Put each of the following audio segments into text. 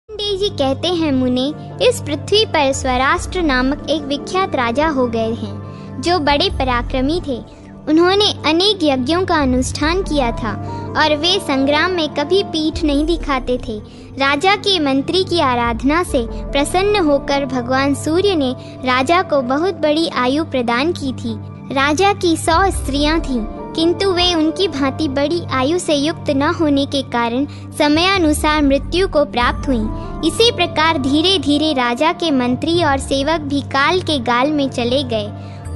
पांडे जी कहते हैं, मुने, इस पृथ्वी पर स्वराष्ट्र नामक एक विख्यात राजा हो गए हैं जो बड़े पराक्रमी थे। उन्होंने अनेक यज्ञों का अनुष्ठान किया था और वे संग्राम में कभी पीठ नहीं दिखाते थे। राजा के मंत्री की आराधना से प्रसन्न होकर भगवान सूर्य ने राजा को बहुत बड़ी आयु प्रदान की थी। राजा की 100 स्त्रियां थीं, किंतु वे उनकी भांति बड़ी आयु से युक्त न होने के कारण समयानुसार मृत्यु को प्राप्त हुईं। इसी प्रकार धीरे धीरे राजा के मंत्री और सेवक भी काल के गाल में चले गए।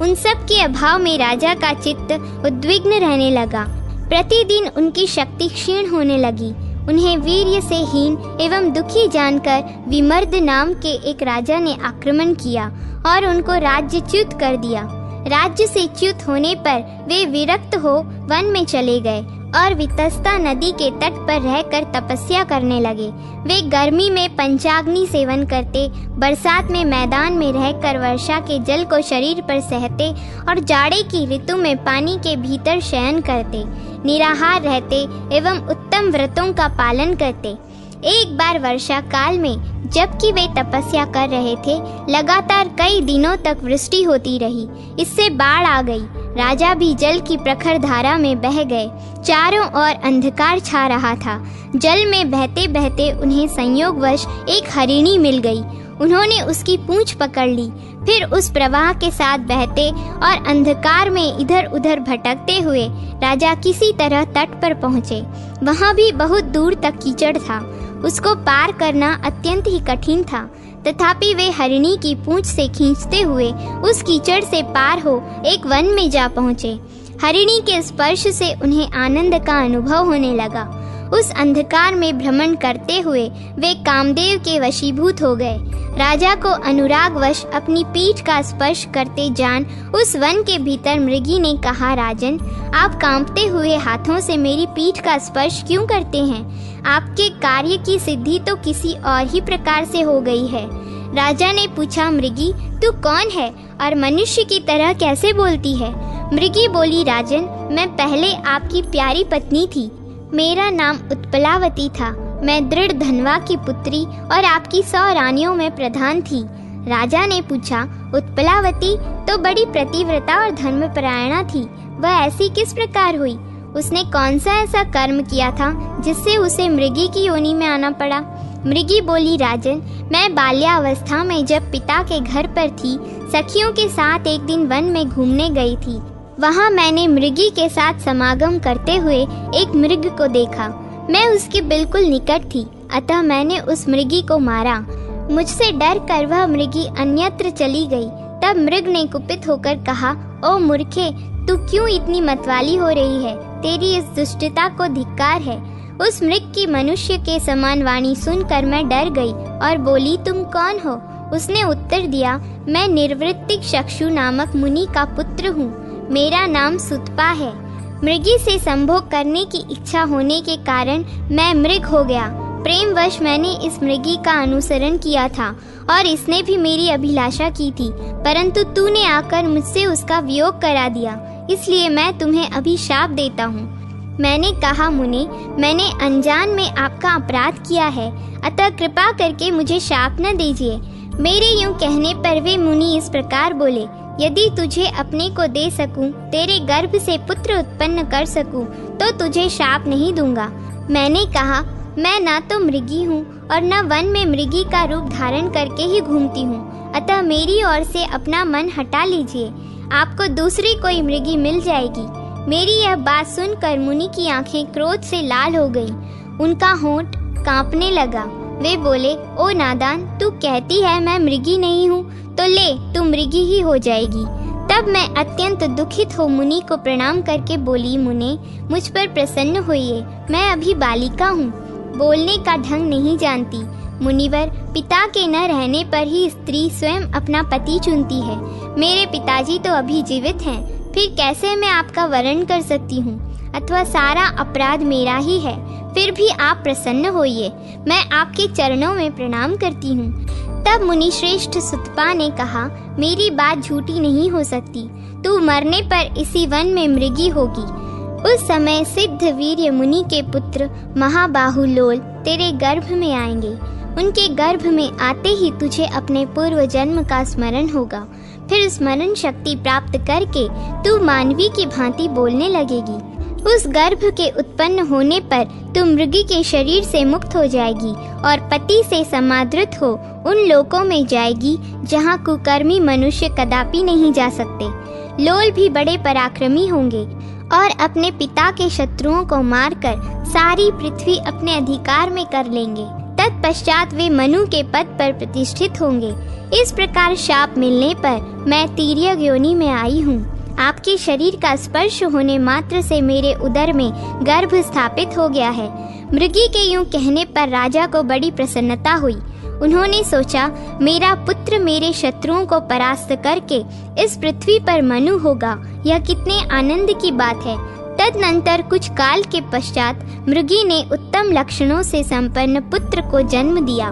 उन सब के अभाव में राजा का चित्त उद्विग्न रहने लगा। प्रतिदिन उनकी शक्ति क्षीण होने लगी। उन्हें वीर्य से हीन एवं दुखी जानकर विमर्द नाम के एक राजा ने आक्रमण किया और उनको राज्यच्युत कर दिया। राज्य से च्युत होने पर वे विरक्त हो वन में चले गए और वितस्ता नदी के तट पर रहकर तपस्या करने लगे। वे गर्मी में पंचाग्नि सेवन करते, बरसात में मैदान में रहकर वर्षा के जल को शरीर पर सहते और जाड़े की ऋतु में पानी के भीतर शयन करते, निराहार रहते एवं उत्तम व्रतों का पालन करते। एक बार वर्षा काल में जबकि वे तपस्या कर रहे थे, लगातार कई दिनों तक वृष्टि होती रही। इससे बाढ़ आ गई। राजा भी जल की प्रखर धारा में बह गए। चारों ओर अंधकार छा रहा था। जल में बहते बहते उन्हें संयोगवश एक हरिणी मिल गई। उन्होंने उसकी पूंछ पकड़ ली, फिर उस प्रवाह के साथ बहते और अंधकार में इधर उधर भटकते हुए राजा किसी तरह तट पर पहुँचे। वहाँ भी बहुत दूर तक कीचड़ था। उसको पार करना अत्यंत ही कठिन था, तथापि वे हरिणी की पूंछ से खींचते हुए उस कीचड़ से पार हो एक वन में जा पहुँचे। हरिणी के स्पर्श से उन्हें आनंद का अनुभव होने लगा। उस अंधकार में भ्रमण करते हुए वे कामदेव के वशीभूत हो गए। राजा को अनुरागवश अपनी पीठ का स्पर्श करते जान उस वन के भीतर मृगी ने कहा, राजन, आप कांपते हुए हाथों से मेरी पीठ का स्पर्श क्यों करते हैं? आपके कार्य की सिद्धि तो किसी और ही प्रकार से हो गई है। राजा ने पूछा, मृगी, तू कौन है और मनुष्य की तरह कैसे बोलती है? मृगी बोली, राजन, मैं पहले आपकी प्यारी पत्नी थी। मेरा नाम उत्पलावती था। मैं दृढ़ धनवा की पुत्री और आपकी 100 रानियों में प्रधान थी। राजा ने पूछा, उत्पलावती तो बड़ी प्रतिव्रता और धर्मपरायणा थी। वह ऐसी किस प्रकार हुई? उसने कौन सा ऐसा कर्म किया था जिससे उसे मृगी की योनि में आना पड़ा? मृगी बोली, राजन, मैं बाल्यावस्था में जब पिता के घर पर थी, सखियों के साथ एक दिन वन में घूमने गई थी। वहाँ मैंने मृगी के साथ समागम करते हुए एक मृग को देखा। मैं उसके बिल्कुल निकट थी, अतः मैंने उस मृगी को मारा। मुझसे डर कर वह मृगी अन्यत्र चली गई। तब मृग ने कुपित होकर कहा, ओ मूर्खे, तू क्यों इतनी मतवाली हो रही है? तेरी इस दुष्टता को धिक्कार है। उस मृग की मनुष्य के समान वाणी सुनकर मैं डर गई और बोली, तुम कौन हो? उसने उत्तर दिया, मैं निर्वृत्तिक चक्षु नामक मुनि का पुत्र हूँ। मेरा नाम सुतपा है। मृगी से संभोग करने की इच्छा होने के कारण मैं मृग हो गया। प्रेमवश मैंने इस मृगी का अनुसरण किया था और इसने भी मेरी अभिलाषा की थी, परंतु तूने आकर मुझसे उसका वियोग करा दिया, इसलिए मैं तुम्हें अभी शाप देता हूँ। मैंने कहा, मुने, मैंने अनजान में आपका अपराध किया है, अतः कृपा करके मुझे शाप न दीजिए। मेरे यूं कहने पर वे मुनि इस प्रकार बोले, यदि तुझे अपने को दे सकूं, तेरे गर्भ से पुत्र उत्पन्न कर सकूं, तो तुझे शाप नहीं दूंगा। मैंने कहा, मैं ना तो मृगी हूँ और न वन में मृगी का रूप धारण करके ही घूमती हूँ, अतः मेरी ओर से अपना मन हटा लीजिए। आपको दूसरी कोई मृगी मिल जाएगी। मेरी यह बात सुनकर मुनि की आंखें क्रोध से लाल हो गईं। उनका होंठ कांपने लगा। वे बोले, ओ नादान, तू कहती है मैं मृगी नहीं हूँ, तो ले, तू मृगी ही हो जाएगी। तब मैं अत्यंत दुखित हो मुनि को प्रणाम करके बोली, मुने, मुझ पर प्रसन्न होइए। मैं अभी बालिका हूँ, बोलने का ढंग नहीं जानती। मुनिवर, पिता के न रहने पर ही स्त्री स्वयं अपना पति चुनती है। मेरे पिताजी तो अभी जीवित हैं, फिर कैसे मैं आपका वरण कर सकती हूँ? अथवा सारा अपराध मेरा ही है। फिर भी आप प्रसन्न होइए, मैं आपके चरणों में प्रणाम करती हूँ। तब मुनि श्रेष्ठ सुतपा ने कहा, मेरी बात झूठी नहीं हो सकती। तू मरने पर इसी वन में मृगी होगी। उस समय सिद्ध वीर्य मुनि के पुत्र महाबाहुलोल तेरे गर्भ में आएंगे। उनके गर्भ में आते ही तुझे अपने पूर्व जन्म का स्मरण होगा। फिर स्मरण शक्ति प्राप्त करके तू मानवी की भांति बोलने लगेगी। उस गर्भ के उत्पन्न होने पर तू मृगी के शरीर से मुक्त हो जाएगी और पति से समादृत हो उन लोकों में जाएगी जहाँ कुकर्मी मनुष्य कदापि नहीं जा सकते। लोल भी बड़े पराक्रमी होंगे और अपने पिता के शत्रुओं को मारकर सारी पृथ्वी अपने अधिकार में कर लेंगे। तत्पश्चात वे मनु के पद पर प्रतिष्ठित होंगे। इस प्रकार शाप मिलने पर मैं तिर्यक योनि में आई हूँ। आपके शरीर का स्पर्श होने मात्र से मेरे उदर में गर्भ स्थापित हो गया है। मृगी के यूं कहने पर राजा को बड़ी प्रसन्नता हुई। उन्होंने सोचा, मेरा पुत्र मेरे शत्रुओं को परास्त करके इस पृथ्वी पर मनु होगा, यह कितने आनंद की बात है। तदनंतर कुछ काल के पश्चात मृगी ने उत्तम लक्षणों से संपन्न पुत्र को जन्म दिया।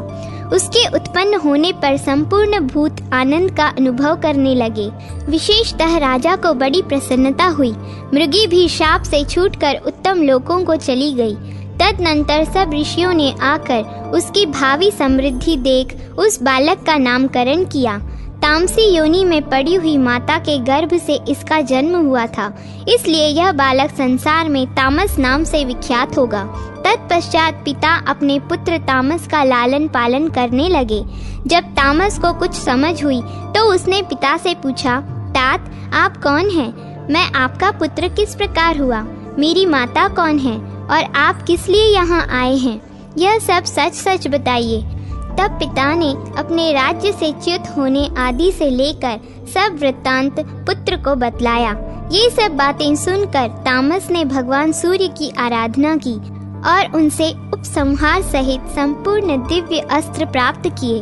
उसके उत्पन्न होने पर संपूर्ण भूत आनंद का अनुभव करने लगे। विशेषतः राजा को बड़ी प्रसन्नता हुई। मृगी भी शाप से छूटकर उत्तम लोकों को चली गई। तदनंतर सब ऋषियों ने आकर उसकी भावी समृद्धि देख उस बालक का नामकरण किया। तामसी योनि में पड़ी हुई माता के गर्भ से इसका जन्म हुआ था, इसलिए यह बालक संसार में तामस नाम से विख्यात होगा। तत्पश्चात पिता अपने पुत्र तामस का लालन पालन करने लगे। जब तामस को कुछ समझ हुई तो उसने पिता से पूछा, तात, आप कौन हैं? मैं आपका पुत्र किस प्रकार हुआ? मेरी माता कौन है और आप किस लिए यहाँ आए हैं? यह सब सच सच बताइए। तब पिता ने अपने राज्य से च्युत होने आदि से लेकर सब वृत्तांत पुत्र को बतलाया। ये सब बातें सुनकर तामस ने भगवान सूर्य की आराधना की और उनसे उपसंहार सहित संपूर्ण दिव्य अस्त्र प्राप्त किए।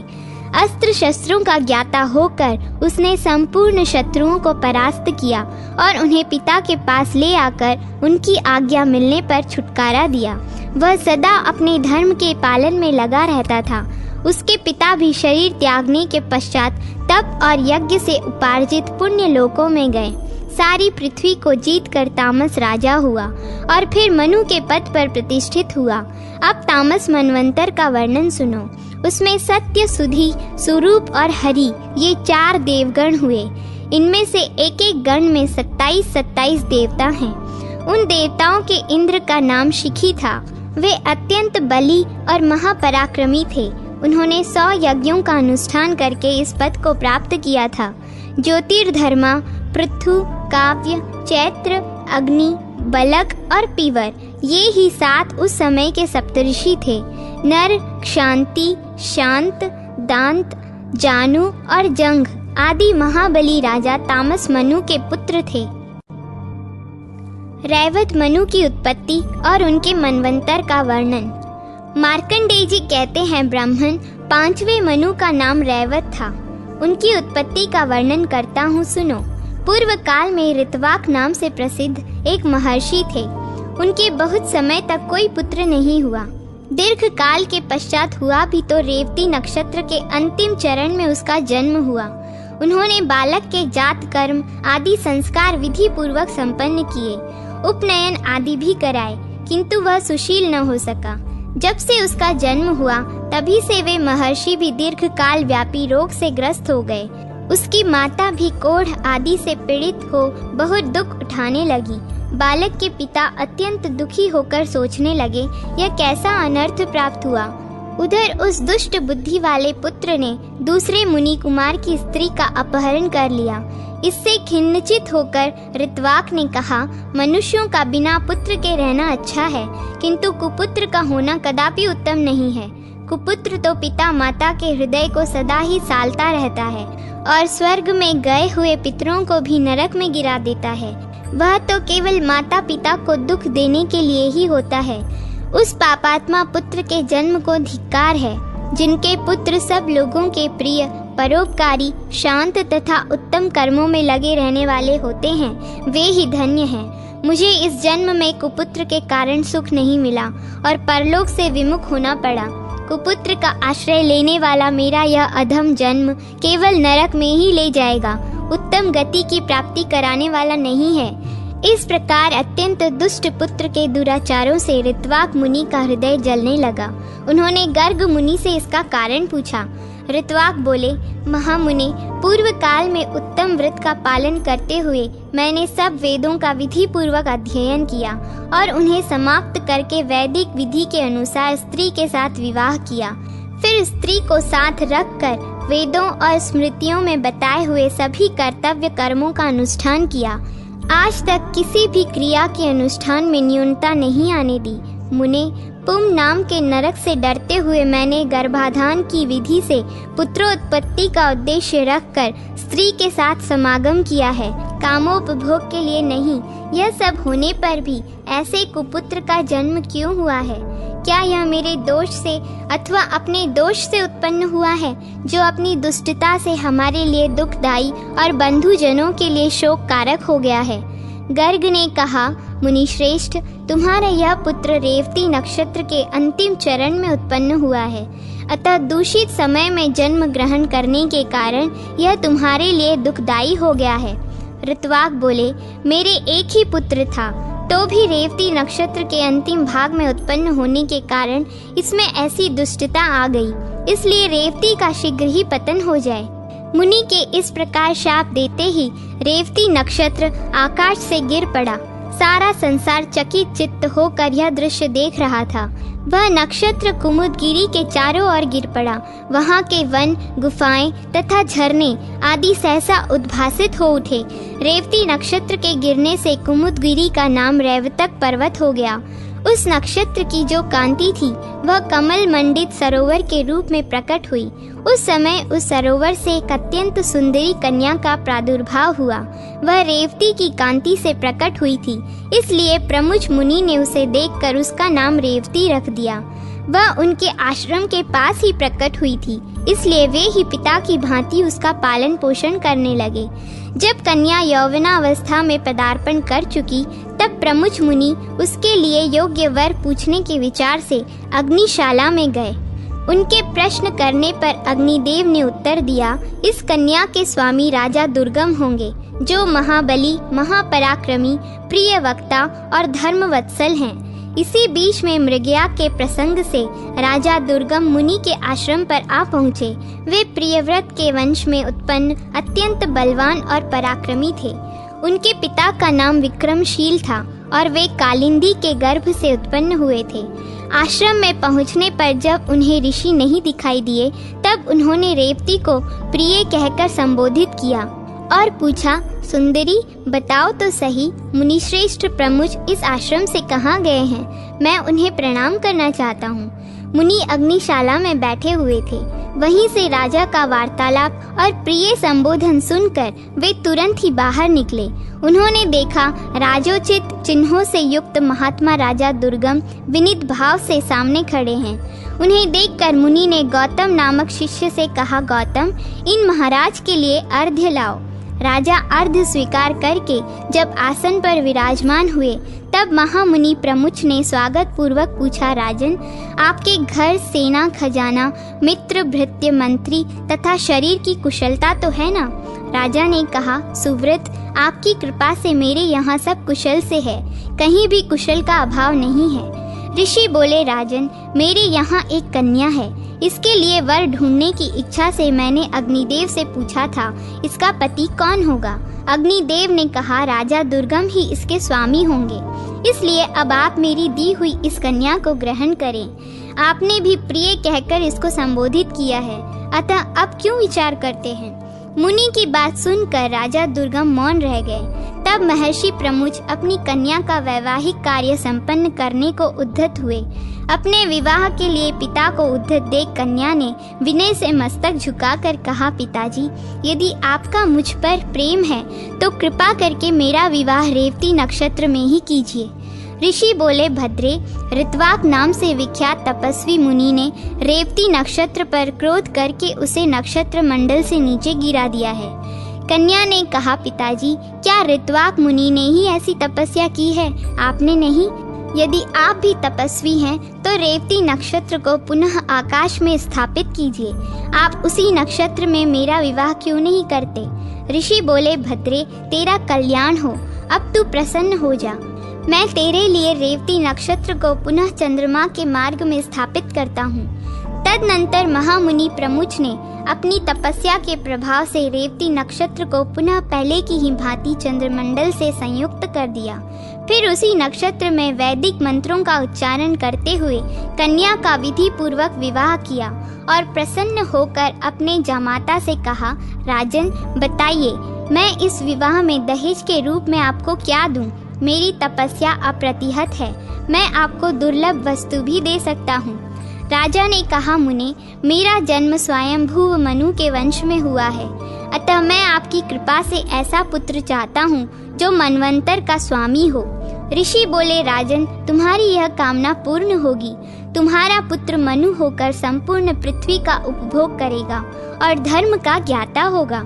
अस्त्र शस्त्रों का ज्ञाता होकर उसने संपूर्ण शत्रुओं को परास्त किया और उन्हें पिता के पास ले आकर उनकी आज्ञा मिलने पर छुटकारा दिया। वह सदा अपने धर्म के पालन में लगा रहता था। उसके पिता भी शरीर त्यागने के पश्चात तप और यज्ञ से उपार्जित पुण्य लोकों में गए। सारी पृथ्वी को जीतकर तामस राजा हुआ और फिर मनु के पद पर प्रतिष्ठित हुआ। अब तामस मनवंतर का वर्णन सुनो। उसमें सत्य, सुधि, सुरूप और हरि ये 4 देवगण हुए। इनमें से एक एक गण में 27 देवता हैं। उन देवताओं के इंद्र का नाम शिखी था। वे अत्यंत बली और महापराक्रमी थे। उन्होंने 100 यज्ञों का अनुष्ठान करके इस पद को प्राप्त किया था। ज्योतिर्धर्मा, पृथु, काव्य, चैत्र, अग्नि, बलक और पीवर ये ही 7 उस समय के सप्तऋषि थे। नर, क्षांति, शांत, दांत, जानु और जंघ आदि महाबली राजा तामस मनु के पुत्र थे। रैवत मनु की उत्पत्ति और उनके मनवंतर का वर्णन। मार्कंडेय जी कहते हैं, ब्राह्मण 5वें मनु का नाम रैवत था। उनकी उत्पत्ति का वर्णन करता हूँ, सुनो। पूर्व काल में ऋतवाक नाम से प्रसिद्ध एक महर्षि थे। उनके बहुत समय तक कोई पुत्र नहीं हुआ। दीर्घ काल के पश्चात हुआ भी तो रेवती नक्षत्र के अंतिम चरण में उसका जन्म हुआ। उन्होंने बालक के जात कर्म आदि संस्कार विधि पूर्वक संपन्न किए, उपनयन आदि भी कराए, किंतु वह सुशील न हो सका। जब से उसका जन्म हुआ तभी से वे महर्षि भी दीर्घ काल व्यापी रोग से ग्रस्त हो गए। उसकी माता भी कोढ़ आदि से पीड़ित हो बहुत दुख उठाने लगी। बालक के पिता अत्यंत दुखी होकर सोचने लगे, यह कैसा अनर्थ प्राप्त हुआ। उधर उस दुष्ट बुद्धि वाले पुत्र ने दूसरे मुनि कुमार की स्त्री का अपहरण कर लिया। इससे खिन्नचित होकर ऋतवाक ने कहा, मनुष्यों का बिना पुत्र के रहना अच्छा है, किंतु कुपुत्र का होना कदापि उत्तम नहीं है। कुपुत्र तो पिता माता के हृदय को सदा ही सालता रहता है और स्वर्ग में गए हुए पितरों को भी नरक में गिरा देता है। वह तो केवल माता पिता को दुख देने के लिए ही होता है। उस पापात्मा पुत्र के जन्म को धिक्कार है। जिनके पुत्र सब लोगों के प्रिय, परोपकारी, शांत तथा उत्तम कर्मों में लगे रहने वाले होते हैं, वे ही धन्य हैं। मुझे इस जन्म में कुपुत्र के कारण सुख नहीं मिला और परलोक से विमुख होना पड़ा। कुपुत्र का आश्रय लेने वाला मेरा यह अधम जन्म केवल नरक में ही ले जाएगा, उत्तम गति की प्राप्ति कराने वाला नहीं है। इस प्रकार अत्यंत दुष्ट पुत्र के दुराचारों से ऋत्वाक मुनि का हृदय जलने लगा। उन्होंने गर्ग मुनि से इसका कारण पूछा। ऋत्वाक बोले, महामुनि, पूर्व काल में उत्तम व्रत का पालन करते हुए मैंने सब वेदों का विधि पूर्वक अध्ययन किया और उन्हें समाप्त करके वैदिक विधि के अनुसार स्त्री के साथ विवाह किया। फिर स्त्री को साथ रखकर वेदों और स्मृतियों में बताए हुए सभी कर्तव्य कर्मों का अनुष्ठान किया। आज तक किसी भी क्रिया के अनुष्ठान में न्यूनता नहीं आने दी। मुने, पुम नाम के नरक से डरते हुए मैंने गर्भाधान की विधि से पुत्रोत्पत्ति का उद्देश्य रखकर स्त्री के साथ समागम किया है, कामोपभोग के लिए नहीं। यह सब होने पर भी ऐसे कुपुत्र का जन्म क्यों हुआ है? क्या यह मेरे दोष से अथवा अपने दोष से उत्पन्न हुआ है, जो अपनी दुष्टता से हमारे लिए दुखदायी और बंधुजनों के लिए शोक कारक हो गया है? गर्ग ने कहा, मुनि श्रेष्ठ, तुम्हारा यह पुत्र रेवती नक्षत्र के अंतिम चरण में उत्पन्न हुआ है, अतः दूषित समय में जन्म ग्रहण करने के कारण यह तुम्हारे लिए दुखदायी हो गया है। ऋत्वाक बोले, मेरे एक ही पुत्र था, तो भी रेवती नक्षत्र के अंतिम भाग में उत्पन्न होने के कारण इसमें ऐसी दुष्टता आ गई, इसलिए रेवती का शीघ्र ही पतन हो जाए। मुनि के इस प्रकार शाप देते ही रेवती नक्षत्र आकाश से गिर पड़ा। सारा संसार चकित चित्त होकर यह दृश्य देख रहा था। वह नक्षत्र कुमुदगिरी के चारों ओर गिर पड़ा। वहाँ के वन, गुफाएं तथा झरने आदि सहसा उद्भासित हो उठे। रेवती नक्षत्र के गिरने से कुमुदगिरी का नाम रैवतक पर्वत हो गया। उस नक्षत्र की जो कांति थी वह कमल मंडित सरोवर के रूप में प्रकट हुई। उस समय उस सरोवर से एक अत्यंत सुंदरी कन्या का प्रादुर्भाव हुआ। वह रेवती की कांति से प्रकट हुई थी, इसलिए प्रमुख मुनि ने उसे देखकर उसका नाम रेवती रख दिया। वह उनके आश्रम के पास ही प्रकट हुई थी, इसलिए वे ही पिता की भांति उसका पालन पोषण करने लगे। जब कन्या यौवनावस्था में पदार्पण कर चुकी, तब प्रमुख मुनि उसके लिए योग्य वर पूछने के विचार से अग्निशाला में गए। उनके प्रश्न करने पर अग्निदेव ने उत्तर दिया, इस कन्या के स्वामी राजा दुर्गम होंगे, जो महाबली, महापराक्रमी, प्रिय वक्ता और धर्मवत्सल हैं। इसी बीच में मृगया के प्रसंग से राजा दुर्गम मुनि के आश्रम पर आ पहुँचे। वे प्रियव्रत के वंश में उत्पन्न अत्यंत बलवान और पराक्रमी थे। उनके पिता का नाम विक्रमशील था और वे कालिंदी के गर्भ से उत्पन्न हुए थे। आश्रम में पहुंचने पर जब उन्हें ऋषि नहीं दिखाई दिए, तब उन्होंने रेवती को प्रिय कहकर संबोधित किया और पूछा, सुंदरी, बताओ तो सही, मुनिश्रेष्ठ प्रमुख इस आश्रम से कहाँ गए हैं? मैं उन्हें प्रणाम करना चाहता हूँ। मुनि अग्निशाला में बैठे हुए थे। वहीं से राजा का वार्तालाप और प्रिय संबोधन सुनकर वे तुरंत ही बाहर निकले। उन्होंने देखा राजोचित चिन्हों से युक्त महात्मा राजा दुर्गम विनीत भाव से सामने खड़े हैं। उन्हें देखकर मुनि ने गौतम नामक शिष्य से कहा, गौतम, इन महाराज के लिए अर्घ्य लाओ। राजा अर्घ्य स्वीकार करके जब आसन पर विराजमान हुए, तब महामुनि प्रमुख ने स्वागत पूर्वक पूछा, राजन, आपके घर सेना, खजाना, मित्र, भृत्य, मंत्री तथा शरीर की कुशलता तो है ना? राजा ने कहा, सुव्रत, आपकी कृपा से मेरे यहाँ सब कुशल से है, कहीं भी कुशल का अभाव नहीं है। ऋषि बोले, राजन, मेरे यहाँ एक कन्या है। इसके लिए वर ढूंढने की इच्छा से मैंने अग्निदेव से पूछा था, इसका पति कौन होगा? अग्निदेव ने कहा, राजा दुर्गम ही इसके स्वामी होंगे। इसलिए अब आप मेरी दी हुई इस कन्या को ग्रहण करें। आपने भी प्रिय कहकर इसको संबोधित किया है, अतः अब क्यों विचार करते हैं? मुनि की बात सुनकर राजा दुर्गम मौन रह गए। तब महर्षि प्रमुख अपनी कन्या का वैवाहिक कार्य संपन्न करने को उद्यत हुए। अपने विवाह के लिए पिता को उद्यत देख कन्या ने विनय से मस्तक झुकाकर कहा, पिताजी, यदि आपका मुझ पर प्रेम है तो कृपा करके मेरा विवाह रेवती नक्षत्र में ही कीजिए। ऋषि बोले, भद्रे, ऋत्वाक नाम से विख्यात तपस्वी मुनि ने रेवती नक्षत्र पर क्रोध करके उसे नक्षत्र मंडल से नीचे गिरा दिया है। कन्या ने कहा, पिताजी, क्या ऋत्वाक मुनि ने ही ऐसी तपस्या की है? आपने नहीं? यदि आप भी तपस्वी हैं तो रेवती नक्षत्र को पुनः आकाश में स्थापित कीजिए। आप उसी नक्षत्र में मेरा विवाह क्यों नहीं करते? ऋषि बोले, भद्रे, तेरा कल्याण हो। अब तू प्रसन्न हो जा। मैं तेरे लिए रेवती नक्षत्र को पुनः चंद्रमा के मार्ग में स्थापित करता हूँ। तदनंतर महामुनि प्रमुच ने अपनी तपस्या के प्रभाव से रेवती नक्षत्र को पुनः पहले की ही भांति चंद्रमंडल से संयुक्त कर दिया। फिर उसी नक्षत्र में वैदिक मंत्रों का उच्चारण करते हुए कन्या का विधि पूर्वक विवाह किया और प्रसन्न होकर अपने जामाता से कहा, राजन बताइए, मैं इस विवाह में दहेज के रूप में आपको क्या दूं? मेरी तपस्या अप्रतिहत है, मैं आपको दुर्लभ वस्तु भी दे सकता हूँ। राजा ने कहा, मुने, मेरा जन्म स्वयंभू मनु के वंश में हुआ है, अतः मैं आपकी कृपा से ऐसा पुत्र चाहता हूँ जो मनवंतर का स्वामी हो। ऋषि बोले, राजन, तुम्हारी यह कामना पूर्ण होगी। तुम्हारा पुत्र मनु होकर संपूर्ण पृथ्वी का उपभोग करेगा और धर्म का ज्ञाता होगा।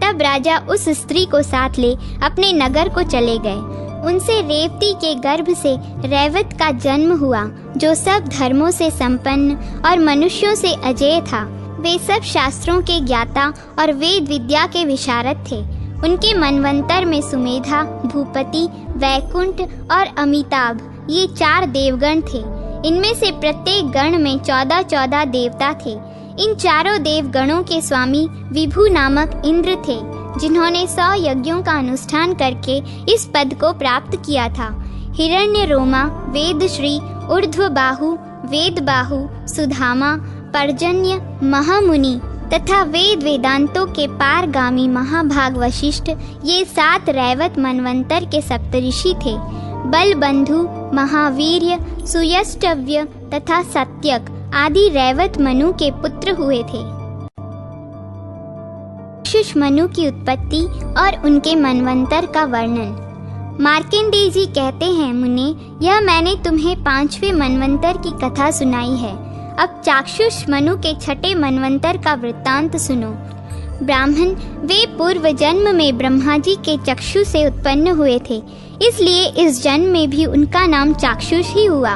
तब राजा उस स्त्री को साथ ले अपने नगर को चले गए। उनसे रेवती के गर्भ से रैवत का जन्म हुआ, जो सब धर्मों से संपन्न और मनुष्यों से अजेय था। वे सब शास्त्रों के ज्ञाता और वेद विद्या के विशारद थे। उनके मनवंतर में सुमेधा, भूपति, वैकुंठ और अमिताभ ये 4 देवगण थे। इनमें से प्रत्येक गण में 14 देवता थे। इन चारों देवगणों के स्वामी विभु नामक इंद्र थे, जिन्होंने 100 यज्ञों का अनुष्ठान करके इस पद को प्राप्त किया था। हिरण्य रोमा, वेदश्री, ऊर्ध्वबाहु, वेदबाहु, सुधामा, पर्जन्य, महामुनि तथा वेद वेदांतों के पारगामी महाभाग वशिष्ठ ये 7 रैवत मनवंतर के सप्तऋषि थे। बलबंधु, महावीर्य, सुयष्टव्य तथा सत्यक आदि रैवत मनु के पुत्र हुए थे। चाक्षुष मनु की उत्पत्ति और उनके मनवंतर का वर्णन। मार्कंडेय जी कहते हैं, मुने, यह मैंने तुम्हें 5वें मनवंतर की कथा सुनाई है। अब चाक्षुष मनु के 6ठे मनवंतर का वृत्तांत सुनो। ब्राह्मण, वे पूर्व जन्म में ब्रह्मा जी के चक्षु से उत्पन्न हुए थे, इसलिए इस जन्म में भी उनका नाम चाक्षुष ही हुआ।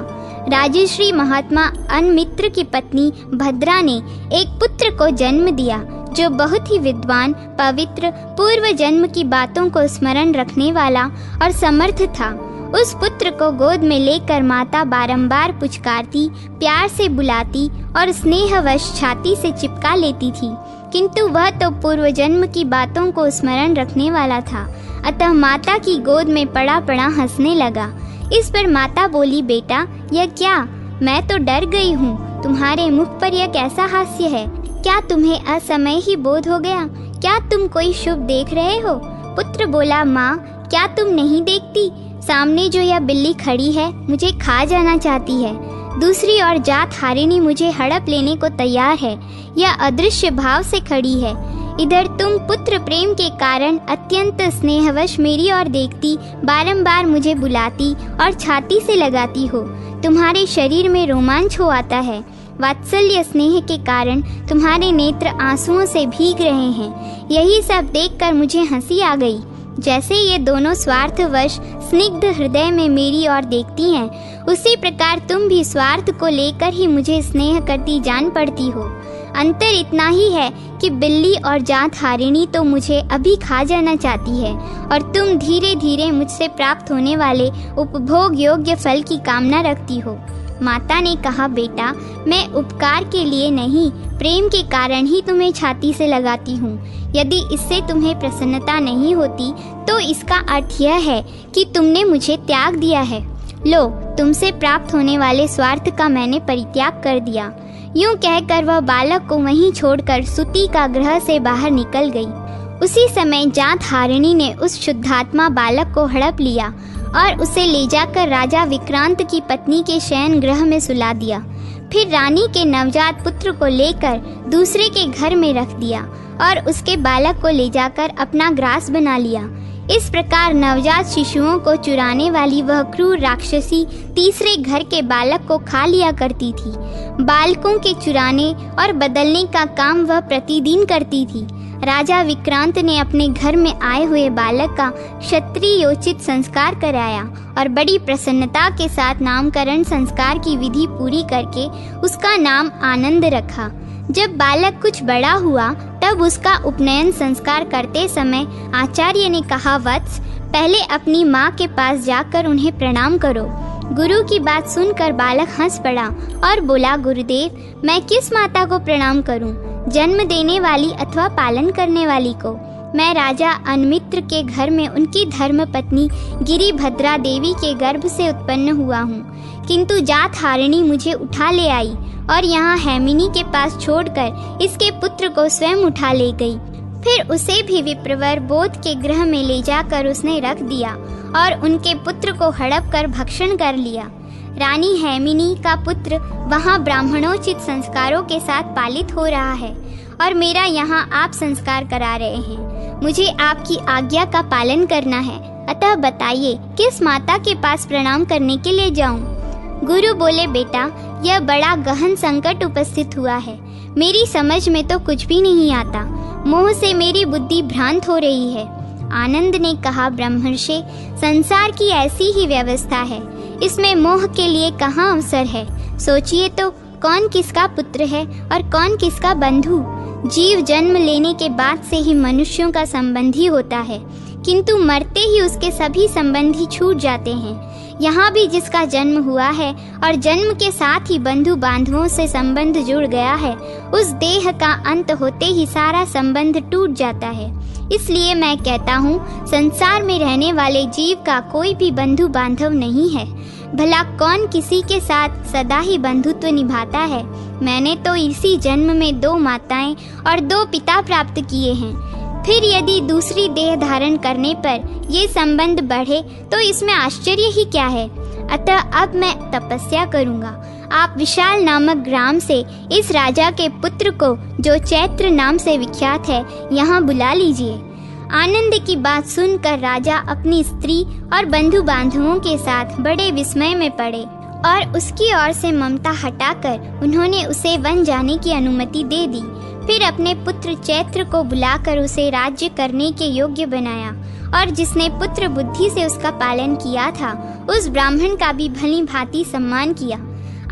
राजश्री महात्मा अनमित्र की पत्नी भद्रा ने एक पुत्र को जन्म दिया, जो बहुत ही विद्वान, पवित्र, पूर्व जन्म की बातों को स्मरण रखने वाला और समर्थ था। उस पुत्र को गोद में लेकर माता बारंबार पुचकारती, प्यार से बुलाती और स्नेहवश छाती से चिपका लेती थी, किंतु वह तो पूर्व जन्म की बातों को स्मरण रखने वाला था, अतः माता की गोद में पड़ा पड़ा हंसने लगा। इस पर माता बोली, बेटा, यह क्या? मैं तो डर गई हूँ। तुम्हारे मुख पर यह कैसा हास्य है? क्या तुम्हें असमय ही बोध हो गया? क्या तुम कोई शुभ देख रहे हो? पुत्र बोला, माँ, क्या तुम नहीं देखती? सामने जो यह बिल्ली खड़ी है, मुझे खा जाना चाहती है। दूसरी ओर जात हारिणी मुझे हड़प लेने को तैयार है। यह अदृश्य भाव से खड़ी है। इधर तुम पुत्र प्रेम के कारण अत्यंत स्नेहवश मेरी ओर देखती, बारंबार मुझे बुलाती और छाती से लगाती हो। तुम्हारे शरीर में रोमांच हो आता है। वात्सल्य स्नेह के कारण तुम्हारे नेत्र आंसुओं से भीग रहे हैं। यही सब देखकर मुझे हंसी आ गई। जैसे ये दोनों स्वार्थवश स्निग्ध हृदय में मेरी ओर देखती हैं, उसी प्रकार तुम भी स्वार्थ को लेकर ही मुझे स्नेह करती जान पड़ती हो। अंतर इतना ही है कि बिल्ली और जात हारिणी तो मुझे अभी खा जाना चाहती है और तुम धीरे धीरे मुझसे प्राप्त होने वाले उपभोग योग्य फल की कामना रखती हो। माता ने कहा, बेटा, मैं उपकार के लिए नहीं, प्रेम के कारण ही तुम्हें छाती से लगाती हूँ। यदि इससे तुम्हें प्रसन्नता नहीं होती तो इसका अर्थ यह है कि तुमने मुझे त्याग दिया है। लो, तुमसे प्राप्त होने वाले स्वार्थ का मैंने परित्याग कर दिया। यूं कहकर वह बालक को वहीं छोड़कर सुती का गृह से बाहर निकल गई। उसी समय जात हारिणी ने उस शुद्धात्मा बालक को हड़प लिया और उसे ले जाकर राजा विक्रांत की पत्नी के शयन गृह में सुला दिया। फिर रानी के नवजात पुत्र को लेकर दूसरे के घर में रख दिया और उसके बालक को ले जाकर अपना ग्रास बना लिया। इस प्रकार नवजात शिशुओं को चुराने वाली वह क्रूर राक्षसी तीसरे घर के बालक को खा लिया करती थी। बालकों के चुराने और बदलने का काम वह प्रतिदिन करती थी। राजा विक्रांत ने अपने घर में आए हुए बालक का क्षत्रियोचित संस्कार कराया और बड़ी प्रसन्नता के साथ नामकरण संस्कार की विधि पूरी करके उसका नाम आनंद रखा। जब बालक कुछ बड़ा हुआ तब उसका उपनयन संस्कार करते समय आचार्य ने कहा, वत्स, पहले अपनी माँ के पास जाकर उन्हें प्रणाम करो। गुरु की बात सुनकर बालक हंस पड़ा और बोला, गुरुदेव, मैं किस माता को प्रणाम करूं? जन्म देने वाली अथवा पालन करने वाली को? मैं राजा अनमित्र के घर में उनकी धर्म पत्नी गिरिभद्रा देवी के गर्भ से उत्पन्न हुआ हूँ, किंतु जात हारिणी मुझे उठा ले आई और यहाँ हैमिनी के पास छोड़कर इसके पुत्र को स्वयं उठा ले गई। फिर उसे भी विप्रवर बोध के गृह में ले जाकर उसने रख दिया और उनके पुत्र को हड़प कर भक्षण कर लिया। रानी हैमिनी का पुत्र वहाँ ब्राह्मणोचित संस्कारों के साथ पालित हो रहा है और मेरा यहाँ आप संस्कार करा रहे हैं। मुझे आपकी आज्ञा का पालन करना है, अतः बताइए किस माता के पास प्रणाम करने के लिए जाऊं? गुरु बोले, बेटा, यह बड़ा गहन संकट उपस्थित हुआ है। मेरी समझ में तो कुछ भी नहीं आता। मोह से मेरी बुद्धि भ्रांत हो रही है। आनंद ने कहा, ब्रह्मर्षि, संसार की ऐसी ही व्यवस्था है, इसमें मोह के लिए कहाँ अवसर है। सोचिए तो, कौन किसका पुत्र है और कौन किसका बंधु? जीव जन्म लेने के बाद से ही मनुष्यों का संबंधी होता है, किंतु मरते ही उसके सभी संबंधी छूट जाते हैं। यहाँ भी जिसका जन्म हुआ है और जन्म के साथ ही बंधु बांधवों से संबंध जुड़ गया है, उस देह का अंत होते ही सारा संबंध टूट जाता है। इसलिए मैं कहता हूँ, संसार में रहने वाले जीव का कोई भी बंधु बांधव नहीं है। भला कौन किसी के साथ सदा ही बंधुत्व निभाता है? मैंने तो इसी जन्म में 2 माताएं और 2 पिता प्राप्त किए हैं। फिर यदि दूसरी देह धारण करने पर ये संबंध बढ़े तो इसमें आश्चर्य ही क्या है? अतः अब मैं तपस्या करूंगा। आप विशाल नामक ग्राम से इस राजा के पुत्र को, जो चैत्र नाम से विख्यात है, यहाँ बुला लीजिए। आनंद की बात सुनकर राजा अपनी स्त्री और बंधु बांधवों के साथ बड़े विस्मय में पड़े और उसकी ओर से ममता हटाकर उन्होंने उसे वन जाने की अनुमति दे दी। फिर अपने पुत्र चैत्र को बुलाकर उसे राज्य करने के योग्य बनाया और जिसने पुत्र बुद्धि से उसका पालन किया था, उस ब्राह्मण का भी भली भांति सम्मान किया।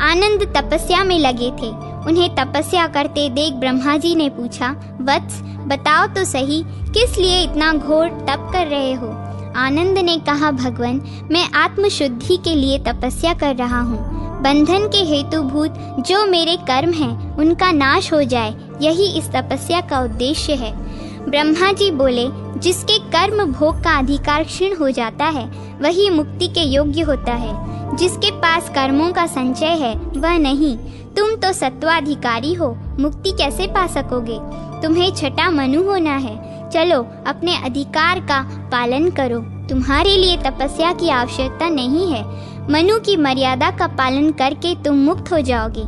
आनंद तपस्या में लगे थे। उन्हें तपस्या करते देख ब्रह्मा जी ने पूछा, वत्स, बताओ तो सही, किस लिए इतना घोर तप कर रहे हो? आनंद ने कहा, भगवान, मैं आत्मशुद्धि के लिए तपस्या कर रहा हूँ। बंधन के हेतुभूत जो मेरे कर्म हैं, उनका नाश हो जाए, यही इस तपस्या का उद्देश्य है। ब्रह्मा जी बोले, जिसके कर्म भोग का अधिकार क्षीण हो जाता है, वही मुक्ति के योग्य होता है। जिसके पास कर्मों का संचय है, वह नहीं। तुम तो सत्वाधिकारी हो, मुक्ति कैसे पा सकोगे? तुम्हें छठा मनु होना है। चलो अपने अधिकार का पालन करो। तुम्हारे लिए तपस्या की आवश्यकता नहीं है। मनु की मर्यादा का पालन करके तुम मुक्त हो जाओगे।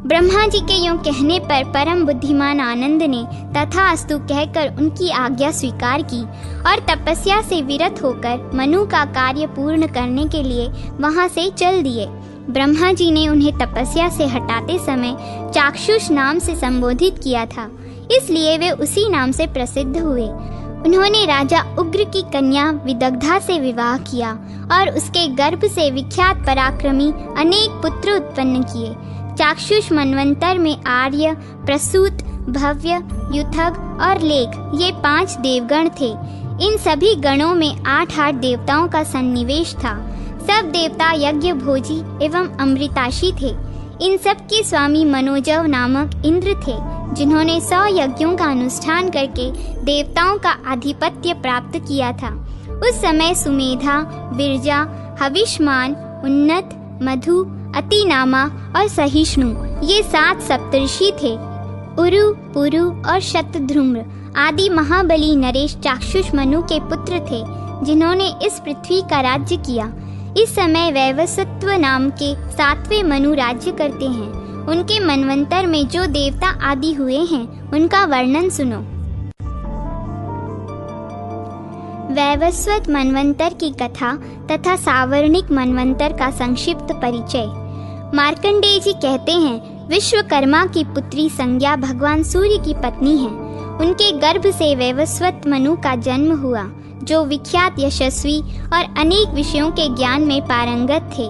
ब्रह्मा जी के यूं कहने पर परम बुद्धिमान आनंद ने तथास्तु कहकर उनकी आज्ञा स्वीकार की और तपस्या से विरत होकर मनु का कार्य पूर्ण करने के लिए वहां से चल दिए। ब्रह्मा जी ने उन्हें तपस्या से हटाते समय चाक्षुष नाम से संबोधित किया था, इसलिए वे उसी नाम से प्रसिद्ध हुए। उन्होंने राजा उग्र की कन्या विदग्धा से विवाह किया और उसके गर्भ से विख्यात पराक्रमी अनेक पुत्र उत्पन्न किए। चाक्षुष मनवंतर में आर्य, प्रसूत, भव्य, युथग और लेख, ये 5 देवगण थे। इन सभी गणों में 8-8 देवताओं का सन्निवेश था। सब देवता यज्ञ भोजी एवं अमृताशी थे। इन सब के स्वामी मनोजव नामक इंद्र थे, जिन्होंने 100 यज्ञों का अनुष्ठान करके देवताओं का आधिपत्य प्राप्त किया था। उस समय सुमेधा, विरजा, हविष्मान, उन्नत, मधु, अतिनामा और सहिष्णु, ये 7 सप्तर्षि थे। उरु, पुरु और शतधूम्र आदि महाबली नरेश चाक्षुष मनु के पुत्र थे, जिन्होंने इस पृथ्वी का राज्य किया। इस समय वैवस्वत नाम के 7वें मनु राज्य करते हैं। उनके मनवंतर में जो देवता आदि हुए हैं, उनका वर्णन सुनो। वैवस्वत मनवंतर की कथा तथा सावर्णिक मनवंतर का संक्षिप्त परिचय। मार्कंडेय जी कहते हैं, विश्वकर्मा की पुत्री संज्ञा भगवान सूर्य की पत्नी है। उनके गर्भ से वैवस्वत मनु का जन्म हुआ, जो विख्यात यशस्वी और अनेक विषयों के ज्ञान में पारंगत थे।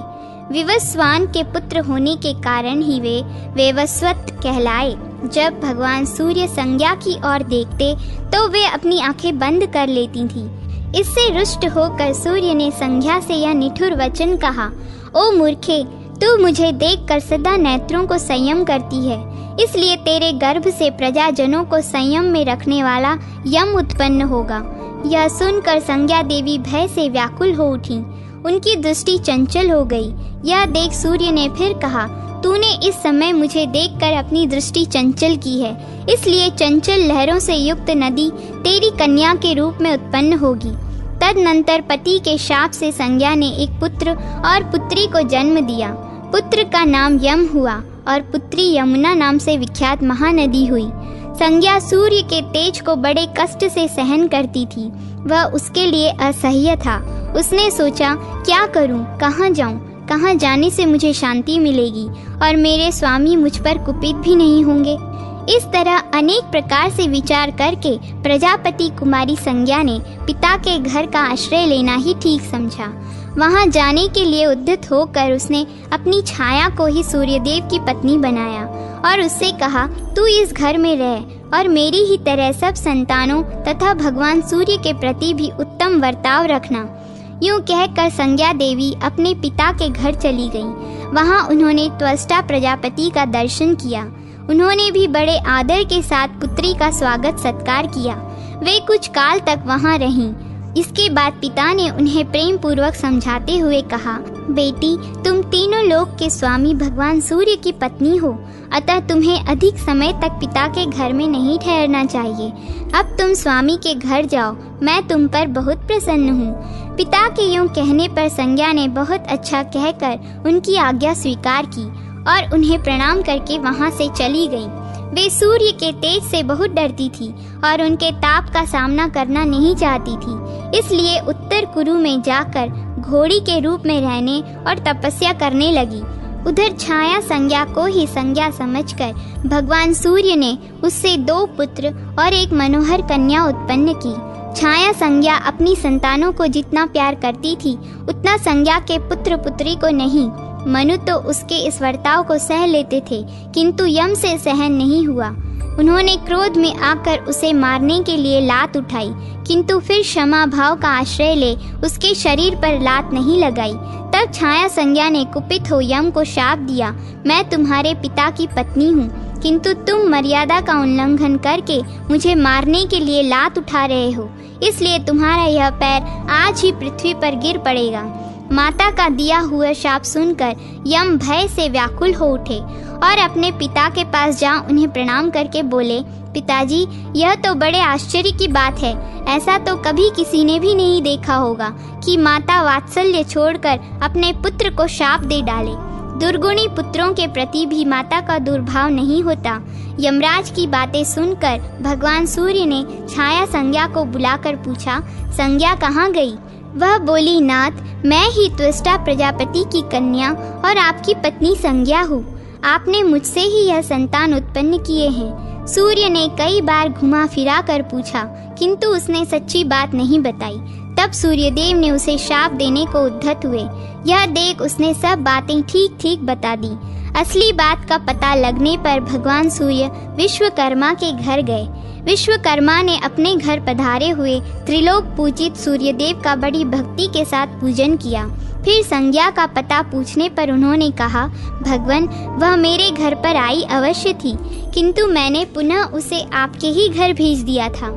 विवस्वान के पुत्र होने के कारण ही वे वैवस्वत कहलाए। जब भगवान सूर्य संज्ञा की ओर देखते तो वे अपनी आंखें बंद कर लेती थीं। इससे रुष्ट होकर सूर्य ने संज्ञा से यह निठुर वचन कहा, ओ मूर्खे, तू मुझे देखकर सदा नेत्रों को संयम करती है, इसलिए तेरे गर्भ से प्रजाजनों को संयम में रखने वाला यम उत्पन्न होगा। यह सुनकर संज्ञा देवी भय से व्याकुल हो उठी, उनकी दृष्टि चंचल हो गई। यह देख सूर्य ने फिर कहा, तूने इस समय मुझे देखकर अपनी दृष्टि चंचल की है, इसलिए चंचल लहरों से युक्त नदी तेरी कन्या के रूप में उत्पन्न होगी। तदनंतर पति के शाप से संज्ञा ने एक पुत्र और पुत्री को जन्म दिया। पुत्र का नाम यम हुआ और पुत्री यमुना नाम से विख्यात महानदी हुई। संज्ञा सूर्य के तेज को बड़े कष्ट से सहन करती थी, वह उसके लिए असह्य था। उसने सोचा, क्या करूं, कहाँ जाऊं, कहाँ जाने से मुझे शांति मिलेगी और मेरे स्वामी मुझ पर कुपित भी नहीं होंगे। इस तरह अनेक प्रकार से विचार करके प्रजापति कुमारी संज्ञा ने पिता के घर का आश्रय लेना ही ठीक समझा। वहां जाने के लिए उद्यत होकर उसने अपनी छाया को ही सूर्यदेव की पत्नी बनाया और उससे कहा, तू इस घर में रह और मेरी ही तरह सब संतानों तथा भगवान सूर्य के प्रति भी उत्तम वर्ताव रखना। यूं कहकर संज्ञा देवी अपने पिता के घर चली गईं। वहां उन्होंने त्वष्टा प्रजापति का दर्शन किया। उन्होंने भी बड़े आदर के साथ पुत्री का स्वागत सत्कार किया। वे कुछ काल तक वहां रहीं। इसके बाद पिता ने उन्हें प्रेम पूर्वक समझाते हुए कहा, बेटी, तुम तीनों लोक के स्वामी भगवान सूर्य की पत्नी हो, अतः तुम्हें अधिक समय तक पिता के घर में नहीं ठहरना चाहिए। अब तुम स्वामी के घर जाओ, मैं तुम पर बहुत प्रसन्न हूँ। पिता के यूं कहने पर संज्ञा ने बहुत अच्छा कहकर उनकी आज्ञा स्वीकार की और उन्हें प्रणाम करके वहां से चली गई। वे सूर्य के तेज से बहुत डरती थी और उनके ताप का सामना करना नहीं चाहती थी, इसलिए उत्तर कुरु में जाकर घोड़ी के रूप में रहने और तपस्या करने लगी। उधर छाया संज्ञा को ही संज्ञा समझकर भगवान सूर्य ने उससे 2 पुत्र और एक मनोहर कन्या उत्पन्न की। छाया संज्ञा अपनी संतानों को जितना प्यार करती थी उतना संज्ञा के पुत्र पुत्री को नहीं। मनु तो उसके इस वर्ताव को सह लेते थे, किंतु यम से सहन नहीं हुआ। उन्होंने क्रोध में आकर उसे मारने के लिए लात उठाई, किंतु फिर क्षमा भाव का आश्रय ले उसके शरीर पर लात नहीं लगाई। तब छाया संज्ञा ने कुपित हो यम को शाप दिया, मैं तुम्हारे पिता की पत्नी हूँ, किंतु तुम मर्यादा का उल्लंघन करके मुझे मारने के लिए लात उठा रहे हो, इसलिए तुम्हारा यह पैर आज ही पृथ्वी पर गिर पड़ेगा। माता का दिया हुआ शाप सुनकर यम भय से व्याकुल हो उठे और अपने पिता के पास जा उन्हें प्रणाम करके बोले, पिताजी, यह तो बड़े आश्चर्य की बात है। ऐसा तो कभी किसी ने भी नहीं देखा होगा कि माता वात्सल्य छोड़कर अपने पुत्र को शाप दे डाले। दुर्गुणी पुत्रों के प्रति भी माता का दुर्भाव नहीं होता। यमराज की बातें सुनकर भगवान सूर्य ने छाया संज्ञा को बुलाकर पूछा, संज्ञा कहाँ गई? वह बोली, नाथ, मैं ही त्वष्टा प्रजापति की कन्या और आपकी पत्नी संज्ञा हूँ। आपने मुझसे ही यह संतान उत्पन्न किए हैं। सूर्य ने कई बार घुमा फिरा कर पूछा, किंतु उसने सच्ची बात नहीं बताई। तब सूर्यदेव ने उसे शाप देने को उद्धत हुए। यह देख उसने सब बातें ठीक ठीक बता दी। असली बात का पता लगने पर भगवान सूर्य विश्वकर्मा के घर गए। विश्वकर्मा ने अपने घर पधारे हुए त्रिलोक पूजित सूर्यदेव का बड़ी भक्ति के साथ पूजन किया। फिर संज्ञा का पता पूछने पर उन्होंने कहा, भगवान, वह मेरे घर पर आई अवश्य थी, किंतु मैंने पुनः उसे आपके ही घर भेज दिया था।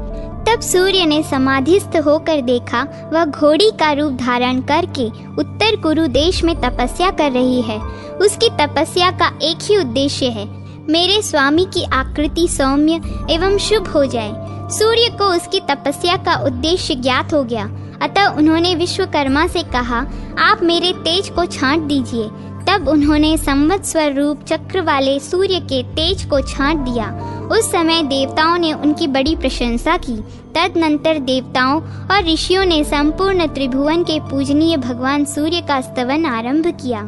तब सूर्य ने समाधिस्थ होकर देखा, वह घोड़ी का रूप धारण करके उत्तर कुरु देश में तपस्या कर रही है। उसकी तपस्या का एक ही उद्देश्य है, मेरे स्वामी की आकृति सौम्य एवं शुभ हो जाए। सूर्य को उसकी तपस्या का उद्देश्य ज्ञात हो गया, अतः उन्होंने विश्वकर्मा से कहा, आप मेरे तेज को छांट दीजिए। तब उन्होंने संवत्सर रूप चक्र वाले सूर्य के तेज को छांट दिया। उस समय देवताओं ने उनकी बड़ी प्रशंसा की। तदनंतर देवताओं और ऋषियों ने संपूर्ण त्रिभुवन के पूजनीय भगवान सूर्य का स्तवन आरंभ किया।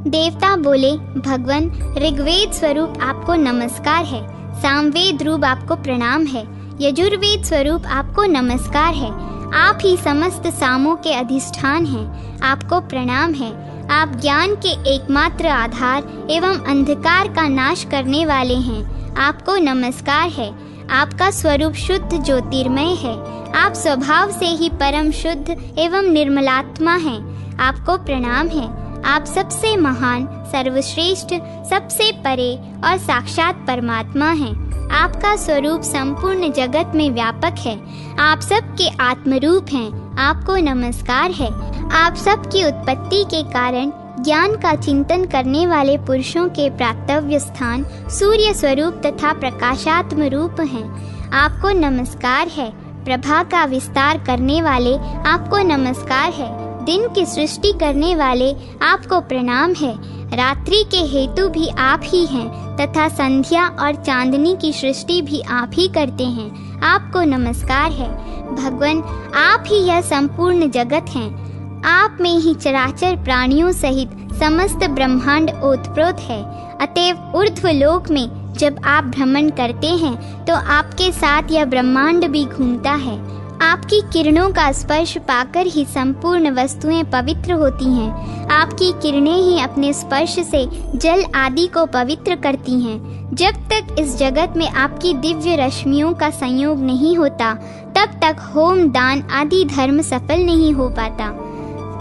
देवता बोले, भगवान, ऋग्वेद स्वरूप आपको नमस्कार है, सामवेद रूप आपको प्रणाम है, यजुर्वेद स्वरूप आपको नमस्कार है। आप ही समस्त सामों के अधिष्ठान हैं, आपको प्रणाम है। आप ज्ञान के एकमात्र आधार एवं अंधकार का नाश करने वाले हैं, आपको नमस्कार है। आपका स्वरूप शुद्ध ज्योतिर्मय है। आप स्वभाव से ही परम शुद्ध एवं निर्मलात्मा हैं। आपको प्रणाम है। आप सबसे महान, सर्वश्रेष्ठ, सबसे परे और साक्षात परमात्मा हैं। आपका स्वरूप संपूर्ण जगत में व्यापक है। आप सबके आत्मरूप हैं। आपको नमस्कार है। आप सबकी उत्पत्ति के कारण ज्ञान का चिंतन करने वाले पुरुषों के प्राप्तव्य स्थान सूर्य स्वरूप तथा प्रकाशात्म रूप हैं। आपको नमस्कार है। प्रभा का विस्तार करने वाले आपको नमस्कार है। दिन की सृष्टि करने वाले आपको प्रणाम है। रात्रि के हेतु भी आप ही हैं तथा संध्या और चांदनी की सृष्टि भी आप ही करते हैं। आपको नमस्कार है। भगवान, आप ही यह संपूर्ण जगत हैं। आप में ही चराचर प्राणियों सहित समस्त ब्रह्मांड ओतप्रोत है। अतएव ऊर्ध्व लोक में जब आप भ्रमण करते हैं तो आपके साथ यह ब्रह्मांड भी घूमता है। आपकी किरणों का स्पर्श पाकर ही संपूर्ण वस्तुएं पवित्र होती हैं। आपकी किरणें ही अपने स्पर्श से जल आदि को पवित्र करती हैं। जब तक इस जगत में आपकी दिव्य रश्मियों का संयोग नहीं होता, तब तक होम, दान आदि धर्म सफल नहीं हो पाता।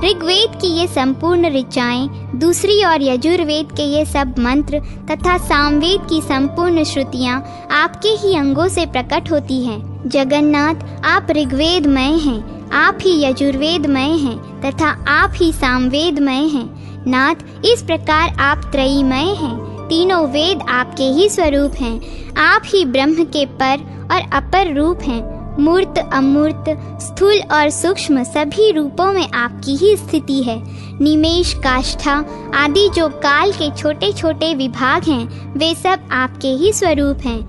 ऋग्वेद की ये संपूर्ण ऋचाएं, दूसरी और यजुर्वेद के ये सब मंत्र तथा सामवेद की संपूर्ण श्रुतियां आपके ही अंगों से प्रकट होती हैं। जगन्नाथ, आप ऋग्वेदमय हैं, आप ही यजुर्वेदमय हैं तथा आप ही सामवेदमय हैं। नाथ, इस प्रकार आप त्रयीमय हैं। तीनों वेद आपके ही स्वरूप हैं। आप ही ब्रह्म के पर और अपर रूप हैं। मूर्त, अमूर्त, स्थूल और सूक्ष्म सभी रूपों में आपकी ही स्थिति है। निमेष, काष्ठा आदि जो काल के छोटे छोटे विभाग हैं, वे सब आपके ही स्वरूप हैं।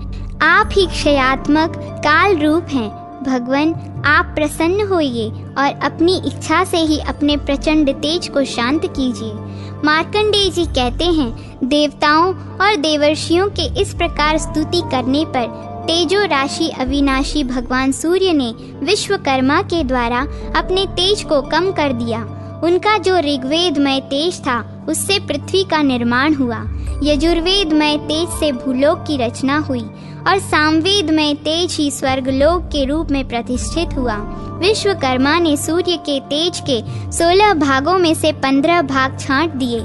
आप ही क्षयात्मक काल रूप हैं। भगवान, आप प्रसन्न होइए और अपनी इच्छा से ही अपने प्रचंड तेज को शांत कीजिए। मार्कंडेय जी कहते हैं, देवताओं और देवर्षियों के इस प्रकार स्तुति करने पर तेजो राशि अविनाशी भगवान सूर्य ने विश्वकर्मा के द्वारा अपने तेज को कम कर दिया। उनका जो ऋग्वेदमय तेज था, उससे पृथ्वी का निर्माण हुआ। यजुर्वेदमय तेज से भूलोक की रचना हुई और सामवेदमय तेज ही स्वर्गलोक के रूप में प्रतिष्ठित हुआ। विश्वकर्मा ने सूर्य के तेज के 16 भागों में से 15 भाग छांट दिए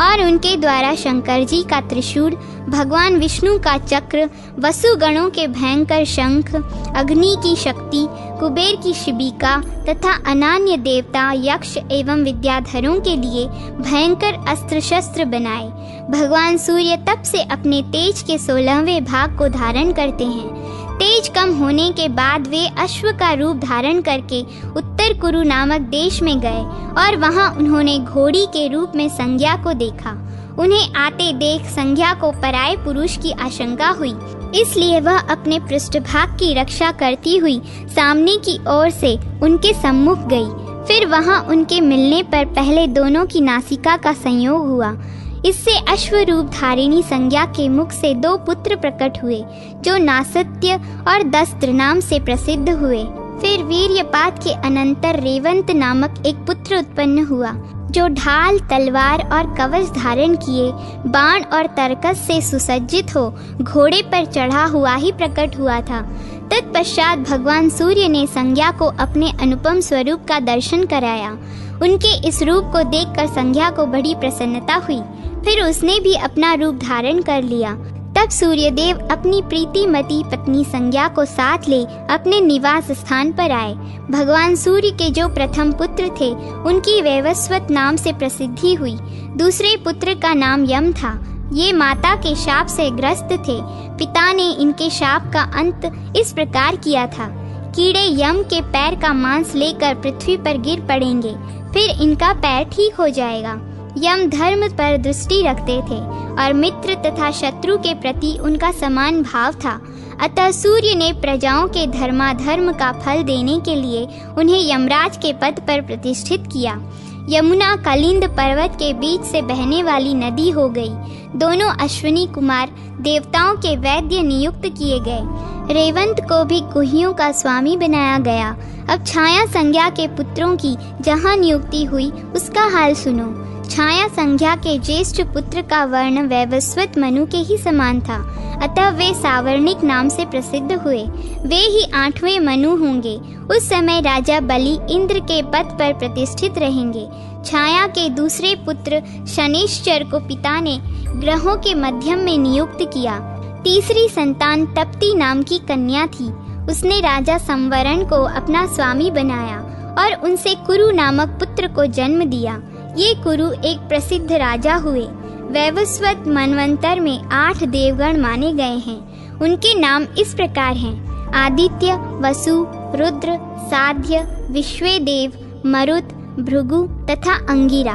और उनके द्वारा शंकर जी का त्रिशूल, भगवान विष्णु का चक्र, वसुगणों के भयंकर शंख, अग्नि की शक्ति, कुबेर की शिबिका तथा अनान्य देवता, यक्ष एवं विद्याधरों के लिए भयंकर अस्त्र शस्त्र बनाए। भगवान सूर्य तब से अपने तेज के 16वें भाग को धारण करते हैं। तेज कम होने के बाद वे अश्व का रूप धारण करके उत्तर कुरु नामक देश में गए और वहां उन्होंने घोड़ी के रूप में संज्ञा को देखा। उन्हें आते देख संज्ञा को पराये पुरुष की आशंका हुई, इसलिए वह अपने पृष्ठभाग की रक्षा करती हुई सामने की ओर से उनके सम्मुख गई। फिर वहां उनके मिलने पर पहले दोनों की नासिका का संयोग हुआ। इससे अश्वरूप धारिणी संज्ञा के मुख से 2 पुत्र प्रकट हुए, जो नासत्य और दस्त्र नाम से प्रसिद्ध हुए। फिर वीर्यपात के अनंतर रेवंत नामक एक पुत्र उत्पन्न हुआ, जो ढाल, तलवार और कवच धारण किए, बाण और तरकस से सुसज्जित हो घोड़े पर चढ़ा हुआ ही प्रकट हुआ था। तत्पश्चात भगवान सूर्य ने संज्ञा को अपने अनुपम स्वरूप का दर्शन कराया। उनके इस रूप को देखकर संज्ञा को बड़ी प्रसन्नता हुई। फिर उसने भी अपना रूप धारण कर लिया। तब सूर्यदेव अपनी प्रीतिमती पत्नी संज्ञा को साथ ले अपने निवास स्थान पर आए। भगवान सूर्य के जो प्रथम पुत्र थे, उनकी वैवस्वत नाम से प्रसिद्धि हुई। दूसरे पुत्र का नाम यम था। ये माता के शाप से ग्रस्त थे। पिता ने इनके शाप का अंत इस प्रकार किया था, कीड़े यम के पैर का मांस लेकर पृथ्वी पर गिर पड़ेंगे, फिर इनका पैर ठीक हो जाएगा। यम धर्म पर दृष्टि रखते थे और मित्र तथा शत्रु के प्रति उनका समान भाव था। अतः सूर्य ने प्रजाओं के धर्माधर्म का फल देने के लिए उन्हें यमराज के पद पर प्रतिष्ठित किया। यमुना कलिंद पर्वत के बीच से बहने वाली नदी हो गई। दोनों अश्विनी कुमार देवताओं के वैद्य नियुक्त किए गए। रेवंत को भी गुहियों का स्वामी बनाया गया। अब छाया संज्ञा के पुत्रों की जहाँ नियुक्ति हुई उसका हाल सुनो। छाया संज्ञा के ज्येष्ठ पुत्र का वर्ण वैवस्वत मनु के ही समान था, अतः वे सावर्णिक नाम से प्रसिद्ध हुए। वे ही 8वें मनु होंगे। उस समय राजा बलि इंद्र के पद पर प्रतिष्ठित रहेंगे। छाया के दूसरे पुत्र शनिश्चर को पिता ने ग्रहों के मध्यम में नियुक्त किया। तीसरी संतान तप्ती नाम की कन्या थी। उसने राजा संवरण को अपना स्वामी बनाया और उनसे कुरु नामक पुत्र को जन्म दिया। ये कुरु एक प्रसिद्ध राजा हुए। वैवस्वत मनवंतर में 8 देवगण माने गए हैं। उनके नाम इस प्रकार हैं: आदित्य, वसु, रुद्र, साध्य, विश्वेदेव, मरुत, भृगु तथा अंगिरा।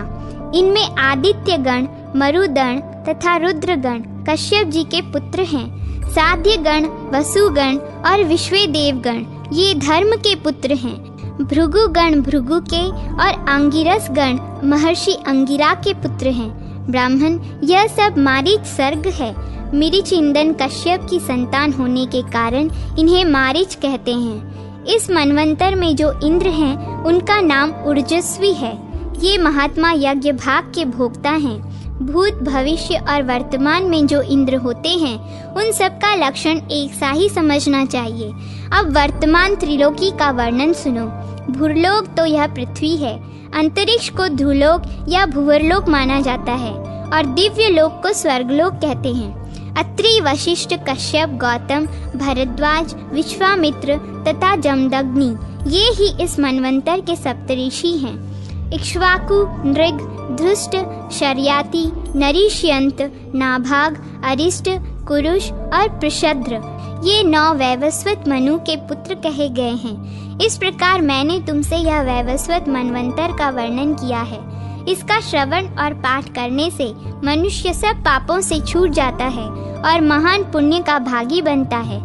इनमें आदित्य गण, मरुदगण तथा रुद्रगण कश्यप जी के पुत्र हैं। साध्य गण, वसुगण और विश्वेदेव गण ये धर्म के पुत्र हैं। भृगु गण भृगु के और अंगिरस गण महर्षि अंगिरा के पुत्र हैं। ब्राह्मण, यह सब मारीच सर्ग है। मिरिच ईंधन कश्यप की संतान होने के कारण इन्हें मारीच कहते हैं। इस मनवंतर में जो इंद्र हैं उनका नाम ऊर्जस्वी है। ये महात्मा यज्ञ भाग के भोक्ता हैं। भूत, भविष्य और वर्तमान में जो इंद्र होते हैं उन सब का लक्षण एक सा ही समझना चाहिए। अब वर्तमान त्रिलोकी का वर्णन सुनो। भूरलोक तो यह पृथ्वी है। अंतरिक्ष को ध्रुलोक या भुवरलोक माना जाता है और दिव्य लोक को स्वर्गलोक कहते हैं। अत्रि, वशिष्ठ, कश्यप, गौतम, भरद्वाज, विश्वामित्र तथा जमदग्नि ये ही इस मनवंतर के सप्तऋषि हैं। इक्ष्वाकु, नृग, धृष्ट, शर्याति, नरीष्यंत, नाभाग, अरिष्ट, कुरुष और पृषद्र ये 9 वैवस्वत मनु के पुत्र कहे गए हैं। इस प्रकार मैंने तुमसे यह वैवस्वत मनवंतर का वर्णन किया है। इसका श्रवण और पाठ करने से मनुष्य सब पापों से छूट जाता है और महान पुण्य का भागी बनता है।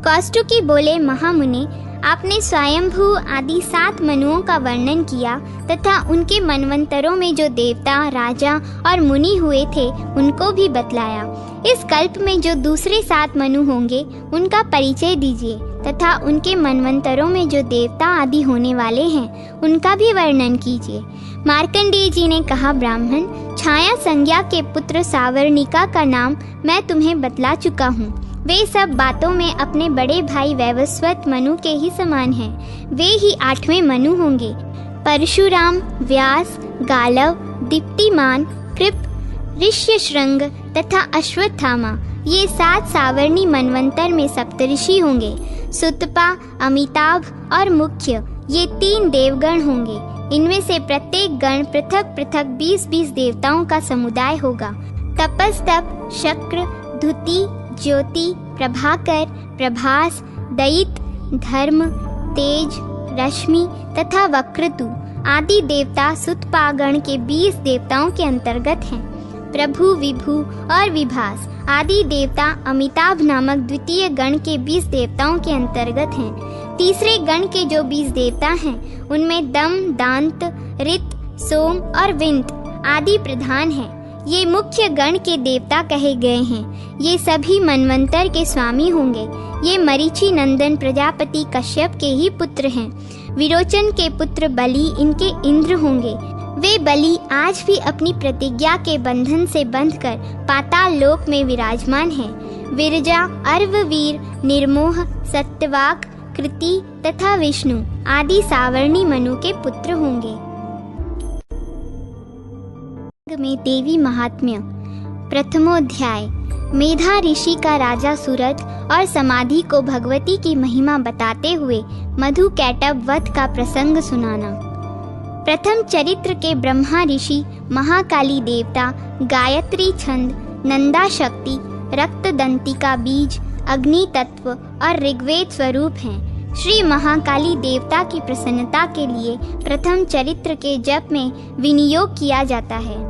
कौष्टुकी बोले, महामुनि, आपने स्वयंभू आदि 7 मनुओं का वर्णन किया तथा उनके मनवंतरों में जो देवता, राजा और मुनि हुए थे उनको भी बतलाया। इस कल्प में जो दूसरे 7 मनु होंगे उनका परिचय दीजिए तथा उनके मनवंतरों में जो देवता आदि होने वाले हैं उनका भी वर्णन कीजिए। मार्कंडेय जी ने कहा, ब्राह्मण, छाया संज्ञा के पुत्र सावर्णिका का नाम मैं तुम्हें बतला चुका हूँ। वे सब बातों में अपने बड़े भाई वैवस्वत मनु के ही समान हैं। वे ही 8वें मनु होंगे। परशुराम, व्यास, गालव, दीप्तिमान, कृप, ऋष्यशृंग तथा अश्वत्थामा ये 7 सावर्णी मनवंतर में सप्तऋषि होंगे। सुतपा, अमिताभ और मुख्य ये 3 देवगण होंगे। इनमें से प्रत्येक गण पृथक पृथक 20-20 देवताओं का समुदाय होगा। तपस्तप, शक्र, धुति, ज्योति, प्रभाकर, प्रभास, दयित, धर्म, तेज, रश्मि तथा वक्रतु आदि देवता सुतपागण के 20 देवताओं के अंतर्गत हैं। प्रभु, विभु और विभास आदि देवता अमिताभ नामक द्वितीय गण के 20 देवताओं के अंतर्गत हैं। तीसरे गण के जो 20 देवता हैं उनमें दम, दांत, रित, सोम और विंत आदि प्रधान हैं। ये मुख्य गण के देवता कहे गए हैं। ये सभी मनवंतर के स्वामी होंगे। ये मरीचि नंदन प्रजापति कश्यप के ही पुत्र हैं। विरोचन के पुत्र बलि इनके इंद्र होंगे। वे बलि आज भी अपनी प्रतिज्ञा के बंधन से बंधकर पाताल लोक में विराजमान हैं। विरजा, अर्ववीर, निर्मोह, सत्यवाक, कृति तथा विष्णु आदि सावर्णी मनु के पुत्र होंगे। में देवी महात्म्य प्रथमोध्याय। मेधा ऋषि का राजा सूरज और समाधि को भगवती की महिमा बताते हुए मधु कैटभ वध का प्रसंग सुनाना। प्रथम चरित्र के ब्रह्मा ऋषि महाकाली देवता, गायत्री छंद, नंदा शक्ति, रक्तदंती का बीज, अग्नि तत्व और ऋग्वेद स्वरूप हैं। श्री महाकाली देवता की प्रसन्नता के लिए प्रथम चरित्र के जप में विनियोग किया जाता है।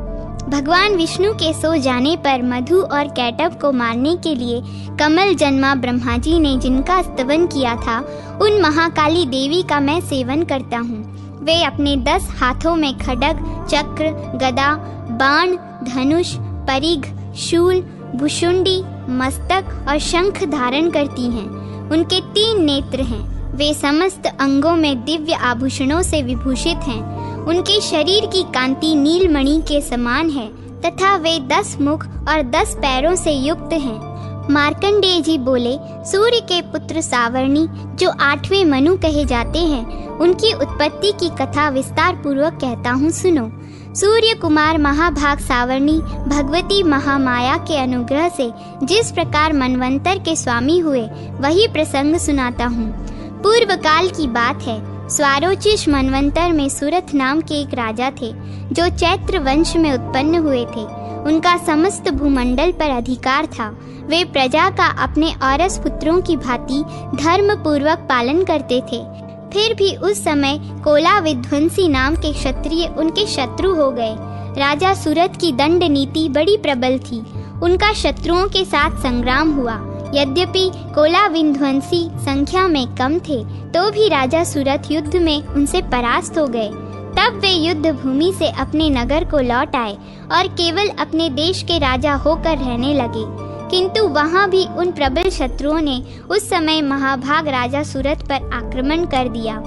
भगवान विष्णु के सो जाने पर मधु और कैटभ को मारने के लिए कमल जन्मा ब्रह्मा जी ने जिनका स्तवन किया था, उन महाकाली देवी का मैं सेवन करता हूँ। वे अपने 10 हाथों में खड्ग, चक्र, गदा, बाण, धनुष, परिघ, शूल, भुशुंडी, मस्तक और शंख धारण करती हैं। उनके 3 नेत्र हैं। वे समस्त अंगों में दिव्य आभूषणों से विभूषित हैं। उनके शरीर की कांति नीलमणि के समान है तथा वे 10 मुख और 10 पैरों से युक्त हैं। मार्कंडेय जी बोले, सूर्य के पुत्र सावर्णी जो 8वें मनु कहे जाते हैं, उनकी उत्पत्ति की कथा विस्तार पूर्वक कहता हूँ, सुनो। सूर्य कुमार महाभाग सावर्णी भगवती महामाया के अनुग्रह से जिस प्रकार मनवंतर के स्वामी हुए, वही प्रसंग सुनाता हूँ। पूर्व काल की बात है। स्वारोचिष मनवंतर में सुरथ नाम के एक राजा थे, जो चैत्र वंश में उत्पन्न हुए थे। उनका समस्त भूमंडल पर अधिकार था। वे प्रजा का अपने औरस पुत्रों की भांति धर्म पूर्वक पालन करते थे। फिर भी उस समय कोला विध्वंसी नाम के क्षत्रिय उनके शत्रु हो गए। राजा सुरथ की दंड नीति बड़ी प्रबल थी। उनका शत्रुओं के साथ संग्राम हुआ। यद्यपि कोला विध्वंसी संख्या में कम थे, तो भी राजा सुरथ युद्ध में उनसे परास्त हो गए। तब वे युद्ध भूमि से अपने नगर को लौट आए और केवल अपने देश के राजा होकर रहने लगे। किंतु वहां भी उन प्रबल शत्रुओं ने उस समय महाभाग राजा सुरथ पर आक्रमण कर दिया।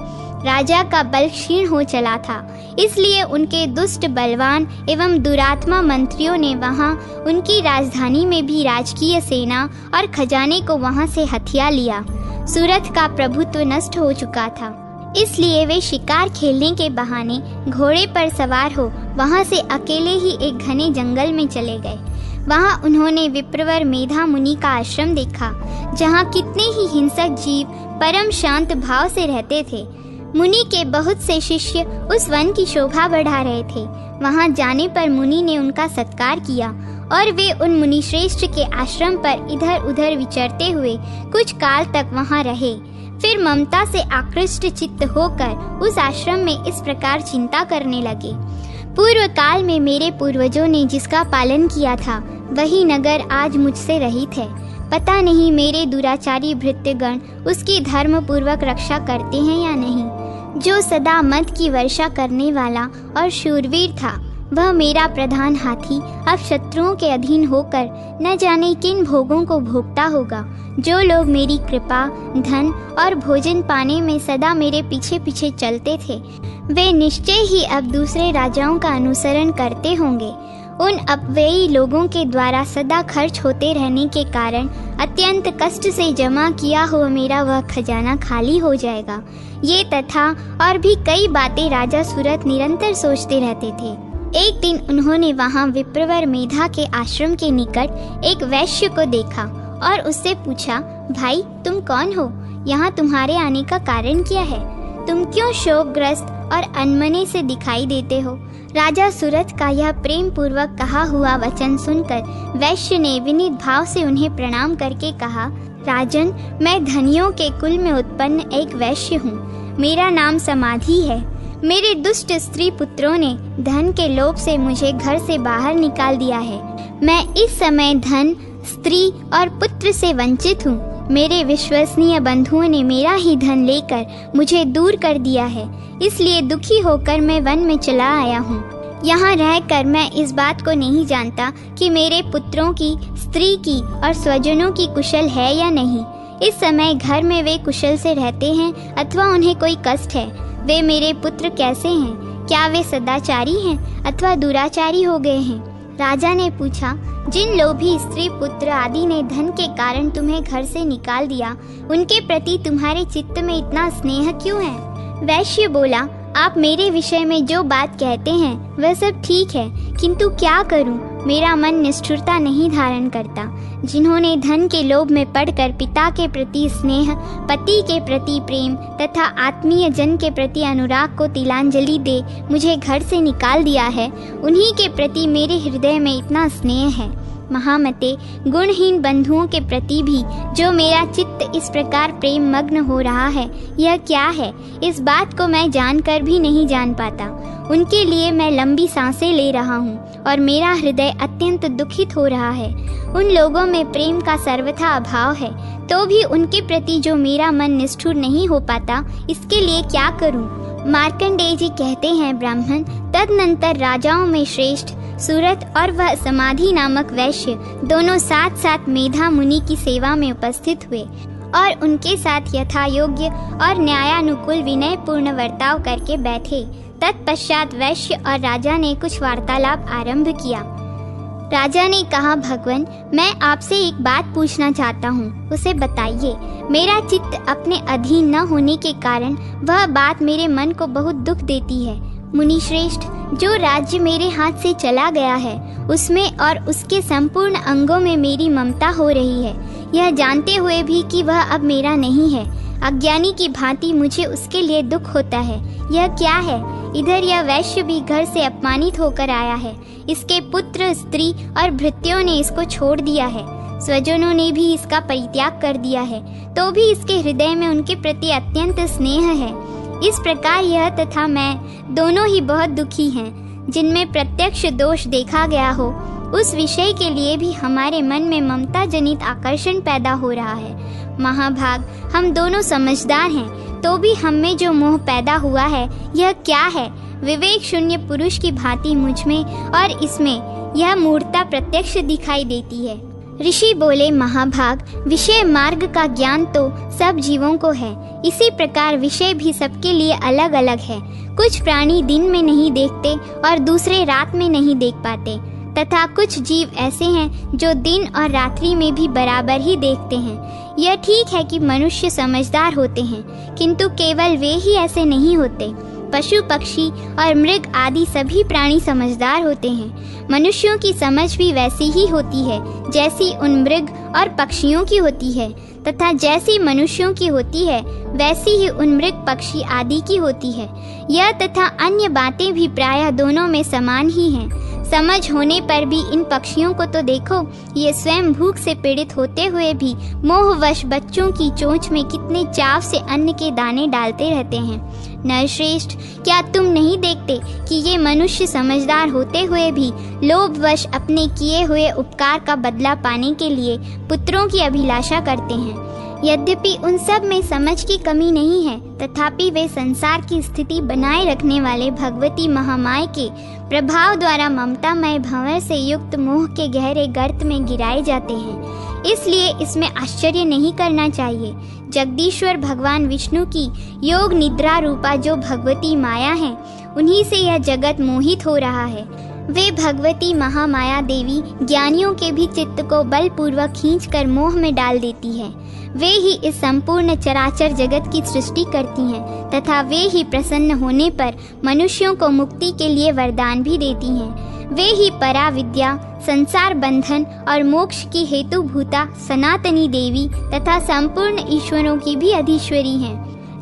राजा का बल क्षीण हो चला था, इसलिए उनके दुष्ट बलवान एवं दुरात्मा मंत्रियों ने वहां उनकी राजधानी में भी राजकीय सेना और खजाने को वहां से हथिया लिया। सुरथ का प्रभुत्व नष्ट हो चुका था, इसलिए वे शिकार खेलने के बहाने घोड़े पर सवार हो वहां से अकेले ही एक घने जंगल में चले गए। वहां उन्होंने विप्रवर मेधा मुनि का आश्रम देखा, जहां कितने ही हिंसक जीव परम शांत भाव से रहते थे। मुनि के बहुत से शिष्य उस वन की शोभा बढ़ा रहे थे। वहां जाने पर मुनि ने उनका सत्कार किया और वे उन मुनि श्रेष्ठ के आश्रम पर इधर उधर विचरते हुए कुछ काल तक वहां रहे। फिर ममता से आकृष्ट चित्त होकर उस आश्रम में इस प्रकार चिंता करने लगे, पूर्व काल में मेरे पूर्वजों ने जिसका पालन किया था, वही नगर आज मुझसे रहित है। पता नहीं मेरे दुराचारी भृत्यगण उसकी धर्म पूर्वक रक्षा करते हैं या नहीं। जो सदा मद की वर्षा करने वाला और शूरवीर था, वह मेरा प्रधान हाथी अब शत्रुओं के अधीन होकर न जाने किन भोगों को भोगता होगा। जो लोग मेरी कृपा, धन और भोजन पाने में सदा मेरे पीछे पीछे चलते थे, वे निश्चय ही अब दूसरे राजाओं का अनुसरण करते होंगे। उन अपव्ययी लोगों के द्वारा सदा खर्च होते रहने के कारण अत्यंत कष्ट से जमा किया हुआ मेरा वह खजाना खाली हो जाएगा। ये तथा और भी कई बातें राजा सुरथ निरंतर सोचते रहते थे। एक दिन उन्होंने वहां विप्रवर मेधा के आश्रम के निकट एक वैश्य को देखा और उससे पूछा, भाई तुम कौन हो? यहाँ तुम्हारे आने का कारण क्या है? तुम क्यों शोकग्रस्त और अनमने से दिखाई देते हो? राजा सुरथ का यह प्रेम पूर्वक कहा हुआ वचन सुनकर वैश्य ने विनीत भाव से उन्हें प्रणाम करके कहा, राजन, मैं धनियों के कुल में उत्पन्न एक वैश्य हूँ। मेरा नाम समाधि है। मेरे दुष्ट स्त्री पुत्रों ने धन के लोभ से मुझे घर से बाहर निकाल दिया है। मैं इस समय धन, स्त्री और पुत्र से वंचित हूँ। मेरे विश्वसनीय बंधुओं ने मेरा ही धन लेकर मुझे दूर कर दिया है, इसलिए दुखी होकर मैं वन में चला आया हूँ। यहाँ रहकर मैं इस बात को नहीं जानता कि मेरे पुत्रों की, स्त्री की और स्वजनों की कुशल है या नहीं। इस समय घर में वे कुशल से रहते हैं अथवा उन्हें कोई कष्ट है। वे मेरे पुत्र कैसे हैं? क्या वे सदाचारी हैं अथवा दुराचारी हो गए हैं? राजा ने पूछा, जिन लोभी स्त्री पुत्र आदि ने धन के कारण तुम्हें घर से निकाल दिया, उनके प्रति तुम्हारे चित्त में इतना स्नेह क्यों है? वैश्य बोला, आप मेरे विषय में जो बात कहते हैं वह सब ठीक है, किंतु क्या करूं? मेरा मन निष्ठुरता नहीं धारण करता। जिन्होंने धन के लोभ में पड़कर पिता के प्रति स्नेह, पति के प्रति प्रेम तथा आत्मीय जन के प्रति अनुराग को तिलांजलि दे मुझे घर से निकाल दिया है, उन्हीं के प्रति मेरे हृदय में इतना स्नेह है। महामते, गुणहीन बंधुओं के प्रति भी जो मेरा चित्त इस प्रकार प्रेम मग्न हो रहा है, यह क्या है? इस बात को मैं जानकर भी नहीं जान पाता। उनके लिए मैं लंबी सांसें ले रहा हूँ और मेरा हृदय अत्यंत दुखित हो रहा है। उन लोगों में प्रेम का सर्वथा अभाव है, तो भी उनके प्रति जो मेरा मन निष्ठुर नहीं हो पाता, इसके लिए क्या करूँ? मार्कंडेय जी कहते हैं, ब्राह्मण, तदनंतर राजाओं में श्रेष्ठ सुरथ और वह समाधि नामक वैश्य दोनों साथ साथ मेधा मुनि की सेवा में उपस्थित हुए और उनके साथ यथा योग्य और न्यायानुकूल विनयपूर्ण वर्ताव करके बैठे। तत्पश्चात वैश्य और राजा ने कुछ वार्तालाप आरंभ किया। राजा ने कहा, भगवान, मैं आपसे एक बात पूछना चाहता हूँ, उसे बताइए। मेरा चित्त अपने अधीन न होने के कारण वह बात मेरे मन को बहुत दुख देती है। मुनि श्रेष्ठ, जो राज्य मेरे हाथ से चला गया है उसमें और उसके संपूर्ण अंगों में मेरी ममता हो रही है, यह जानते हुए भी कि वह अब मेरा नहीं है। अज्ञानी की भांति मुझे उसके लिए दुख होता है। यह क्या है? इधर यह वैश्य भी घर से अपमानित होकर आया है। इसके पुत्र, स्त्री और भृत्यों ने इसको छोड़ दिया है। स्वजनों ने भी इसका परित्याग कर दिया है, तो भी इसके हृदय में उनके प्रति अत्यंत स्नेह है। इस प्रकार यह तथा मैं दोनों ही बहुत दुखी हैं। जिनमें प्रत्यक्ष दोष देखा गया हो उस विषय के लिए भी हमारे मन में ममता जनित आकर्षण पैदा हो रहा है। महाभाग, हम दोनों समझदार हैं, तो भी हम में जो मोह पैदा हुआ है यह क्या है? विवेक शून्य पुरुष की भांति मुझ में और इसमें यह मूर्खता प्रत्यक्ष दिखाई देती है। ऋषि बोले, महाभाग, विषय मार्ग का ज्ञान तो सब जीवों को है। इसी प्रकार विषय भी सबके लिए अलग अलग है। कुछ प्राणी दिन में नहीं देखते और दूसरे रात में नहीं देख पाते, तथा कुछ जीव ऐसे हैं जो दिन और रात्रि में भी बराबर ही देखते हैं। यह ठीक है कि मनुष्य समझदार होते हैं, किंतु केवल वे ही ऐसे नहीं होते। पशु, पक्षी और मृग आदि सभी प्राणी समझदार होते हैं। मनुष्यों की समझ भी वैसी ही होती है जैसी उन मृग और पक्षियों की होती है, तथा जैसी मनुष्यों की होती है वैसी ही उन मृग, पक्षी आदि की होती है। यह तथा अन्य बातें भी प्रायः दोनों में समान ही हैं। समझ होने पर भी इन पक्षियों को तो देखो, ये स्वयं भूख से पीड़ित होते हुए भी मोहवश बच्चों की चोंच में कितने चाव से अन्न के दाने डालते रहते हैं। नरश्रेष्ठ, क्या तुम नहीं देखते कि ये मनुष्य समझदार होते हुए भी लोभवश अपने किए हुए उपकार का बदला पाने के लिए पुत्रों की अभिलाषा करते हैं? यद्यपि उन सब में समझ की कमी नहीं है, तथापि वे संसार की स्थिति बनाए रखने वाले भगवती महामाया के प्रभाव द्वारा ममतामय भंवर से युक्त मोह के गहरे गर्त में गिराए जाते हैं। इसलिए इसमें आश्चर्य नहीं करना चाहिए। जगदीश्वर भगवान विष्णु की योग निद्रा रूपा जो भगवती माया है, उन्हीं से यह जगत मोहित हो रहा है। वे भगवती महामाया देवी ज्ञानियों के भी चित्त को बलपूर्वक खींचकर मोह में डाल देती है। वे ही इस संपूर्ण चराचर जगत की सृष्टि करती हैं, तथा वे ही प्रसन्न होने पर मनुष्यों को मुक्ति के लिए वरदान भी देती हैं। वे ही पराविद्या, संसार बंधन और मोक्ष की हेतुभूता सनातनी देवी तथा संपूर्ण ईश्वरों की भी अधीश्वरी हैं।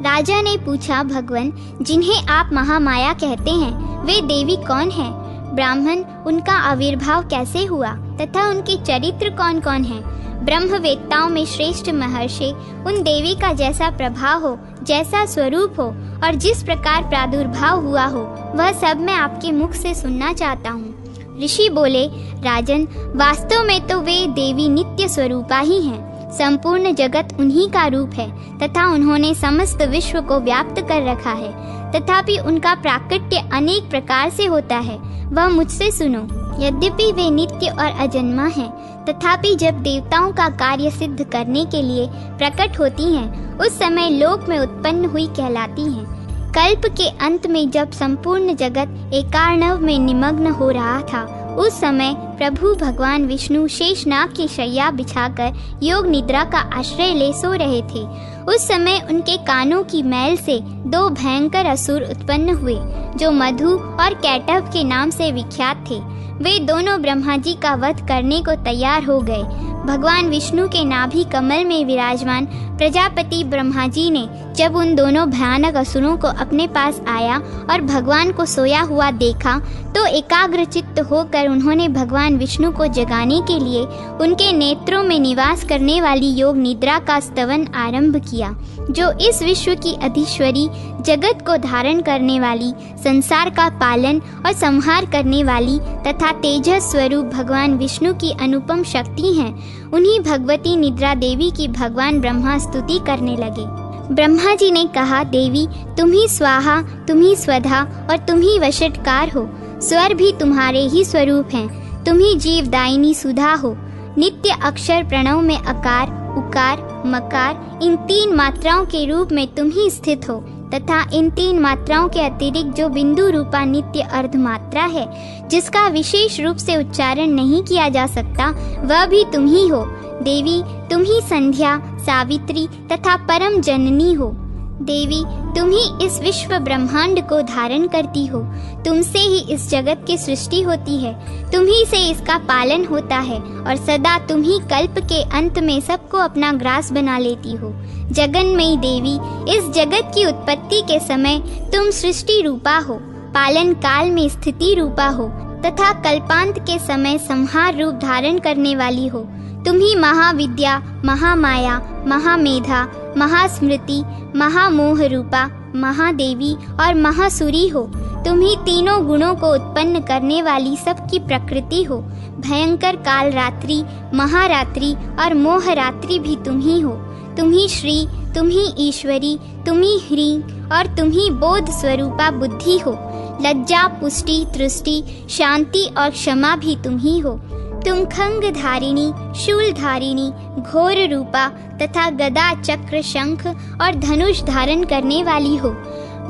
राजा ने पूछा, भगवान, जिन्हें आप महामाया कहते हैं वे देवी कौन हैं? ब्राह्मण, उनका आविर्भाव कैसे हुआ तथा उनके चरित्र कौन कौन हैं? ब्रह्मवेत्ताओं में श्रेष्ठ महर्षि, उन देवी का जैसा प्रभाव हो, जैसा स्वरूप हो और जिस प्रकार प्रादुर्भाव हुआ हो, वह सब मैं आपके मुख से सुनना चाहता हूँ। ऋषि बोले, राजन, वास्तव में तो वे देवी नित्य स्वरूपा ही हैं। संपूर्ण जगत उन्हीं का रूप है तथा उन्होंने समस्त विश्व को व्याप्त कर रखा है, तथापि उनका प्राकट्य अनेक प्रकार से होता है, वह मुझसे सुनो। यद्यपि वे नित्य और अजन्मा हैं, तथापि जब देवताओं का कार्य सिद्ध करने के लिए प्रकट होती हैं, उस समय लोक में उत्पन्न हुई कहलाती हैं। कल्प के अंत में जब संपूर्ण जगत एकार्णव में निमग्न हो रहा था, उस समय प्रभु भगवान विष्णु शेषनाग की शैया बिछाकर योग निद्रा का आश्रय ले सो रहे थे। उस समय उनके कानों की मैल से दो भयंकर असुर उत्पन्न हुए, जो मधु और कैटभ के नाम से विख्यात थे। वे दोनों ब्रह्मा जी का वध करने को तैयार हो गए। भगवान विष्णु के नाभि कमल में विराजमान प्रजापति ब्रह्मा जी ने जब उन दोनों भयानक असुरों को अपने पास आया और भगवान को सोया हुआ देखा, तो एकाग्रचित्त होकर उन्होंने भगवान विष्णु को जगाने के लिए उनके नेत्रों में निवास करने वाली योग निद्रा का स्तवन आरंभ किया, जो इस विश्व की अधीश्वरी, जगत को धारण करने वाली, संसार का पालन और संहार करने वाली तथा तेजस स्वरूप भगवान विष्णु की अनुपम शक्ति हैं। उन्हीं भगवती निद्रा देवी की भगवान ब्रह्मा स्तुति करने लगे। ब्रह्मा जी ने कहा, देवी, तुम ही स्वाहा, तुम ही स्वधा और तुम ही वशटकार हो। स्वर भी तुम्हारे ही स्वरूप हैं। तुम ही जीवदायिनी सुधा हो। नित्य अक्षर प्रणव में अकार उकार, मकार इन 3 मात्राओं के रूप में तुम ही स्थित हो तथा इन 3 मात्राओं के अतिरिक्त जो बिंदु रूपा नित्य अर्ध मात्रा है, जिसका विशेष रूप से उच्चारण नहीं किया जा सकता, वह भी तुम ही हो। देवी, तुम ही संध्या, सावित्री तथा परम जननी हो। देवी, तुम ही इस विश्व ब्रह्मांड को धारण करती हो। तुमसे ही इस जगत की सृष्टि होती है, तुम ही से इसका पालन होता है और सदा तुम ही कल्प के अंत में सबको अपना ग्रास बना लेती हो। जगन्मयी देवी, इस जगत की उत्पत्ति के समय तुम सृष्टि रूपा हो, पालन काल में स्थिति रूपा हो तथा कल्पांत के समय संहार रूप धारण करने वाली हो। तुम ही महाविद्या, महामाया, महामेधा, महास्मृति, महामोह रूपा, महादेवी और महासुरी हो। तुम ही तीनों गुणों को उत्पन्न करने वाली सबकी प्रकृति हो। भयंकर काल रात्रि, महारात्रि और मोह रात्रि भी तुम ही हो। तुम ही श्री, तुम ही ईश्वरी, तुम ही ह्री और तुम ही बोध स्वरूपा बुद्धि हो। लज्जा, पुष्टि, तुष्टि, शांति और क्षमा भी तुम ही हो। तुम खंग धारिणी, शूल धारिणी, घोर रूपा तथा गदा, चक्र, शंख और धनुष धारण करने वाली हो।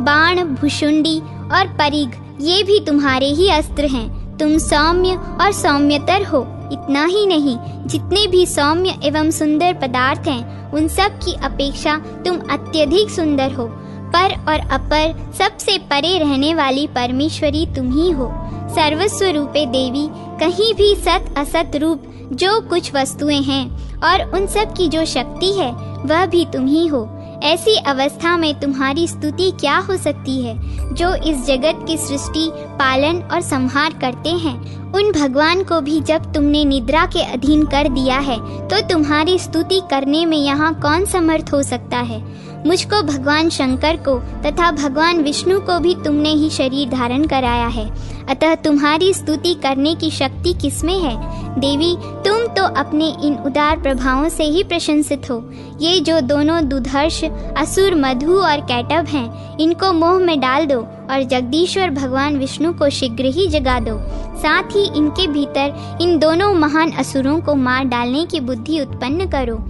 बाण, भुशुंडी और परिघ ये भी तुम्हारे ही अस्त्र हैं। तुम सौम्य और सौम्यतर हो। इतना ही नहीं, जितने भी सौम्य एवं सुंदर पदार्थ हैं, उन सब की अपेक्षा तुम अत्यधिक सुंदर हो। पर और अपर सबसे परे रहने वाली परमेश्वरी तुम ही हो। सर्वस्व रूपे देवी, कहीं भी सत असत रूप जो कुछ वस्तुएं हैं और उन सब की जो शक्ति है, वह भी तुम ही हो। ऐसी अवस्था में तुम्हारी स्तुति क्या हो सकती है, जो इस जगत की सृष्टि, पालन और संहार करते हैं। उन भगवान को भी जब तुमने निद्रा के अधीन कर दिया है, तो तुम्हारी स्तुति करने में यहाँ कौन समर्थ हो सकता है। मुझको, भगवान शंकर को तथा भगवान विष्णु को भी तुमने ही शरीर धारण कराया है, अतः तुम्हारी स्तुति करने की शक्ति किसमें है। देवी, तुम तो अपने इन उदार प्रभावों से ही प्रशंसित हो। ये जो दोनों दुधर्ष, असुर मधु और कैटभ हैं, इनको मोह में डाल दो और जगदीश्वर भगवान विष्णु को शीघ्र ही जगा दो। साथ ही इनके भीतर इन दोनों महान असुरों को मार डालने की बुद्धि उत्पन्न करो।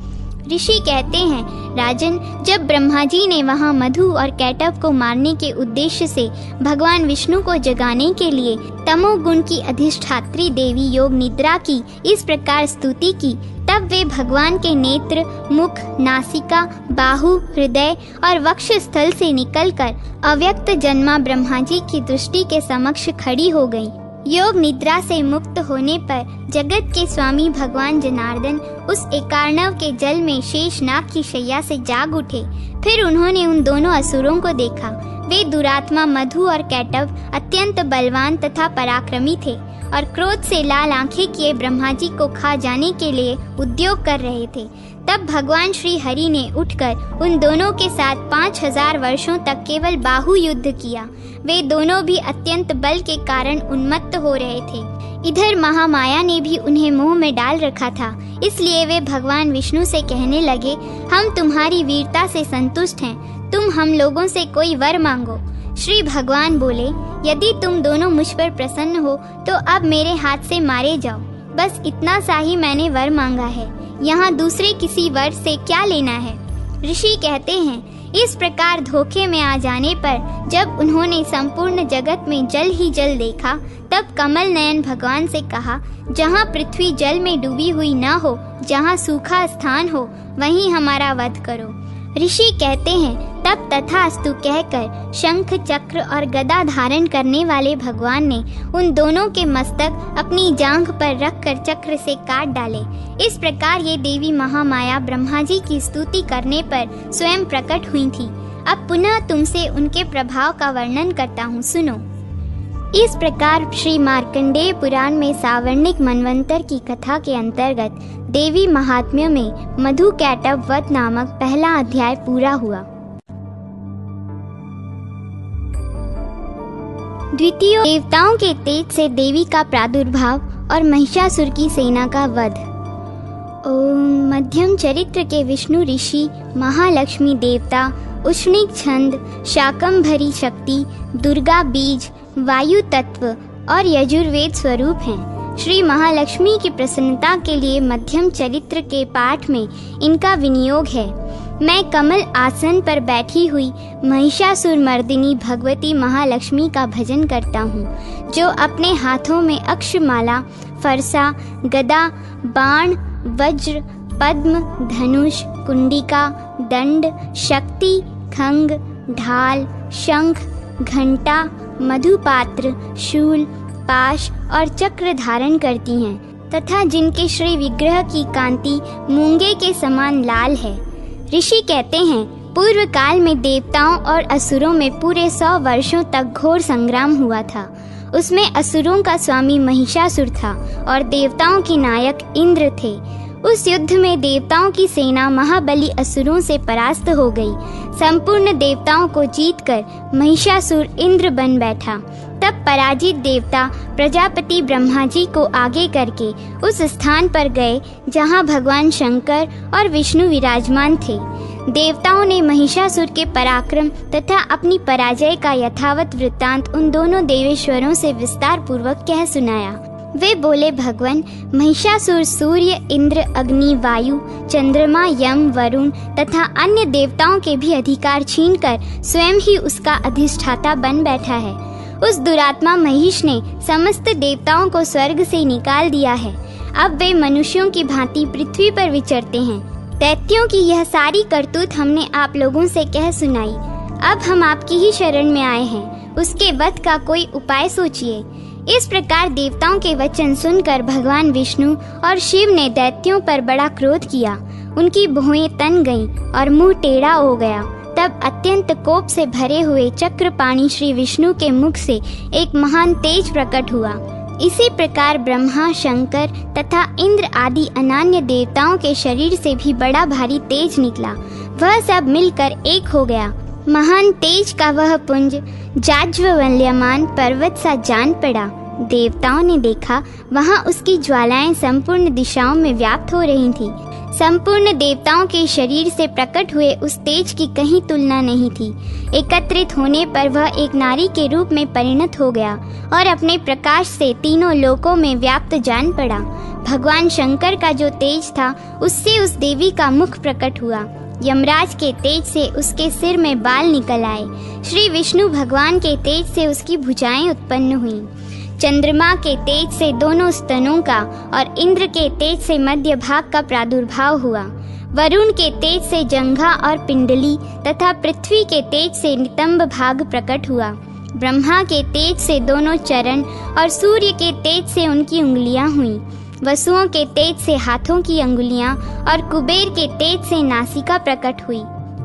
ऋषि कहते हैं, राजन, जब ब्रह्मा जी ने वहाँ मधु और कैटभ को मारने के उद्देश्य से भगवान विष्णु को जगाने के लिए तमोगुण की अधिष्ठात्री देवी योग निद्रा की इस प्रकार स्तुति की, तब वे भगवान के नेत्र, मुख, नासिका, बाहु, हृदय और वक्ष स्थल से निकलकर अव्यक्त जन्मा ब्रह्मा जी की दृष्टि के समक्ष खड़ी हो गई। योग निद्रा से मुक्त होने पर जगत के स्वामी भगवान जनार्दन उस एकार्णव के जल में शेषनाग की शैया से जाग उठे। फिर उन्होंने उन दोनों असुरों को देखा। वे दुरात्मा मधु और कैटभ अत्यंत बलवान तथा पराक्रमी थे और क्रोध से लाल आंखें किए ब्रह्मा जी को खा जाने के लिए उद्योग कर रहे थे। तब भगवान श्री हरि ने उठकर उन दोनों के साथ 5000 वर्षों तक केवल बाहु युद्ध किया। वे दोनों भी अत्यंत बल के कारण उन्मत्त हो रहे थे। इधर महामाया ने भी उन्हें मोह में डाल रखा था, इसलिए वे भगवान विष्णु से कहने लगे, हम तुम्हारी वीरता से संतुष्ट हैं, तुम हम लोगों से कोई वर मांगो। श्री भगवान बोले, यदि तुम दोनों मुझ पर प्रसन्न हो तो अब मेरे हाथ से मारे जाओ। बस इतना सा ही मैंने वर मांगा है, यहाँ दूसरे किसी वर से क्या लेना है। ऋषि कहते हैं, इस प्रकार धोखे में आ जाने पर जब उन्होंने संपूर्ण जगत में जल ही जल देखा, तब कमल नयन भगवान से कहा, जहाँ पृथ्वी जल में डूबी हुई न हो, जहाँ सूखा स्थान हो, वहीं हमारा वध करो। ऋषि कहते हैं, तब तथास्तु कहकर शंख, चक्र और गदा धारण करने वाले भगवान ने उन दोनों के मस्तक अपनी जांघ पर रखकर चक्र से काट डाले। इस प्रकार ये देवी महामाया ब्रह्मा जी की स्तुति करने पर स्वयं प्रकट हुई थी। अब पुनः तुमसे उनके प्रभाव का वर्णन करता हूँ, सुनो। इस प्रकार श्री मार्कंडेय पुराण में सावर्णिक मनवंतर की कथा के अंतर्गत देवी महात्म्य में मधु कैटभ वध नामक पहला अध्याय पूरा हुआ। द्वितीय, देवताओं के तेज से देवी का प्रादुर्भाव और महिषासुर की सेना का वध। ओम। मध्यम चरित्र के विष्णु ऋषि, महालक्ष्मी देवता, उष्णिक छंद, शाकंभरी शक्ति, दुर्गा बीज, वायु तत्व और यजुर्वेद स्वरूप हैं। श्री महालक्ष्मी की प्रसन्नता के लिए मध्यम चरित्र के पाठ में इनका विनियोग है। मैं कमल आसन पर बैठी हुई महिषासुर मर्दिनी भगवती महालक्ष्मी का भजन करता हूँ, जो अपने हाथों में अक्षमाला, फरसा, गदा, बाण, वज्र, पद्म, धनुष, कुंडिका, दंड, शक्ति, खंग, ढाल, शंख, घंटा, मधुपात्र, शूल, पाश और चक्र धारण करती हैं तथा जिनके श्री विग्रह की कांति मूंगे के समान लाल है। ऋषि कहते हैं, पूर्व काल में देवताओं और असुरों में पूरे 100 वर्षों तक घोर संग्राम हुआ था। उसमें असुरों का स्वामी महिषासुर था और देवताओं के नायक इंद्र थे। उस युद्ध में देवताओं की सेना महाबली असुरों से परास्त हो गई। संपूर्ण देवताओं को जीतकर महिषासुर इंद्र बन बैठा। तब पराजित देवता प्रजापति ब्रह्मा जी को आगे करके उस स्थान पर गए जहां भगवान शंकर और विष्णु विराजमान थे। देवताओं ने महिषासुर के पराक्रम तथा अपनी पराजय का यथावत वृत्तांत उन दोनों देवेश्वरों से विस्तार पूर्वक कह सुनाया। वे बोले, भगवान, महिषासुर सूर्य, इंद्र, अग्नि, वायु, चंद्रमा, यम, वरुण तथा अन्य देवताओं के भी अधिकार छीनकर स्वयं ही उसका अधिष्ठाता बन बैठा है। उस दुरात्मा महिष ने समस्त देवताओं को स्वर्ग से निकाल दिया है। अब वे मनुष्यों की भांति पृथ्वी पर विचरते हैं। दैत्यों की यह सारी करतूत हमने आप लोगों से कह सुनाई। अब हम आपकी ही शरण में आए हैं। उसके वध का कोई उपाय सोचिए। इस प्रकार देवताओं के वचन सुनकर भगवान विष्णु और शिव ने दैत्यों पर बड़ा क्रोध किया। उनकी भौहें तन गईं और मुंह टेढ़ा हो गया। तब अत्यंत कोप से भरे हुए चक्रपाणी श्री विष्णु के मुख से एक महान तेज प्रकट हुआ। इसी प्रकार ब्रह्मा, शंकर तथा इंद्र आदि अनान्य देवताओं के शरीर से भी बड़ा भारी तेज निकला। वह सब मिलकर एक हो गया। महान तेज का वह पुंज जाज्वल्यमान पर्वत सा जान पड़ा। देवताओं ने देखा, वहां उसकी ज्वालाएं संपूर्ण दिशाओं में व्याप्त हो रही थीं। संपूर्ण देवताओं के शरीर से प्रकट हुए उस तेज की कहीं तुलना नहीं थी। एकत्रित होने पर वह एक नारी के रूप में परिणत हो गया और अपने प्रकाश से तीनों लोकों में व्याप्त जान पड़ा। भगवान शंकर का जो तेज था, उससे उस देवी का मुख प्रकट हुआ। यमराज के तेज से उसके सिर में बाल निकल आए। श्री विष्णु भगवान के तेज से उसकी भुजाएं उत्पन्न हुईं। चंद्रमा के तेज से दोनों स्तनों का और इंद्र के तेज से मध्य भाग का प्रादुर्भाव हुआ। वरुण के तेज से जंघा और पिंडली तथा पृथ्वी के तेज से नितंब भाग प्रकट हुआ। ब्रह्मा के तेज से दोनों चरण और सूर्य के तेज से उनकी उंगलियां हुईं। वसुओं के तेज से हाथों की अंगुलियां और कुबेर के तेज से नासिका प्रकट हुई।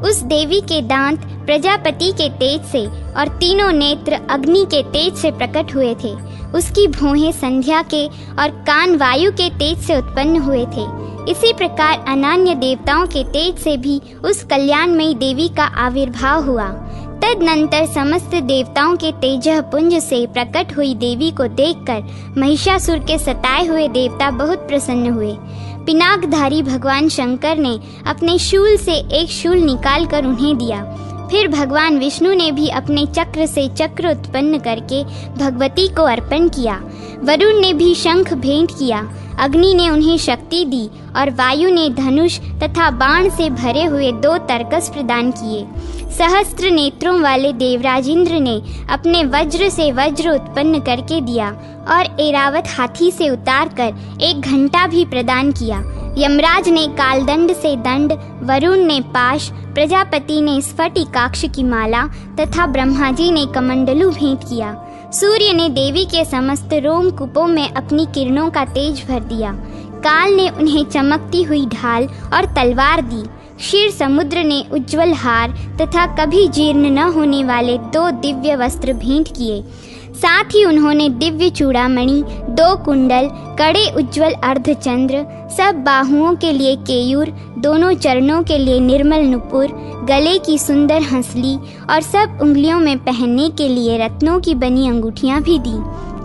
उस देवी के दांत प्रजापति के तेज से और तीनों नेत्र अग्नि के तेज से प्रकट हुए थे। उसकी भौहें संध्या के और कान वायु के तेज से उत्पन्न हुए थे। इसी प्रकार अनान्य देवताओं के तेज से भी उस कल्याणमयी देवी का आविर्भाव हुआ। तदनंतर समस्त देवताओं के तेजः पुंज से प्रकट हुई देवी को देखकर महिषासुर के सताए हुए देवता बहुत प्रसन्न हुए। पिनाकधारी भगवान शंकर ने अपने शूल से एक शूल निकालकर उन्हें दिया। फिर भगवान विष्णु ने भी अपने चक्र से चक्र उत्पन्न करके भगवती को अर्पण किया। वरुण ने भी शंख भेंट किया। अग्नि ने उन्हें शक्ति दी और वायु ने धनुष तथा बाण से भरे हुए 2 तरकस प्रदान किए। सहस्त्र नेत्रों वाले देवराज इंद्र ने अपने वज्र से वज्र उत्पन्न करके दिया और ऐरावत हाथी से उतारकर एक घंटा भी प्रदान किया। यमराज ने कालदंड से दंड, वरुण ने पाश, प्रजापति ने स्फटिकाक्ष की माला तथा ब्रह्मा जी ने कमंडलू भेंट किया। सूर्य ने देवी के समस्त रोमकूपों में अपनी किरणों का तेज भर दिया। काल ने उन्हें चमकती हुई ढाल और तलवार दी। क्षीर समुद्र ने उज्जवल हार तथा कभी जीर्ण न होने वाले 2 दिव्य वस्त्र भेंट किए। साथ ही उन्होंने दिव्य चूड़ामणि, 2 कुंडल, कड़े उज्जवल अर्धचंद्र, सब बाहुओं के लिए केयूर, दोनों चरणों के लिए निर्मल नुपुर, गले की सुंदर हंसली और सब उंगलियों में पहनने के लिए रत्नों की बनी अंगूठियां भी दी।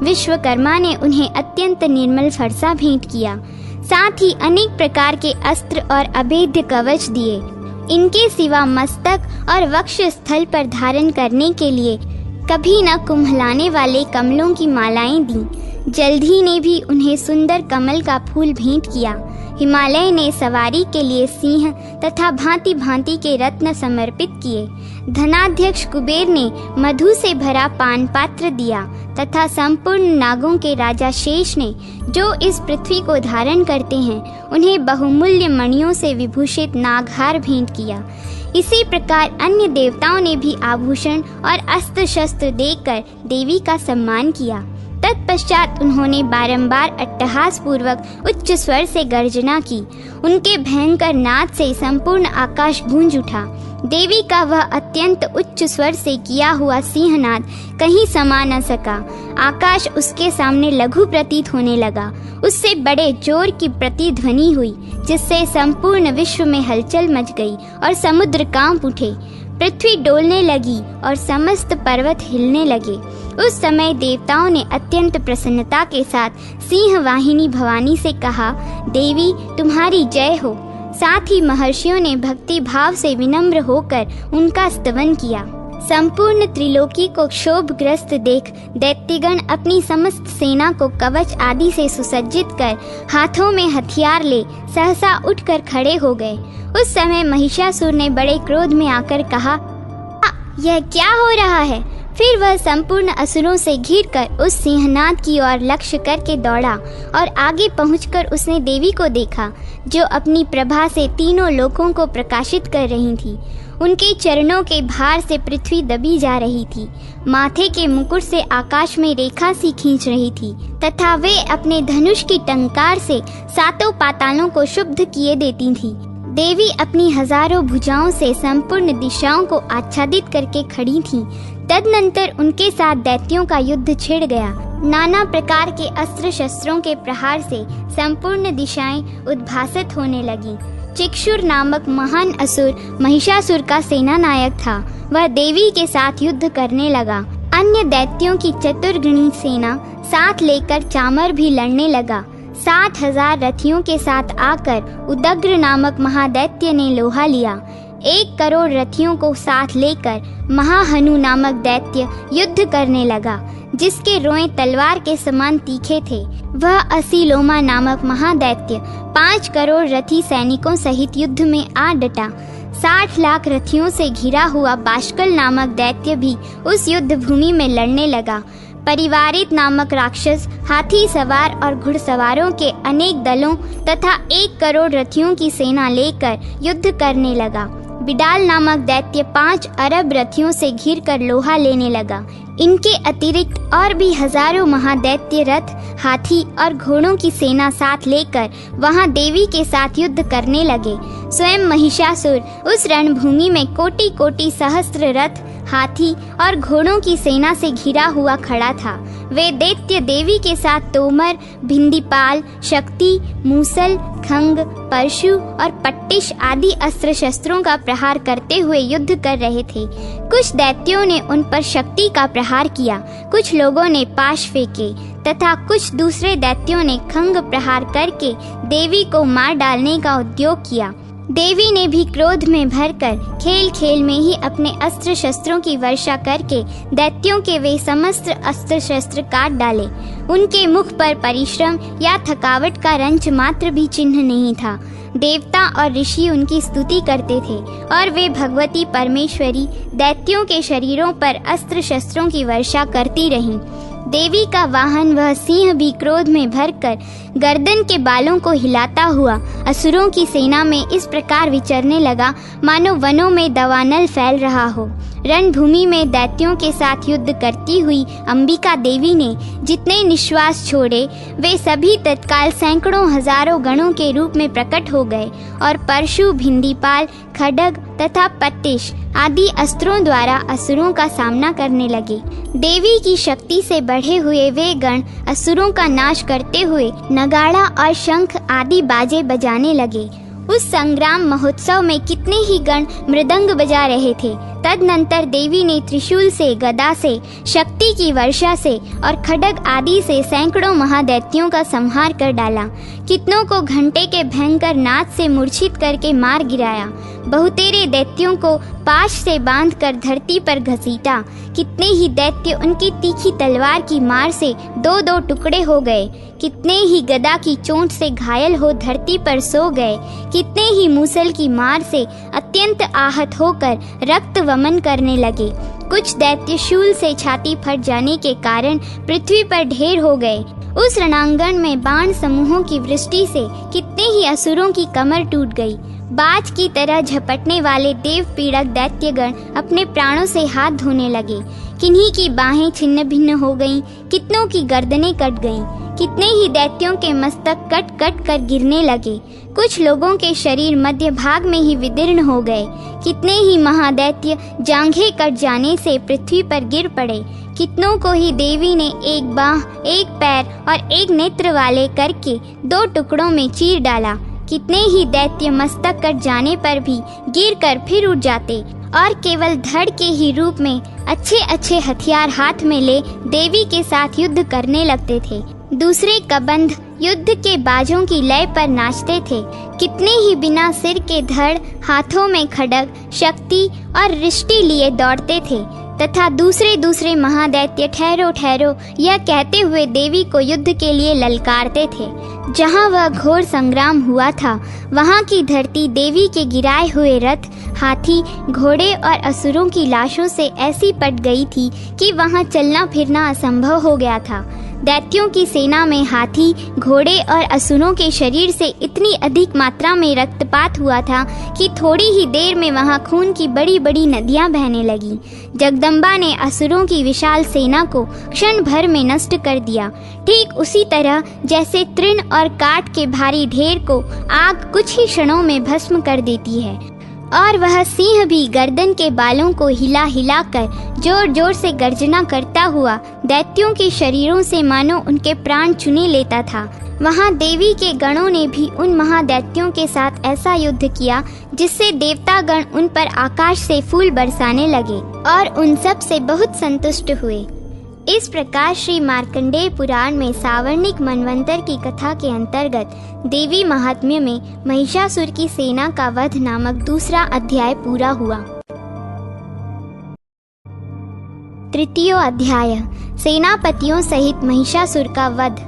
विश्वकर्मा ने उन्हें अत्यंत निर्मल फरसा भेंट किया। साथ ही अनेक प्रकार के अस्त्र और अभेद्य कवच दिए। इनके सिवा मस्तक और वक्ष स्थल पर धारण करने के लिए कभी न कुम्हलाने वाले कमलों की मालाएं दी। जल्दी ने भी उन्हें सुंदर कमल का फूल भेंट किया। हिमालय ने सवारी के लिए सिंह तथा भांति भांति के रत्न समर्पित किए। धनाध्यक्ष कुबेर ने मधु से भरा पान पात्र दिया तथा संपूर्ण नागों के राजा शेष ने, जो इस पृथ्वी को धारण करते हैं, उन्हें बहुमूल्य मणियों से विभूषित नागहार भेंट किया। इसी प्रकार अन्य देवताओं ने भी आभूषण और अस्त्र शस्त्र देकर देवी का सम्मान किया। तत्पश्चात उन्होंने बारंबार अट्टहास पूर्वक उच्च स्वर से गर्जना की। उनके भयंकर नाद से संपूर्ण आकाश गूंज उठा। देवी का वह अत्यंत उच्च स्वर से किया हुआ सिंहनाद कहीं समा न सका। आकाश उसके सामने लघु प्रतीत होने लगा। उससे बड़े जोर की प्रतिध्वनि हुई, जिससे संपूर्ण विश्व में हलचल मच गई और समुद्र कांप उठे। पृथ्वी डोलने लगी और समस्त पर्वत हिलने लगे। उस समय देवताओं ने अत्यंत प्रसन्नता के साथ सिंह वाहिनी भवानी से कहा, देवी तुम्हारी जय हो। साथ ही महर्षियों ने भक्ति भाव से विनम्र होकर उनका स्तवन किया। संपूर्ण त्रिलोकी को क्षोभग्रस्त देख दैत्यगण अपनी समस्त सेना को कवच आदि से सुसज्जित कर हाथों में हथियार ले सहसा उठकर खड़े हो गए। उस समय महिषासुर ने बड़े क्रोध में आकर कहा, यह क्या हो रहा है? फिर वह संपूर्ण असुरों से घिरकर उस सिंहनाद की ओर लक्ष्य करके दौड़ा और आगे पहुंचकर उसने देवी को देखा, जो अपनी प्रभा से तीनों लोकों को प्रकाशित कर रही थी। उनके चरणों के भार से पृथ्वी दबी जा रही थी। माथे के मुकुट से आकाश में रेखा सी खींच रही थी तथा वे अपने धनुष की टंकार से सातों पातालों को शुद्ध किए देती थी। देवी अपनी हजारों भुजाओं से संपूर्ण दिशाओं को आच्छादित करके खड़ी थी। तदनंतर उनके साथ दैत्यों का युद्ध छिड़ गया। नाना प्रकार के अस्त्र शस्त्रों के प्रहार से संपूर्ण दिशाएं उद्भासित होने लगी। चिक्षुर नामक महान असुर महिषासुर का सेना नायक था। वह देवी के साथ युद्ध करने लगा। अन्य दैत्यों की चतुर्गुणी सेना साथ लेकर चामर भी लड़ने लगा। 60,000 रथियों के साथ आकर उदग्र नामक महादैत्य ने लोहा लिया। 1 करोड़ रथियों को साथ लेकर महाहनु नामक दैत्य युद्ध करने लगा, जिसके रोएं तलवार के समान तीखे थे। वह असीलोमा नामक महादैत्य 5 करोड़ रथी सैनिकों सहित युद्ध में आ डटा। 60 लाख रथियों से घिरा हुआ बाष्कल नामक दैत्य भी उस युद्ध भूमि में लड़ने लगा। परिवारित नामक राक्षस हाथी सवार और घुड़सवारों के अनेक दलों तथा 1 करोड़ रथियों की सेना लेकर युद्ध करने लगा। बिडाल नामक दैत्य 5 अरब रथियों से घिरकर लोहा लेने लगा। इनके अतिरिक्त और भी हजारों महादैत्य रथ, हाथी और घोड़ों की सेना साथ लेकर वहां देवी के साथ युद्ध करने लगे। स्वयं महिषासुर उस रणभूमि में कोटि कोटि सहस्त्र रथ, हाथी और घोड़ों की सेना से घिरा हुआ खड़ा था। वे दैत्य देवी के साथ तोमर, भिंदीपाल, शक्ति, मूसल, खंग, परशु और पट्टिश आदि अस्त्र शस्त्रों का प्रहार करते हुए युद्ध कर रहे थे। कुछ दैत्यों ने उन पर शक्ति का प्रहार किया, कुछ लोगों ने पाश फेंके तथा कुछ दूसरे दैत्यों ने खंग प्रहार करके देवी को मार डालने का उद्योग किया। देवी ने भी क्रोध में भरकर खेल खेल में ही अपने अस्त्र शस्त्रों की वर्षा करके दैत्यों के वे समस्त अस्त्र शस्त्र काट डाले। उनके मुख पर परिश्रम या थकावट का रंच मात्र भी चिन्ह नहीं था। देवता और ऋषि उनकी स्तुति करते थे और वे भगवती परमेश्वरी दैत्यों के शरीरों पर अस्त्र शस्त्रों की वर्षा करती रहीं। देवी का वाहन वह सिंह भी क्रोध में भरकर गर्दन के बालों को हिलाता हुआ असुरों की सेना में इस प्रकार विचरने लगा, मानो वनों में दवानल फैल रहा हो। रणभूमि में दैत्यों के साथ युद्ध करती हुई अंबिका देवी ने जितने निश्वास छोड़े, वे सभी तत्काल सैकड़ों हजारों गणों के रूप में प्रकट हो गए और परशु, भिंदीपाल, खड्ग तथा पट्टिश आदि अस्त्रों द्वारा असुरों का सामना करने लगे। देवी की शक्ति से बढ़े हुए वे गण असुरों का नाश करते हुए नगाड़ा और शंख आदि बाजे बजाने लगे। उस संग्राम महोत्सव में कितने ही गण मृदंग बजा रहे थे तदनंतर देवी ने त्रिशूल से, गदा से, शक्ति की वर्षा से और खड्ग आदि से सैकड़ों महादैत्यों का संहार कर डाला। कितनों को घंटे के भयंकर नाद से मूर्छित करके मार गिराया। बहुतेरे दैत्यों को पाश से बांधकर धरती पर घसीटा। कितने ही दैत्य उनकी तीखी तलवार की मार से दो दो टुकड़े हो गए। कितने ही गदा की चोट से घायल हो धरती पर सो गए। कितने ही मूसल की मार से अत्यंत आहत होकर रक्त वमन करने लगे। कुछ दैत्य शूल से छाती फट जाने के कारण पृथ्वी पर ढेर हो गए। उस रणांगण में बाण समूहों की वृष्टि से कितने ही असुरों की कमर टूट गई। बाज की तरह झपटने वाले देव पीड़क दैत्यगण अपने प्राणों से हाथ धोने लगे। किन्हीं की बाहें छिन्न भिन्न हो गईं, कितनों की गर्दनें कट गईं। कितने ही दैत्यों के मस्तक कट कट कर गिरने लगे। कुछ लोगों के शरीर मध्य भाग में ही विदीर्ण हो गए। कितने ही महादैत्य जांघें कट जाने से पृथ्वी पर गिर पड़े। कितनों को ही देवी ने एक बाह, एक पैर और एक नेत्र वाले करके दो टुकड़ों में चीर डाला। कितने ही दैत्य मस्तक कट जाने पर भी गिरकर फिर उठ जाते और केवल धड़ के ही रूप में अच्छे अच्छे हथियार हाथ में ले देवी के साथ युद्ध करने लगते थे। दूसरे कबंध युद्ध के बाजों की लय पर नाचते थे। कितने ही बिना सिर के धड़, हाथों में खड्ग, शक्ति और रिष्टि लिए दौड़ते थे तथा दूसरे दूसरे महादैत्य ठहरो ठहरो यह कहते हुए देवी को युद्ध के लिए ललकारते थे। जहाँ वह घोर संग्राम हुआ था वहाँ की धरती देवी के गिराए हुए रथ, हाथी, घोड़े और असुरों की लाशों से ऐसी पट गई थी कि वहाँ चलना फिरना असंभव हो गया था। दैत्यों की सेना में हाथी, घोड़े और असुरों के शरीर से इतनी अधिक मात्रा में रक्तपात हुआ था कि थोड़ी ही देर में वहां खून की बड़ी बड़ी नदियां बहने लगी। जगदम्बा ने असुरों की विशाल सेना को क्षण भर में नष्ट कर दिया। ठीक उसी तरह जैसे तृण और काठ के भारी ढेर को आग कुछ ही क्षणों में भस्म कर देती है, और वह सिंह भी गर्दन के बालों को हिला हिला कर जोर जोर से गर्जना करता हुआ दैत्यों के शरीरों से मानो उनके प्राण चुने लेता था। वहाँ देवी के गणों ने भी उन महादैत्यों के साथ ऐसा युद्ध किया जिससे देवतागण उन पर आकाश से फूल बरसाने लगे और उन सब से बहुत संतुष्ट हुए। इस प्रकार श्री मार्कंडेय पुराण में सावर्णिक मनवंतर की कथा के अंतर्गत देवी महात्म्य में महिषासुर की सेना का वध नामक दूसरा अध्याय पूरा हुआ। तृतीय अध्याय, सेनापतियों सहित महिषासुर का वध।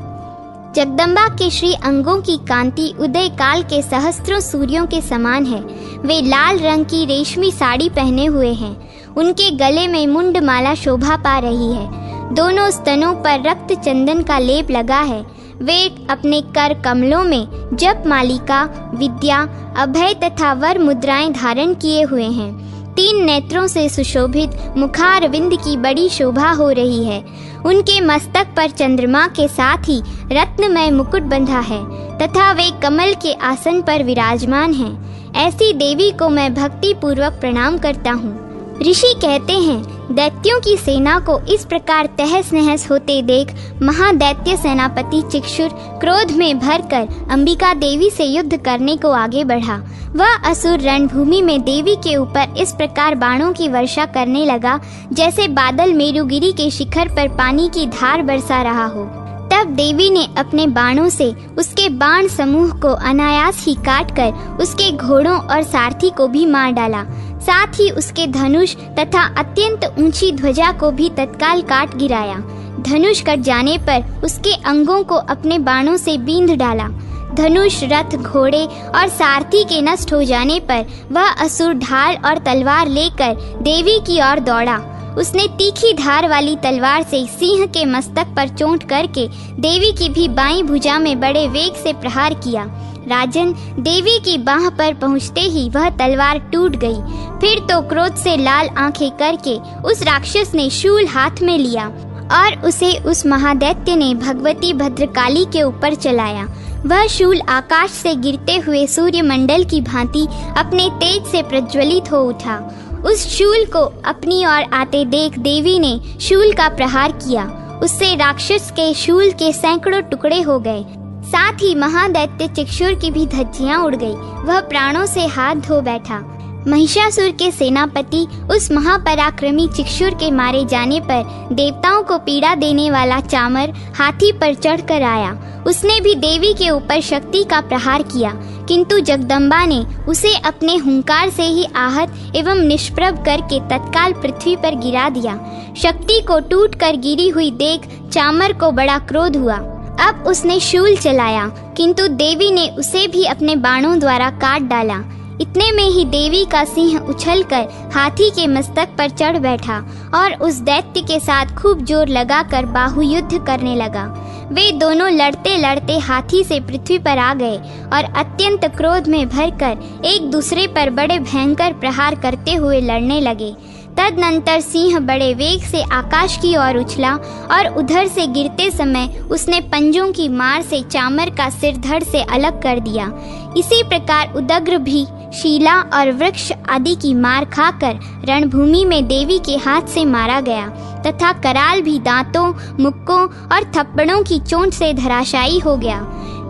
जगदम्बा के श्री अंगों की कांति उदय काल के सहस्त्रों सूर्यों के समान है। वे लाल रंग की रेशमी साड़ी पहने हुए हैं। उनके गले में मुंडमाला शोभा पा रही है। दोनों स्तनों पर रक्त चंदन का लेप लगा है। वे अपने कर कमलों में जप मालिका, विद्या, अभय तथा वर मुद्राएं धारण किए हुए हैं। 3 नेत्रों से सुशोभित मुखारविंद की बड़ी शोभा हो रही है। उनके मस्तक पर चंद्रमा के साथ ही रत्नमय मुकुट बंधा है तथा वे कमल के आसन पर विराजमान हैं। ऐसी देवी को मैं भक्ति पूर्वक प्रणाम करता हूँ। ऋषि कहते हैं, दैत्यों की सेना को इस प्रकार तहस नहस होते देख महादैत्य सेनापति चिक्षुर क्रोध में भरकर अंबिका देवी से युद्ध करने को आगे बढ़ा। वह असुर रणभूमि में देवी के ऊपर इस प्रकार बाणों की वर्षा करने लगा जैसे बादल मेरुगिरी के शिखर पर पानी की धार बरसा रहा हो। तब देवी ने अपने बाणों से उसके बाण समूह को अनायास ही काटकर उसके घोड़ों और सारथी को भी मार डाला। साथ ही उसके धनुष तथा अत्यंत ऊंची ध्वजा को भी तत्काल काट गिराया। धनुष कट जाने पर उसके अंगों को अपने बाणों से बींध डाला। धनुष, रथ, घोड़े और सारथी के नष्ट हो जाने पर वह असुर ढाल और तलवार लेकर देवी की ओर दौड़ा। उसने तीखी धार वाली तलवार से सिंह के मस्तक पर चोट करके देवी की भी बाईं भुजा में बड़े वेग से प्रहार किया। राजन, देवी की बाह पर पहुंचते ही वह तलवार टूट गई। फिर तो क्रोध से लाल आंखें करके उस राक्षस ने शूल हाथ में लिया और उसे उस महादैत्य ने भगवती भद्रकाली के ऊपर चलाया। वह शूल आकाश से गिरते हुए सूर्यमंडल की भांति अपने तेज से प्रज्वलित हो उठा। उस शूल को अपनी ओर आते देख देवी ने शूल का प्रहार किया। उससे राक्षस के शूल के सैकड़ों टुकड़े हो गए। साथ ही महादैत्य चिक्षुर की भी धज्जियां उड़ गई। वह प्राणों से हाथ धो बैठा। महिषासुर के सेनापति उस महापराक्रमी चिक्षुर के मारे जाने पर देवताओं को पीड़ा देने वाला चामर हाथी पर चढ़कर आया। उसने भी देवी के ऊपर शक्ति का प्रहार किया, किंतु जगदम्बा ने उसे अपने हुंकार से ही आहत एवं निष्प्रभ करके तत्काल पृथ्वी पर गिरा दिया। शक्ति को टूट कर गिरी हुई देख चामर को बड़ा क्रोध हुआ। अब उसने शूल चलाया, किंतु देवी ने उसे भी अपने बाणों द्वारा काट डाला। इतने में ही देवी का सिंह उछलकर हाथी के मस्तक पर चढ़ बैठा और उस दैत्य के साथ खूब जोर लगाकर बाहुयुद्ध करने लगा। वे दोनों लड़ते लड़ते हाथी से पृथ्वी पर आ गए और अत्यंत क्रोध में भरकर एक दूसरे पर बड़े भयंकर प्रहार करते हुए लड़ने लगे। तदनंतर सिंह बड़े वेग से आकाश की ओर उछला और उधर से गिरते समय उसने पंजों की मार से चामर का सिर धड़ से अलग कर दिया। इसी प्रकार उदग्र भी शीला और वृक्ष आदि की मार खाकर रणभूमि में देवी के हाथ से मारा गया तथा कराल भी दांतों, मुक्कों और थप्पड़ों की चोट से धराशायी हो गया।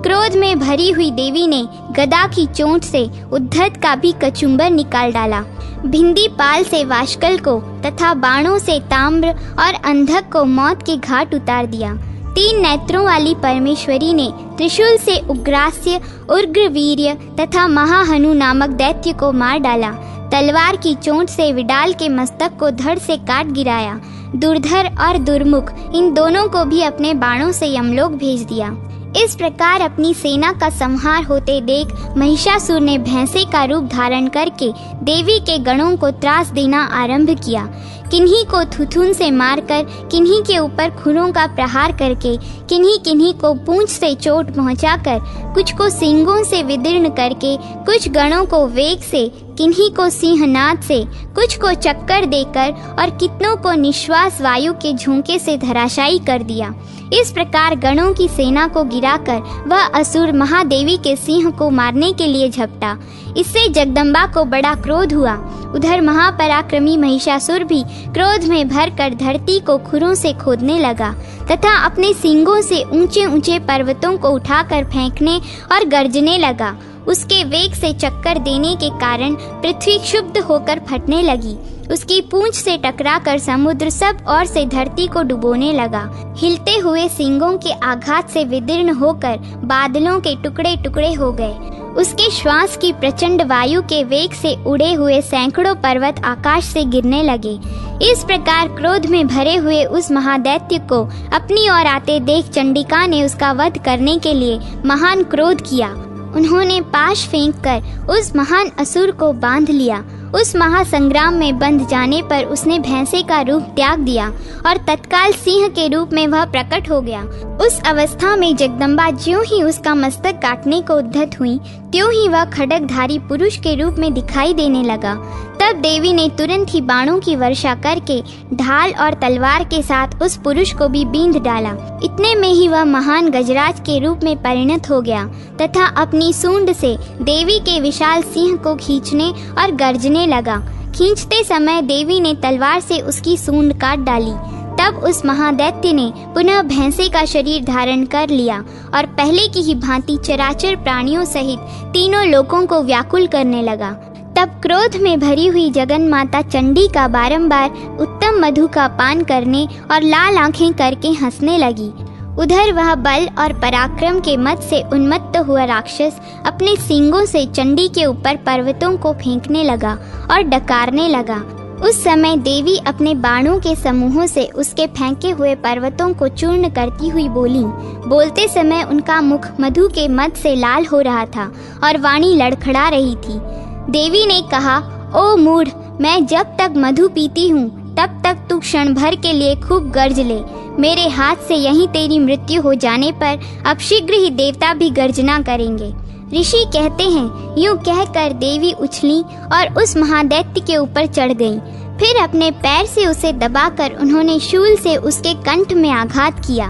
क्रोध में भरी हुई देवी ने गदा की चोट से उद्धत का भी कचुम्बर निकाल डाला। भिंदी पाल से वाशकल को तथा बाणों से ताम्र और अंधक को मौत के घाट उतार दिया। 3 नेत्रों वाली परमेश्वरी ने त्रिशूल से उग्रास्य, उग्रवीर्य तथा महाहनु नामक दैत्य को मार डाला। तलवार की चोट से विडाल के मस्तक को धड़ से काट गिराया। दुर्धर और दुर्मुख इन दोनों को भी अपने बाणों से यमलोक भेज दिया। इस प्रकार अपनी सेना का संहार होते देख महिषासुर ने भैंसे का रूप धारण करके देवी के गणों को त्रास देना आरंभ किया। किन्हीं को थुथुन से मारकर, किन्हीं के ऊपर खुरों का प्रहार करके, किन्हीं को पूंछ से चोट पहुंचाकर, कुछ को सींगों से विदीर्ण करके, कुछ गणों को वेग से, किन्हीं को सिंहनाद से, कुछ को चक्कर देकर और कितनों को निश्वास वायु के झोंके से धराशायी कर दिया। इस प्रकार गणों की सेना को गिराकर वह असुर महादेवी के सिंह को मारने के लिए झपटा। इससे जगदम्बा को बड़ा क्रोध हुआ। उधर महापराक्रमी महिषासुर भी क्रोध में भरकर धरती को खुरों से खोदने लगा तथा अपने सींगों से ऊंचे ऊंचे पर्वतों को उठाकर फेंकने और गर्जने लगा। उसके वेग से चक्कर देने के कारण पृथ्वी क्षुब्ध होकर फटने लगी। उसकी पूंछ से टकराकर समुद्र सब ओर से धरती को डुबोने लगा। हिलते हुए सींगों के आघात से विदीर्ण होकर बादलों के टुकड़े टुकड़े हो गए। उसके श्वास की प्रचंड वायु के वेग से उड़े हुए सैकड़ों पर्वत आकाश से गिरने लगे। इस प्रकार क्रोध में भरे हुए उस महादैत्य को अपनी ओर आते देख चंडिका ने उसका वध करने के लिए महान क्रोध किया। उन्होंने पाश फेंककर उस महान असुर को बांध लिया। उस महासंग्राम में बंध जाने पर उसने भैंसे का रूप त्याग दिया और तत्काल सिंह के रूप में वह प्रकट हो गया। उस अवस्था में जगदम्बा ज्यों ही उसका मस्तक काटने को उद्यत हुई, त्यों ही वह खड्गधारी पुरुष के रूप में दिखाई देने लगा। तब देवी ने तुरंत ही बाणों की वर्षा करके ढाल और तलवार के साथ उस पुरुष को भी बींध डाला। इतने में ही वह महान गजराज के रूप में परिणत हो गया तथा अपनी सूंड से देवी के विशाल सिंह को खींचने और गर्जने लगा। खींचते समय देवी ने तलवार से उसकी सूंड काट डाली। तब उस महादैत्य ने पुनः भैंसे का शरीर धारण कर लिया और पहले की ही भांति चराचर प्राणियों सहित तीनों लोकों को व्याकुल करने लगा। तब क्रोध में भरी हुई जगन माता चंडी का बारंबार उत्तम मधु का पान करने और लाल आंखें करके हंसने लगी। उधर वह बल और पराक्रम के मत से उन्मत्त हुआ राक्षस अपने सींगों से चंडी के ऊपर पर्वतों को फेंकने लगा और डकारने लगा। उस समय देवी अपने बाणों के समूहों से उसके फेंके हुए पर्वतों को चूर्ण करती हुई बोली। बोलते समय उनका मुख मधु के मद से लाल हो रहा था और वाणी लड़खड़ा रही थी। देवी ने कहा, ओ मूढ़, मैं जब तक मधु पीती हूँ तब तक तू क्षण भर के लिए खूब गर्ज ले। मेरे हाथ से यहीं तेरी मृत्यु हो जाने पर अब शीघ्र ही देवता भी गर्जना करेंगे। ऋषि कहते हैं, यूं कहकर देवी उछली और उस महादैत्य के ऊपर चढ़ गईं। फिर अपने पैर से उसे दबाकर उन्होंने शूल से उसके कंठ में आघात किया।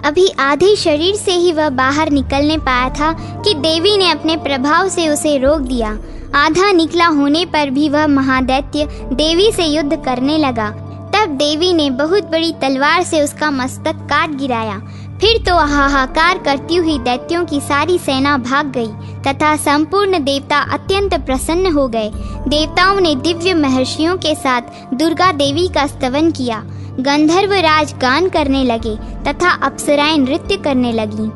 अभी आधे शरीर से ही वह बाहर निकलने पाया था कि देवी ने अपने प्रभाव से उसे रोक दिया। आधा निकला होने पर भी वह महादैत्य देवी से युद्ध करने लगा। तब देवी ने बहुत बड़ी तलवार से उसका मस्तक काट गिराया। फिर तो हाहाकार करती हुई दैत्यों की सारी सेना भाग गई तथा संपूर्ण देवता अत्यंत प्रसन्न हो गए। देवताओं ने दिव्य महर्षियों के साथ दुर्गा देवी का स्तवन किया। गंधर्वराज गान करने लगे तथा अप्सराएं नृत्य करने लगीं।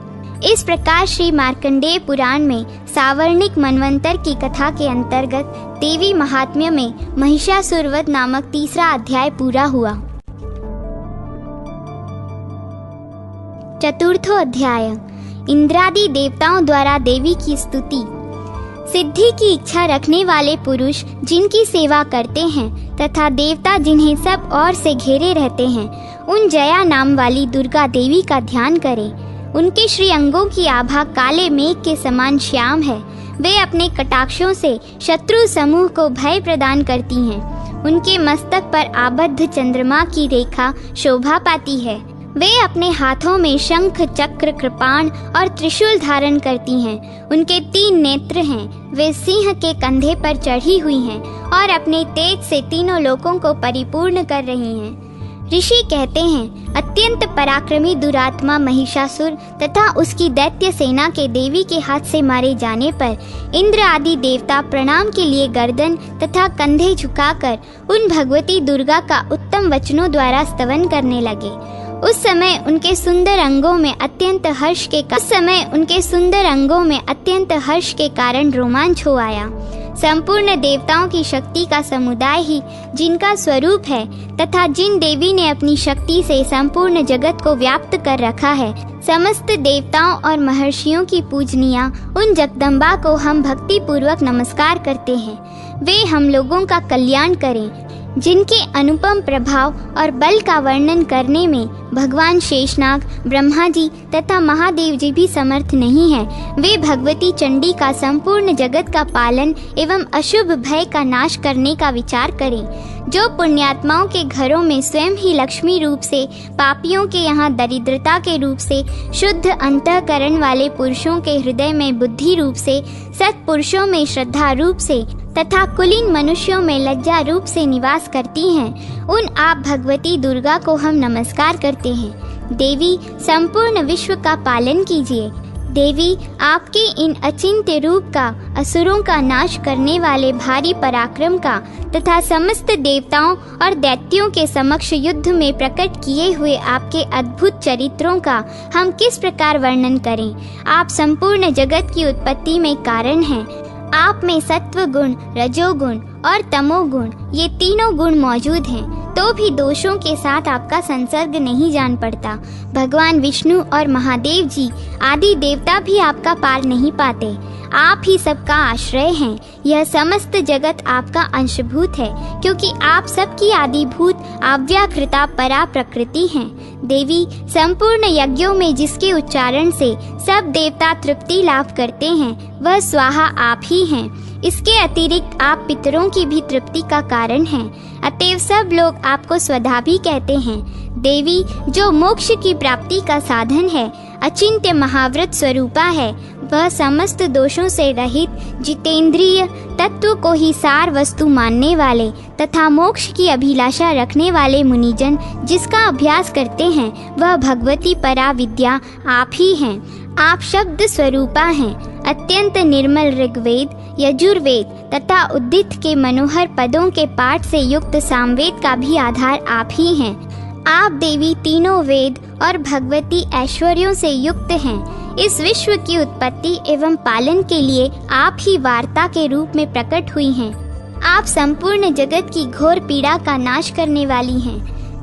इस प्रकार श्री मार्कंडेय पुराण में सावर्णिक मनवंतर की कथा के अंतर्गत देवी महात्म्य में महिषासुरवध नामक तीसरा अध्याय पूरा हुआ। चतुर्थो अध्याय, इंद्रादि देवताओं द्वारा देवी की स्तुति। सिद्धि की इच्छा रखने वाले पुरुष जिनकी सेवा करते हैं तथा देवता जिन्हें सब ओर से घेरे रहते हैं, उन जया नाम वाली दुर्गा देवी का ध्यान करें। उनके श्री अंगों की आभा काले मेघ के समान श्याम है। वे अपने कटाक्षों से शत्रु समूह को भय प्रदान करती हैं। उनके मस्तक पर आबद्ध चंद्रमा की रेखा शोभा पाती है। वे अपने हाथों में शंख, चक्र, कृपाण और त्रिशूल धारण करती हैं। उनके 3 नेत्र हैं। वे सिंह के कंधे पर चढ़ी हुई हैं और अपने तेज से तीनों लोकों को परिपूर्ण कर रही हैं। ऋषि कहते हैं, अत्यंत पराक्रमी दुरात्मा महिषासुर तथा उसकी दैत्य सेना के देवी के हाथ से मारे जाने पर इंद्र आदि देवता प्रणाम के लिए गर्दन तथा कंधे झुकाकर उन भगवती दुर्गा का उत्तम वचनों द्वारा स्तवन करने लगे। उस समय उनके सुंदर अंगों में अत्यंत हर्ष के कारण रोमांच हो आया। संपूर्ण देवताओं की शक्ति का समुदाय ही जिनका स्वरूप है तथा जिन देवी ने अपनी शक्ति से संपूर्ण जगत को व्याप्त कर रखा है, समस्त देवताओं और महर्षियों की पूजनीया उन जगदम्बा को हम भक्ति पूर्वक नमस्कार करते हैं। वे हम लोगों का कल्याण करें। जिनके अनुपम प्रभाव और बल का वर्णन करने में भगवान शेषनाग, ब्रह्मा जी तथा महादेव जी भी समर्थ नहीं है, वे भगवती चंडी का संपूर्ण जगत का पालन एवं अशुभ भय का नाश करने का विचार करें। जो पुण्यात्माओं के घरों में स्वयं ही लक्ष्मी रूप से, पापियों के यहाँ दरिद्रता के रूप से, शुद्ध अंतःकरण वाले पुरुषों के हृदय में बुद्धि रूप से, सत्पुरुषों में श्रद्धा रूप से तथा कुलीन मनुष्यों में लज्जा रूप से निवास करती हैं, उन आप भगवती दुर्गा को हम नमस्कार करते हैं। देवी, संपूर्ण विश्व का पालन कीजिए। देवी, आपके इन अचिंत्य रूप का, असुरों का नाश करने वाले भारी पराक्रम का तथा समस्त देवताओं और दैत्यों के समक्ष युद्ध में प्रकट किए हुए आपके अद्भुत चरित्रों का हम किस प्रकार वर्णन करें। आप संपूर्ण जगत की उत्पत्ति में कारण हैं। आप में सत्व गुण, रजोगुण और तमोगुण, ये तीनों गुण मौजूद हैं, तो भी दोषों के साथ आपका संसर्ग नहीं जान पड़ता। भगवान विष्णु और महादेव जी आदि देवता भी आपका पार नहीं पाते। आप ही सबका आश्रय हैं। यह समस्त जगत आपका अंशभूत है, क्योंकि आप सबकी आदिभूत अव्याकृता परा प्रकृति हैं। देवी, संपूर्ण यज्ञों में जिसके उच्चारण से सब देवता तृप्ति लाभ करते हैं, वह स्वाहा आप ही हैं। इसके अतिरिक्त आप पितरों की भी तृप्ति का कारण हैं। अतएव सब लोग आपको स्वधा भी कहते हैं। देवी, जो मोक्ष की प्राप्ति का साधन है, अचिंत्य महाव्रत स्वरूपा है, वह समस्त दोषों से रहित, जितेंद्रिय, तत्व को ही सार वस्तु मानने वाले तथा मोक्ष की अभिलाषा रखने वाले मुनिजन जिसका अभ्यास करते हैं, वह भगवती परा विद्या आप ही हैं। आप शब्द स्वरूपा हैं। अत्यंत निर्मल ऋग्वेद, यजुर्वेद तथा उद्दित के मनोहर पदों के पाठ से युक्त सामवेद का भी आधार आप ही हैं। आप देवी तीनों वेद और भगवती ऐश्वर्यों से युक्त हैं। इस विश्व की उत्पत्ति एवं पालन के लिए आप ही वार्ता के रूप में प्रकट हुई हैं। आप संपूर्ण जगत की घोर पीड़ा का नाश करने वाली हैं।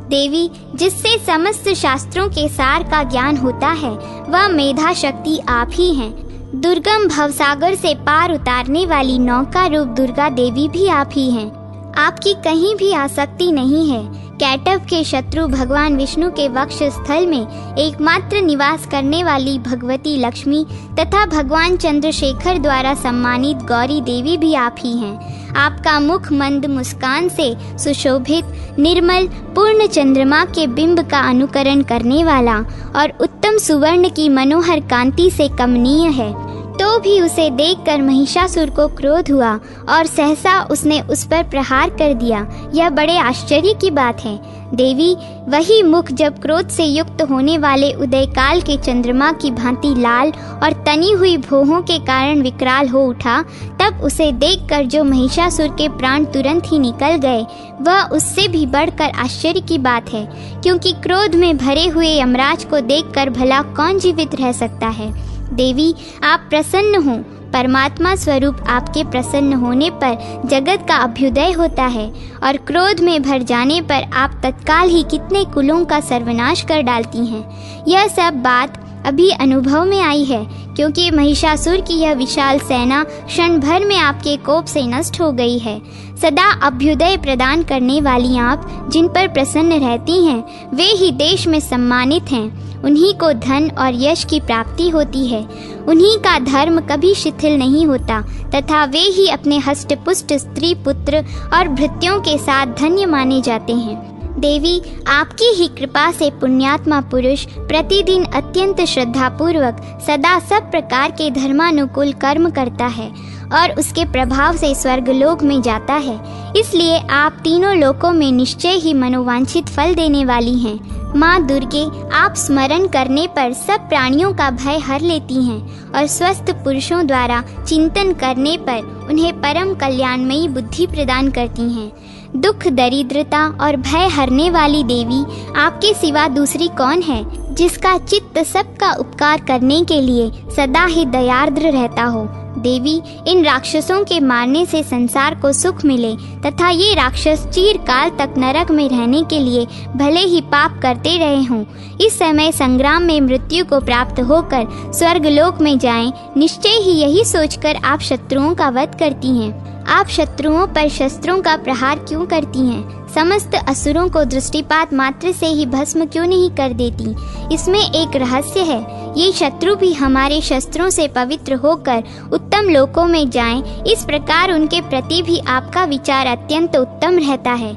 देवी, जिससे समस्त शास्त्रों के सार का ज्ञान होता है, वह मेधा शक्ति आप ही हैं। दुर्गम भवसागर से पार उतारने वाली नौका रूप दुर्गा देवी भी आप ही हैं। आपकी कहीं भी आसक्ति नहीं है। कैटव के शत्रु भगवान विष्णु के वक्ष स्थल में एकमात्र निवास करने वाली भगवती लक्ष्मी तथा भगवान चंद्रशेखर द्वारा सम्मानित गौरी देवी भी आप ही हैं। आपका मुख मंद मुस्कान से सुशोभित, निर्मल, पूर्ण चंद्रमा के बिंब का अनुकरण करने वाला और उत्तम सुवर्ण की मनोहर कांति से कमनीय है। तो भी उसे देखकर महिषासुर को क्रोध हुआ और सहसा उसने उस पर प्रहार कर दिया। यह बड़े आश्चर्य की बात है। देवी, वही मुख जब क्रोध से युक्त होने वाले उदयकाल के चंद्रमा की भांति लाल और तनी हुई भौहों के कारण विकराल हो उठा, तब उसे देखकर जो महिषासुर के प्राण तुरंत ही निकल गए, वह उससे भी बढ़कर आश्चर्य की बात है, क्योंकि क्रोध में भरे हुए यमराज को देखकर भला कौन जीवित रह सकता है। देवी, आप प्रसन्न हो। परमात्मा स्वरूप आपके प्रसन्न होने पर जगत का अभ्युदय होता है और क्रोध में भर जाने पर आप तत्काल ही कितने कुलों का सर्वनाश कर डालती हैं। यह सब बात अभी अनुभव में आई है, क्योंकि महिषासुर की यह विशाल सेना क्षण भर में आपके कोप से नष्ट हो गई है। सदा अभ्युदय प्रदान करने वाली आप जिन पर प्रसन्न रहती हैं, वे ही देश में सम्मानित हैं। उन्हीं को धन और यश की प्राप्ति होती है। उन्हीं का धर्म कभी शिथिल नहीं होता तथा वे ही अपने हष्टपुष्ट स्त्री पुत्र और भृत्यों के साथ धन्य माने जाते हैं। देवी, आपकी ही कृपा से पुण्यात्मा पुरुष प्रतिदिन अत्यंत श्रद्धापूर्वक सदा सब प्रकार के धर्मानुकूल कर्म करता है और उसके प्रभाव से स्वर्गलोक में जाता है। इसलिए आप तीनों लोकों में निश्चय ही मनोवांछित फल देने वाली हैं। माँ दुर्गे, आप स्मरण करने पर सब प्राणियों का भय हर लेती हैं और स्वस्थ पुरुषों द्वारा चिंतन करने पर उन्हें परम कल्याणमयी बुद्धि प्रदान करती हैं। दुख, दरिद्रता और भय हरने वाली देवी, आपके सिवा दूसरी कौन है जिसका चित्त सबका उपकार करने के लिए सदा ही दयार्द्र रहता हो। देवी, इन राक्षसों के मारने से संसार को सुख मिले तथा ये राक्षस चिरकाल तक नरक में रहने के लिए भले ही पाप करते रहे हों, इस समय संग्राम में मृत्यु को प्राप्त होकर स्वर्गलोक में जाएं, निश्चय ही यही सोचकर आप शत्रुओं का वध करती हैं। आप शत्रुओं पर शस्त्रों का प्रहार क्यों करती हैं? समस्त असुरों को दृष्टिपात मात्र से ही भस्म क्यों नहीं कर देती? इसमें एक रहस्य है। ये शत्रु भी हमारे शस्त्रों से पवित्र होकर उत्तम लोकों में जाएं, इस प्रकार उनके प्रति भी आपका विचार अत्यंत उत्तम रहता है।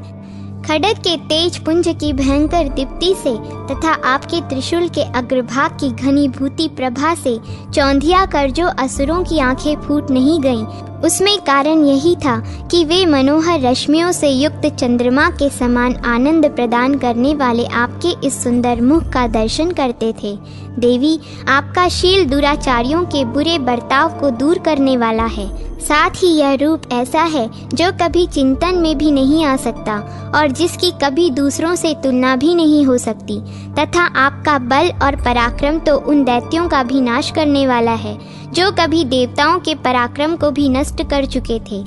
खड्ग के तेज पुंज की भयंकर दीप्ति से तथा आपके त्रिशूल के अग्रभाग की घनीभूति प्रभा से चौंधिया कर जो असुरों की आंखें फूट नहीं गईं, उसमें कारण यही था कि वे मनोहर रश्मियों से युक्त चंद्रमा के समान आनंद प्रदान करने वाले आपके इस सुंदर मुख का दर्शन करते थे। देवी, आपका शील दुराचारियों के बुरे बर्ताव को दूर करने वाला है। साथ ही यह रूप ऐसा है जो कभी चिंतन में भी नहीं आ सकता और जिसकी कभी दूसरों से तुलना भी नहीं हो सकती, तथा आपका बल और पराक्रम तो उन दैत्यों का भी नाश करने वाला है जो कभी देवताओं के पराक्रम को भी नष्ट कर चुके थे।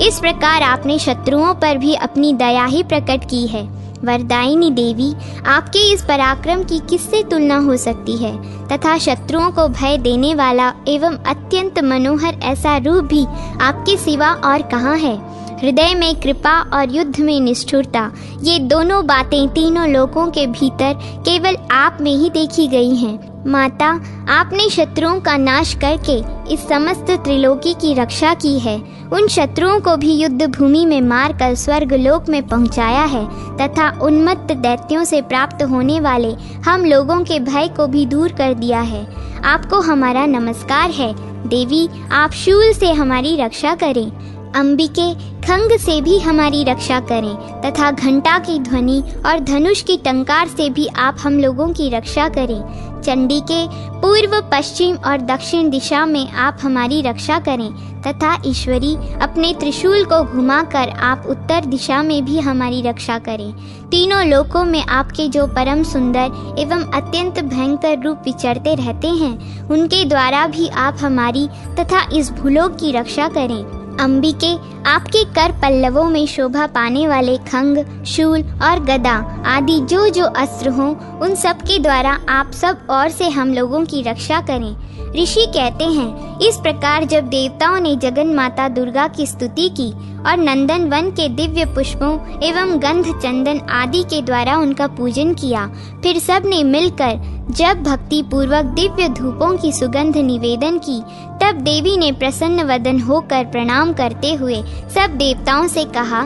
इस प्रकार आपने शत्रुओं पर भी अपनी दया ही प्रकट की है। वरदायिनी देवी, आपके इस पराक्रम की किससे तुलना हो सकती है तथा शत्रुओं को भय देने वाला एवं अत्यंत मनोहर ऐसा रूप भी आपके सिवा और कहाँ है? हृदय में कृपा और युद्ध में निष्ठुरता, ये दोनों बातें तीनों लोकों के भीतर केवल आप में ही देखी गई हैं। माता, आपने शत्रुओं का नाश करके इस समस्त त्रिलोकी की रक्षा की है। उन शत्रुओं को भी युद्ध भूमि में मारकर स्वर्गलोक में पहुंचाया है तथा उन्मत्त दैत्यों से प्राप्त होने वाले हम लोगों के भय को भी दूर कर दिया है। आपको हमारा नमस्कार है। देवी, आप शूल से हमारी रक्षा करें, अंबिके खंग से भी हमारी रक्षा करें तथा घंटा की ध्वनि और धनुष की टंकार से भी आप हम लोगों की रक्षा करें। चंडिके पूर्व, पश्चिम और दक्षिण दिशा में आप हमारी रक्षा करें तथा ईश्वरी अपने त्रिशूल को घुमाकर आप उत्तर दिशा में भी हमारी रक्षा करें। तीनों लोकों में आपके जो परम सुंदर एवं अत्यंत भयंकर रूप विचरते रहते हैं, उनके द्वारा भी आप हमारी तथा इस भूलोक की रक्षा करें। अंबिके, आपके कर पल्लवों में शोभा पाने वाले खंग, शूल और गदा आदि जो जो अस्त्र हों, उन सब के द्वारा आप सब और से हम लोगों की रक्षा करें। ऋषि कहते हैं, इस प्रकार जब देवताओं ने जगन माता दुर्गा की स्तुति की और नंदन वन के दिव्य पुष्पों एवं गंध चंदन आदि के द्वारा उनका पूजन किया, फिर सब ने मिलकर जब भक्ति पूर्वक दिव्य धूपों की सुगंध निवेदन की, तब देवी ने प्रसन्न वदन होकर प्रणाम करते हुए सब देवताओं से कहा।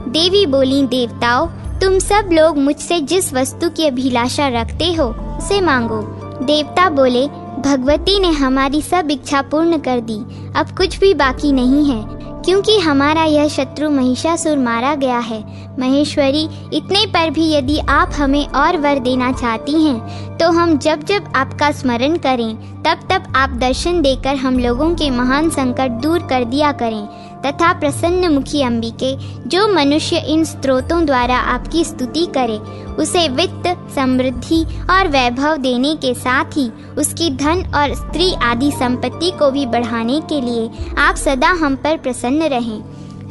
देवी बोली, देवताओं, तुम सब लोग मुझसे जिस वस्तु की अभिलाषा रखते हो उसे मांगो। देवता बोले, भगवती ने हमारी सब इच्छा पूर्ण कर दी। अब कुछ भी बाकी नहीं है, क्योंकि हमारा यह शत्रु महिषासुर मारा गया है। महेश्वरी, इतने पर भी यदि आप हमें और वर देना चाहती हैं, तो हम जब जब आपका स्मरण करें तब तब आप दर्शन देकर हम लोगों के महान संकट दूर कर दिया करें। तथा प्रसन्न मुखी अंबिके, जो मनुष्य इन स्तोत्रों द्वारा आपकी स्तुति करे, उसे वित्त, समृद्धि और वैभव देने के साथ ही उसकी धन और स्त्री आदि संपत्ति को भी बढ़ाने के लिए आप सदा हम पर प्रसन्न रहें।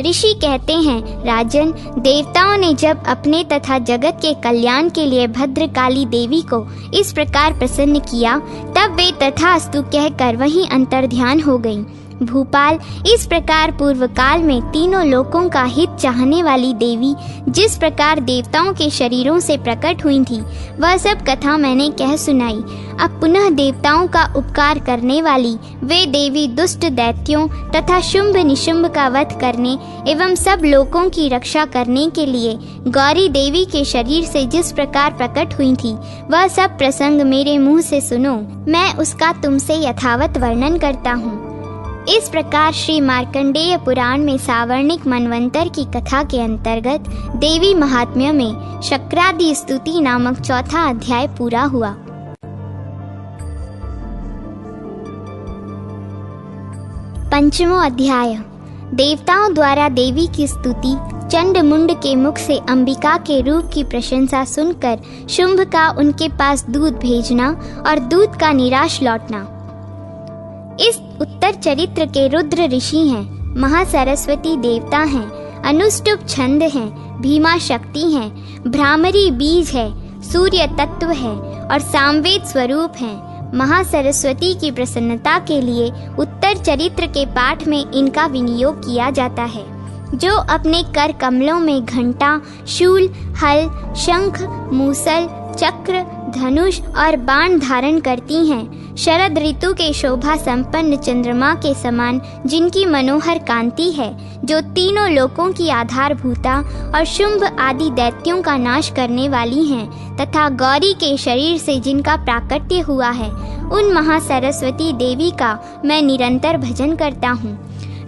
ऋषि कहते हैं, राजन, देवताओं ने जब अपने तथा जगत के कल्याण के लिए भद्रकाली देवी को इस प्रकार प्रसन्न किया, तब वे तथास्तु कहकर वहीं अंतर्ध्यान हो गईं। भूपाल, इस प्रकार पूर्व काल में तीनों लोकों का हित चाहने वाली देवी जिस प्रकार देवताओं के शरीरों से प्रकट हुई थी, वह सब कथा मैंने कह सुनाई। अब पुनः देवताओं का उपकार करने वाली वे देवी दुष्ट दैत्यों तथा शुंभ निशुंभ का वध करने एवं सब लोकों की रक्षा करने के लिए गौरी देवी के शरीर से जिस प्रकार प्रकट हुई थी, वह सब प्रसंग मेरे मुंह से सुनो। मैं उसका तुमसे यथावत वर्णन करता हूँ। इस प्रकार श्री मार्कंडेय पुराण में सावर्णिक मनवंतर की कथा के अंतर्गत देवी महात्म्य में शक्रादि स्तुति नामक चौथा अध्याय पूरा हुआ। पंचमो अध्याय। देवताओं द्वारा देवी की स्तुति, चंड मुंड के मुख से अंबिका के रूप की प्रशंसा सुनकर शुंभ का उनके पास दूध भेजना और दूध का निराश लौटना। इस उत्तर चरित्र के रुद्र ऋषि हैं, महासरस्वती देवता हैं, अनुष्टुप छंद हैं, भीमा शक्ति हैं, भ्रामरी बीज है, सूर्य तत्व है और सामवेद स्वरूप हैं। महासरस्वती की प्रसन्नता के लिए उत्तर चरित्र के पाठ में इनका विनियोग किया जाता है। जो अपने कर कमलों में घंटा, शूल, हल, शंख, मूसल, चक्र, धनुष और बाण धारण करती हैं, शरद ऋतु के शोभा संपन्न चंद्रमा के समान जिनकी मनोहर कांति है, जो तीनों लोकों की आधारभूता और शुंभ आदि दैत्यों का नाश करने वाली हैं, तथा गौरी के शरीर से जिनका प्राकट्य हुआ है, उन महासरस्वती देवी का मैं निरंतर भजन करता हूँ।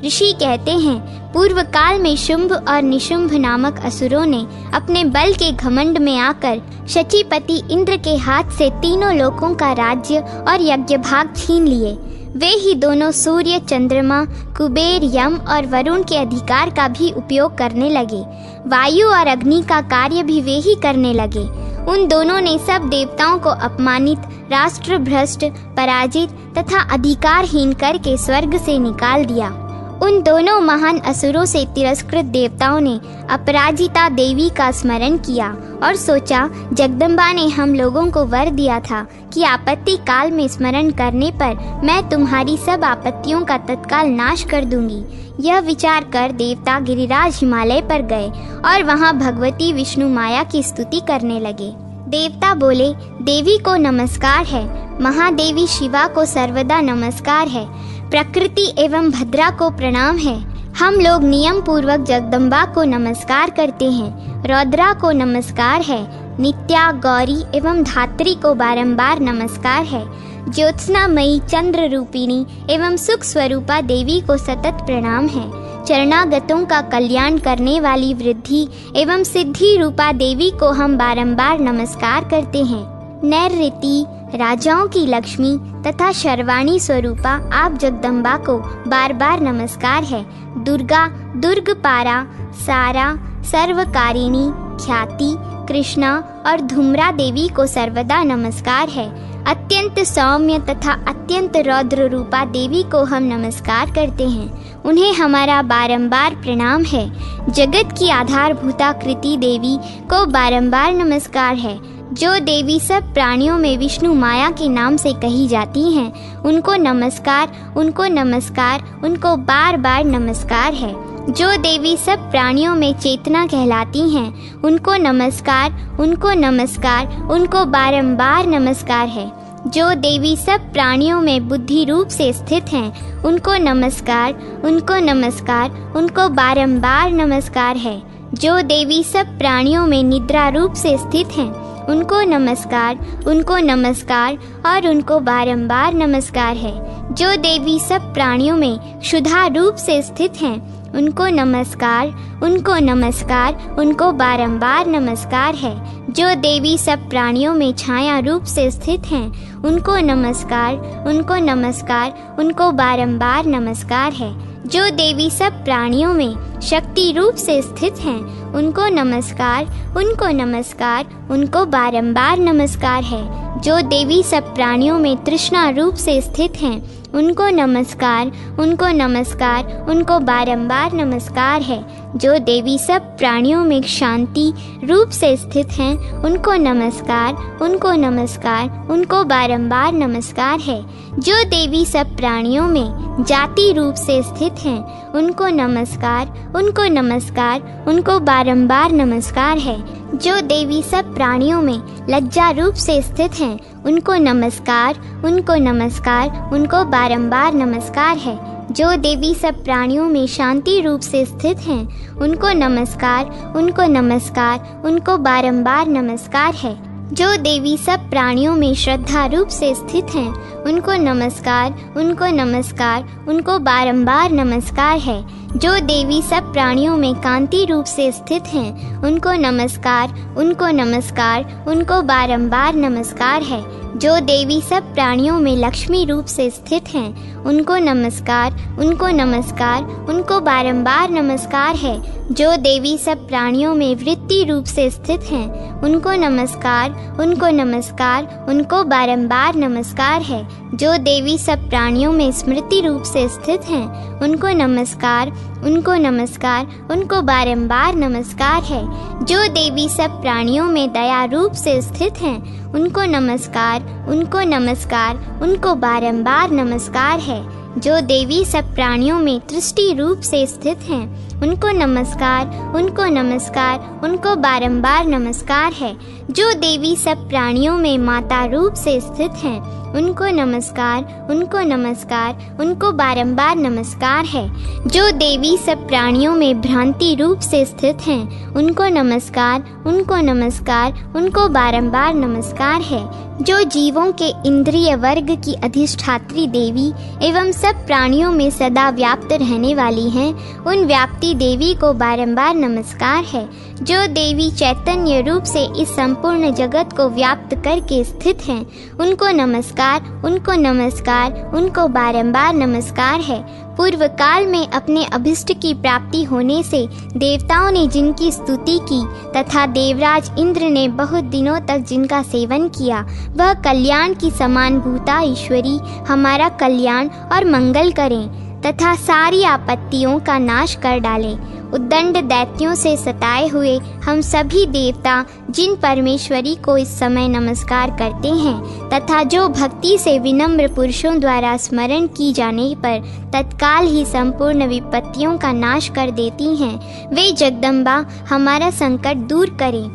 ऋषि कहते हैं, पूर्व काल में शुंभ और निशुंभ नामक असुरों ने अपने बल के घमंड में आकर शचीपति इंद्र के हाथ से तीनों लोकों का राज्य और यज्ञ भाग छीन लिए। वे ही दोनों सूर्य, चंद्रमा, कुबेर, यम और वरुण के अधिकार का भी उपयोग करने लगे। वायु और अग्नि का कार्य भी वे ही करने लगे। उन दोनों ने सब देवताओं को अपमानित, राष्ट्र भ्रष्ट, पराजित तथा अधिकारहीन करके स्वर्ग से निकाल दिया। उन दोनों महान असुरों से तिरस्कृत देवताओं ने अपराजिता देवी का स्मरण किया और सोचा, जगदम्बा ने हम लोगों को वर दिया था कि आपत्ति काल में स्मरण करने पर मैं तुम्हारी सब आपत्तियों का तत्काल नाश कर दूंगी। यह विचार कर देवता गिरिराज हिमालय पर गए और वहां भगवती विष्णु माया की स्तुति करने लगे। देवता बोले, देवी को नमस्कार है, महादेवी शिवा को सर्वदा नमस्कार है, प्रकृति एवं भद्रा को प्रणाम है। हम लोग नियम पूर्वक जगदम्बा को नमस्कार करते हैं, रौद्रा को नमस्कार है, नित्या, गौरी एवं धात्री को बारंबार नमस्कार है, ज्योत्सनामयी, चंद्र रूपिणी एवं सुख स्वरूपा देवी को सतत प्रणाम है, चरणागतों का कल्याण करने वाली वृद्धि एवं सिद्धि रूपा देवी को हम बारंबार नमस्कार करते हैं। नैऋति, राजाओं की लक्ष्मी तथा शर्वाणी स्वरूपा आप जगदम्बा को बार बार नमस्कार है। दुर्गा, दुर्गपारा, सारा, सर्वकारिणी, ख्याति, कृष्णा और धूम्रा देवी को सर्वदा नमस्कार है। अत्यंत सौम्य तथा अत्यंत रौद्र रूपा देवी को हम नमस्कार करते हैं, उन्हें हमारा बारंबार प्रणाम है। जगत की आधारभूता कृति देवी को बारंबार नमस्कार है। जो देवी सब प्राणियों में विष्णु माया के नाम से कही जाती हैं, उनको नमस्कार, उनको नमस्कार, उनको बार बार नमस्कार है। जो देवी सब प्राणियों में चेतना कहलाती हैं, उनको नमस्कार, उनको नमस्कार, उनको बारंबार नमस्कार है। जो देवी सब प्राणियों में बुद्धि रूप से स्थित हैं, उनको नमस्कार, उनको नमस्कार, उनको बारंबार नमस्कार है। जो देवी सब प्राणियों में निद्रा रूप से स्थित हैं, उनको नमस्कार, उनको नमस्कार और उनको बारंबार नमस्कार है। जो देवी सब प्राणियों में क्षुधा रूप से स्थित हैं, उनको नमस्कार, उनको नमस्कार, उनको बारंबार नमस्कार है। जो देवी सब प्राणियों में छाया रूप से स्थित हैं, उनको नमस्कार, उनको नमस्कार, उनको बारंबार नमस्कार है। जो देवी सब प्राणियों में शक्ति रूप से स्थित हैं, उनको नमस्कार, उनको नमस्कार, उनको बारंबार नमस्कार है। जो देवी सब प्राणियों में तृष्णा रूप से स्थित हैं, उनको नमस्कार, उनको नमस्कार, उनको बारंबार नमस्कार है। जो देवी सब प्राणियों में शांति रूप से स्थित हैं, उनको नमस्कार, उनको नमस्कार, उनको बारंबार नमस्कार है। जो देवी सब प्राणियों में जाति रूप से स्थित हैं, उनको नमस्कार, उनको नमस्कार, उनको बारंबार नमस्कार है। जो देवी सब प्राणियों में लज्जा रूप से स्थित हैं, उनको नमस्कार, उनको नमस्कार, उनको बारंबार नमस्कार है। जो देवी सब प्राणियों में शांति रूप से स्थित हैं, उनको नमस्कार, उनको नमस्कार, उनको बारंबार नमस्कार है। जो देवी सब प्राणियों में श्रद्धा रूप से स्थित हैं, उनको नमस्कार, उनको नमस्कार, उनको बारंबार नमस्कार है। जो देवी सब प्राणियों में कांति रूप से स्थित हैं, उनको नमस्कार, उनको नमस्कार, उनको बारंबार नमस्कार है। जो देवी सब प्राणियों में लक्ष्मी रूप से स्थित हैं, उनको नमस्कार, उनको नमस्कार, उनको बारंबार नमस्कार है। जो देवी सब प्राणियों में वृत्ति रूप से स्थित हैं, उनको नमस्कार, उनको नमस्कार, उनको बारंबार नमस्कार है। जो देवी सब प्राणियों में स्मृति रूप से स्थित हैं, उनको नमस्कार, उनको नमस्कार, उनको बारंबार नमस्कार है। जो देवी सब प्राणियों में दया रूप से स्थित हैं, उनको नमस्कार, उनको नमस्कार, उनको बारंबार नमस्कार है। जो देवी सब प्राणियों में दृष्टि रूप से स्थित हैं, उनको नमस्कार, उनको नमस्कार, उनको बारंबार नमस्कार है। जो देवी सब प्राणियों में माता रूप से स्थित हैं, उनको नमस्कार, उनको नमस्कार, उनको बारंबार नमस्कार है। जो देवी सब प्राणियों में भ्रांति रूप से स्थित हैं, उनको नमस्कार, उनको नमस्कार, उनको बारंबार नमस्कार है। जो जीवों के इंद्रिय वर्ग की अधिष्ठात्री देवी एवं सब प्राणियों में सदा व्याप्त रहने वाली हैं, उन व्याप्ति देवी को बारंबार नमस्कार है। जो देवी चैतन्य रूप से इस संपूर्ण जगत को व्याप्त करके स्थित हैं, उनको नमस्कार, उनको नमस्कार, उनको बारंबार नमस्कार है। पूर्व काल में अपने अभिष्ट की प्राप्ति होने से देवताओं ने जिनकी स्तुति की तथा देवराज इंद्र ने बहुत दिनों तक जिनका सेवन किया, वह कल्याण की समान भूता ईश्वरी हमारा कल्याण और मंगल करें तथा सारी आपत्तियों का नाश कर डालें। उद्दंड दैत्यों से सताए हुए हम सभी देवता जिन परमेश्वरी को इस समय नमस्कार करते हैं तथा जो भक्ति से विनम्र पुरुषों द्वारा स्मरण की जाने पर तत्काल ही संपूर्ण विपत्तियों का नाश कर देती हैं, वे जगदम्बा हमारा संकट दूर करें।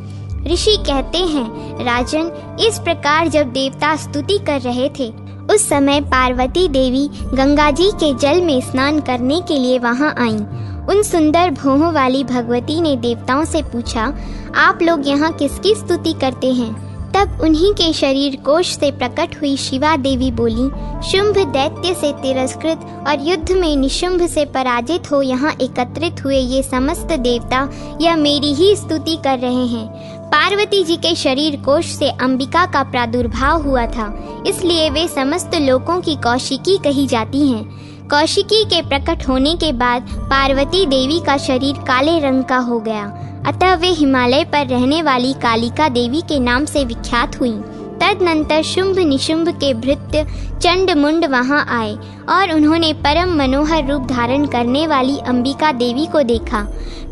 ऋषि कहते हैं, राजन, इस प्रकार जब देवता स्तुति कर रहे थे, उस समय पार्वती देवी गंगा जी के जल में स्नान करने के लिए वहां आईं। उन सुंदर भौहों वाली भगवती ने देवताओं से पूछा, आप लोग यहाँ किसकी स्तुति करते हैं? तब उन्हीं के शरीर कोश से प्रकट हुई शिवा देवी बोली, शुंभ दैत्य से तिरस्कृत और युद्ध में निशुंभ से पराजित हो यहाँ एकत्रित हुए ये समस्त देवता यह मेरी ही स्तुति कर रहे हैं। पार्वती जी के शरीर कोश से अंबिका का प्रादुर्भाव हुआ था, इसलिए वे समस्त लोकों की कौशिकी कही जाती हैं। कौशिकी के प्रकट होने के बाद पार्वती देवी का शरीर काले रंग का हो गया, अतः वे हिमालय पर रहने वाली कालिका देवी के नाम से विख्यात हुई। तदनंतर शुंभ निशुंभ के भृत्य चंड मुंड वहां आए और उन्होंने परम मनोहर रूप धारण करने वाली अंबिका देवी को देखा।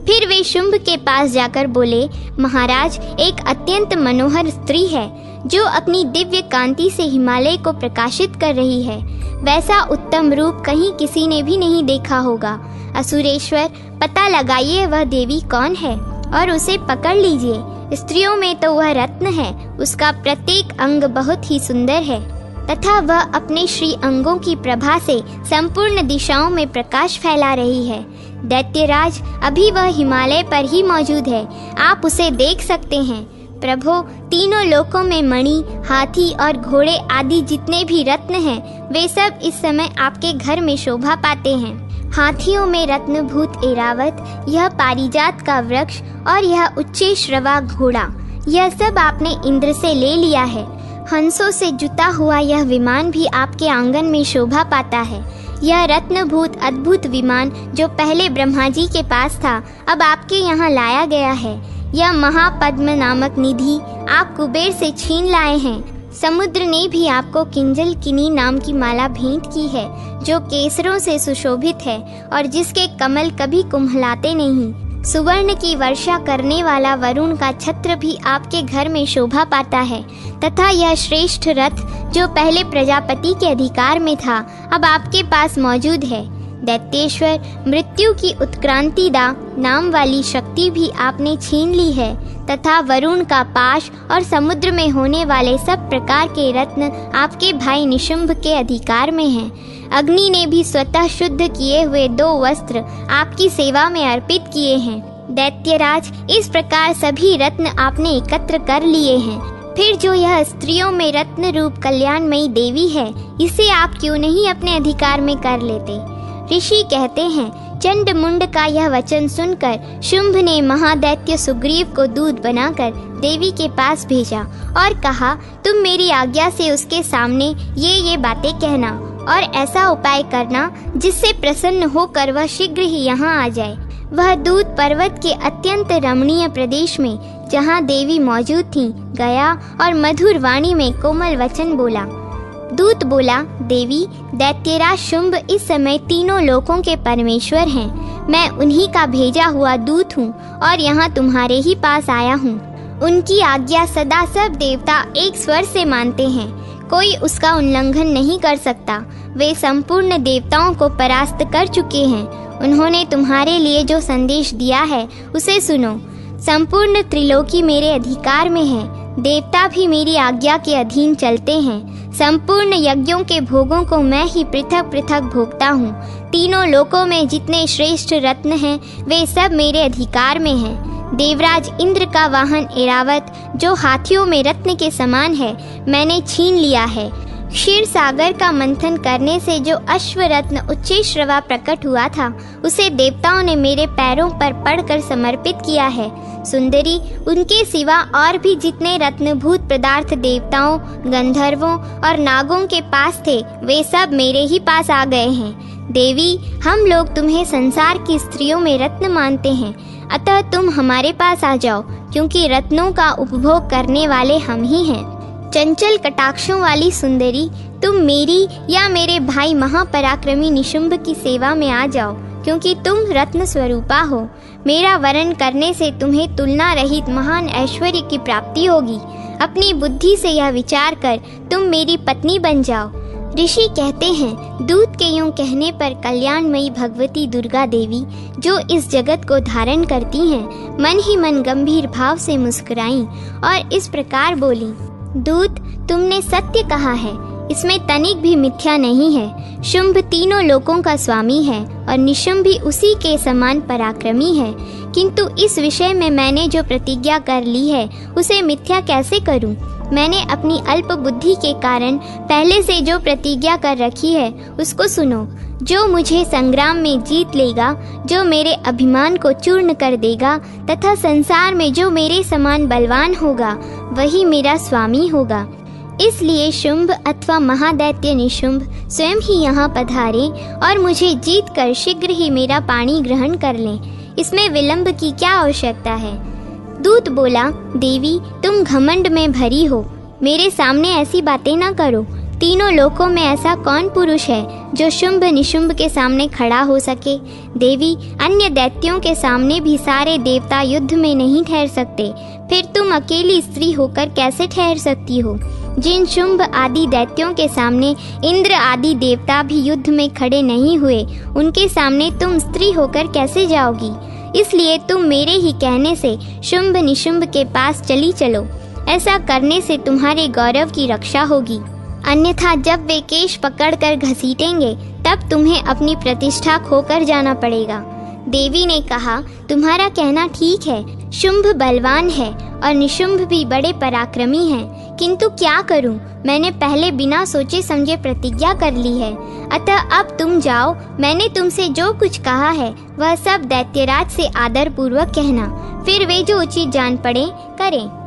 फिर वे शुंभ के पास जाकर बोले, महाराज, एक अत्यंत मनोहर स्त्री है जो अपनी दिव्य कांति से हिमालय को प्रकाशित कर रही है। वैसा उत्तम रूप कहीं किसी ने भी नहीं देखा होगा। असुरेश्वर, पता लगाइए वह देवी कौन है और उसे पकड़ लीजिए। स्त्रियों में तो वह रत्न है, उसका प्रत्येक अंग बहुत ही सुंदर है तथा वह अपने श्री अंगों की प्रभा से संपूर्ण दिशाओं में प्रकाश फैला रही है। दैत्यराज, अभी वह हिमालय पर ही मौजूद है, आप उसे देख सकते हैं। प्रभो, तीनों लोकों में मणि, हाथी और घोड़े आदि जितने भी रत्न हैं, वे सब इस समय आपके घर में शोभा पाते हैं। हाथियों में रत्नभूत ऐरावत, यह पारिजात का वृक्ष और यह उच्चैश्रवा घोड़ा, यह सब आपने इंद्र से ले लिया है। हंसों से जुता हुआ यह विमान भी आपके आंगन में शोभा पाता है। यह रत्नभूत अद्भुत विमान जो पहले ब्रह्मा जी के पास था, अब आपके यहाँ लाया गया है। यह महापद्म नामक निधि आप कुबेर से छीन लाए हैं। समुद्र ने भी आपको किंजल किनी नाम की माला भेंट की है, जो केसरों से सुशोभित है और जिसके कमल कभी कुम्हलाते नहीं। सुवर्ण की वर्षा करने वाला वरुण का छत्र भी आपके घर में शोभा पाता है, तथा यह श्रेष्ठ रथ जो पहले प्रजापति के अधिकार में था, अब आपके पास मौजूद है। दैत्येश्वर, मृत्यु की उत्क्रांतिदा नाम वाली शक्ति भी आपने छीन ली है, तथा वरुण का पाश और समुद्र में होने वाले सब प्रकार के रत्न आपके भाई निशुंभ के अधिकार में हैं। अग्नि ने भी स्वतः शुद्ध किए हुए 2 वस्त्र आपकी सेवा में अर्पित किए हैं। दैत्यराज, इस प्रकार सभी रत्न आपने एकत्र कर लिए हैं। फिर जो यह स्त्रियों में रत्न रूप कल्याणमयी देवी है, इसे आप क्यों नहीं अपने अधिकार में कर लेते? ऋषि कहते हैं, चंड मुंड का यह वचन सुनकर शुंभ ने महादैत्य सुग्रीव को दूत बनाकर देवी के पास भेजा और कहा, तुम मेरी आज्ञा से उसके सामने ये बातें कहना और ऐसा उपाय करना जिससे प्रसन्न होकर वह शीघ्र ही यहाँ आ जाए। वह दूत पर्वत के अत्यंत रमणीय प्रदेश में, जहाँ देवी मौजूद थी, गया और मधुर वाणी में कोमल वचन बोला। दूत बोला, देवी, दैत्यराज शुंभ इस समय तीनों लोकों के परमेश्वर हैं। मैं उन्हीं का भेजा हुआ दूत हूँ और यहाँ तुम्हारे ही पास आया हूँ। उनकी आज्ञा सदा सब देवता एक स्वर से मानते हैं, कोई उसका उल्लंघन नहीं कर सकता। वे संपूर्ण देवताओं को परास्त कर चुके हैं। उन्होंने तुम्हारे लिए जो संदेश दिया है उसे सुनो। संपूर्ण त्रिलोकी मेरे अधिकार में है। देवता भी मेरी आज्ञा के अधीन चलते हैं। संपूर्ण यज्ञों के भोगों को मैं ही पृथक पृथक भोगता हूँ। तीनों लोकों में जितने श्रेष्ठ रत्न हैं, वे सब मेरे अधिकार में हैं। देवराज इंद्र का वाहन ऐरावत, जो हाथियों में रत्न के समान है, मैंने छीन लिया है। क्षीर सागर का मंथन करने से जो अश्व रत्न उच्चैश्रवा प्रकट हुआ था, उसे देवताओं ने मेरे पैरों पर पड़कर समर्पित किया है। सुंदरी, उनके सिवा और भी जितने रत्नभूत पदार्थ देवताओं, गंधर्वों और नागों के पास थे, वे सब मेरे ही पास आ गए हैं। देवी, हम लोग तुम्हें संसार की स्त्रियों में रत्न मानते हैं, अतः तुम हमारे पास आ जाओ, क्योंकि रत्नों का उपभोग करने वाले हम ही हैं। चंचल कटाक्षों वाली सुंदरी, तुम मेरी या मेरे भाई महापराक्रमी निशुंभ की सेवा में आ जाओ, क्योंकि तुम रत्न स्वरूपा हो। मेरा वरण करने से तुम्हें तुलना रहित महान ऐश्वर्य की प्राप्ति होगी। अपनी बुद्धि से यह विचार कर तुम मेरी पत्नी बन जाओ। ऋषि कहते हैं, दूत के यूं कहने पर कल्याणमयी भगवती दुर्गा देवी, जो इस जगत को धारण करती हैं, मन ही मन गंभीर भाव से मुस्कुराईं और इस प्रकार बोली, दूत, तुमने सत्य कहा है, इसमें तनिक भी मिथ्या नहीं है। शुंभ तीनों लोकों का स्वामी है और निशुंभ भी उसी के समान पराक्रमी है, किंतु इस विषय में मैंने जो प्रतिज्ञा कर ली है उसे मिथ्या कैसे करूं? मैंने अपनी अल्प बुद्धि के कारण पहले से जो प्रतिज्ञा कर रखी है उसको सुनो। जो मुझे संग्राम में जीत लेगा, जो मेरे अभिमान को चूर्ण कर देगा तथा संसार में जो मेरे समान बलवान होगा, वही मेरा स्वामी होगा। इसलिए शुंभ अथवा महादैत्य निशुंभ स्वयं ही यहाँ पधारे और मुझे जीत कर शीघ्र ही मेरा पाणी ग्रहण कर लें। इसमें विलंब की क्या आवश्यकता है? दूत बोला, देवी, तुम घमंड में भरी हो, मेरे सामने ऐसी बातें न करो। तीनों लोकों में ऐसा कौन पुरुष है जो शुंभ निशुंभ के सामने खड़ा हो सके? देवी, अन्य दैत्यों के सामने भी सारे देवता युद्ध में नहीं ठहर सकते, फिर तुम अकेली स्त्री होकर कैसे ठहर सकती हो? जिन शुंभ आदि दैत्यों के सामने इंद्र आदि देवता भी युद्ध में खड़े नहीं हुए, उनके सामने तुम स्त्री होकर कैसे जाओगी? इसलिए तुम मेरे ही कहने से शुंभ निशुंभ के पास चली चलो। ऐसा करने से तुम्हारे गौरव की रक्षा होगी, अन्यथा जब वे केश पकड़कर घसीटेंगे तब तुम्हें अपनी प्रतिष्ठा खोकर जाना पड़ेगा। देवी ने कहा, तुम्हारा कहना ठीक है, शुंभ बलवान है और निशुंभ भी बड़े पराक्रमी हैं, किंतु क्या करूं? मैंने पहले बिना सोचे समझे प्रतिज्ञा कर ली है। अतः अब तुम जाओ, मैंने तुमसे जो कुछ कहा है वह सब दैत्यराज से आदर पूर्वक कहना, फिर वे जो उचित जान पड़े करें।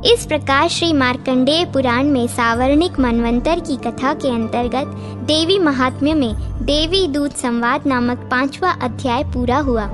इस प्रकार श्री मार्कंडेय पुराण में सावर्णिक मनवंतर की कथा के अंतर्गत देवी महात्म्य में देवी दूत संवाद नामक 5वां अध्याय पूरा हुआ।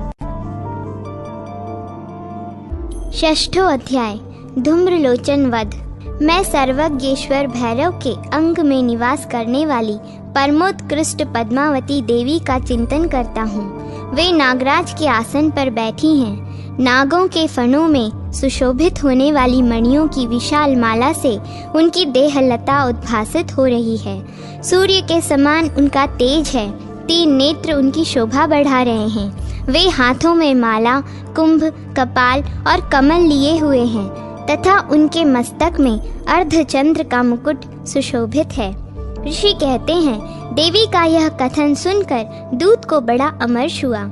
6ठो अध्याय धूम्रलोचन वध। मैं सर्वज्ञेश्वर भैरव के अंग में निवास करने वाली परमोत्कृष्ट पद्मावती देवी का चिंतन करता हूँ। वे नागराज के आसन पर बैठी हैं। नागों के फणों में सुशोभित होने वाली मणियों की विशाल माला से उनकी देहलता उद्भासित हो रही है। सूर्य के समान उनका तेज है। 3 नेत्र उनकी शोभा बढ़ा रहे हैं। वे हाथों में माला, कुंभ, कपाल और कमल लिए हुए हैं तथा उनके मस्तक में अर्धचंद्र का मुकुट सुशोभित है। ऋषि कहते हैं, देवी का यह कथन सुनकर दूत को बड़ा अमर्ष हुआ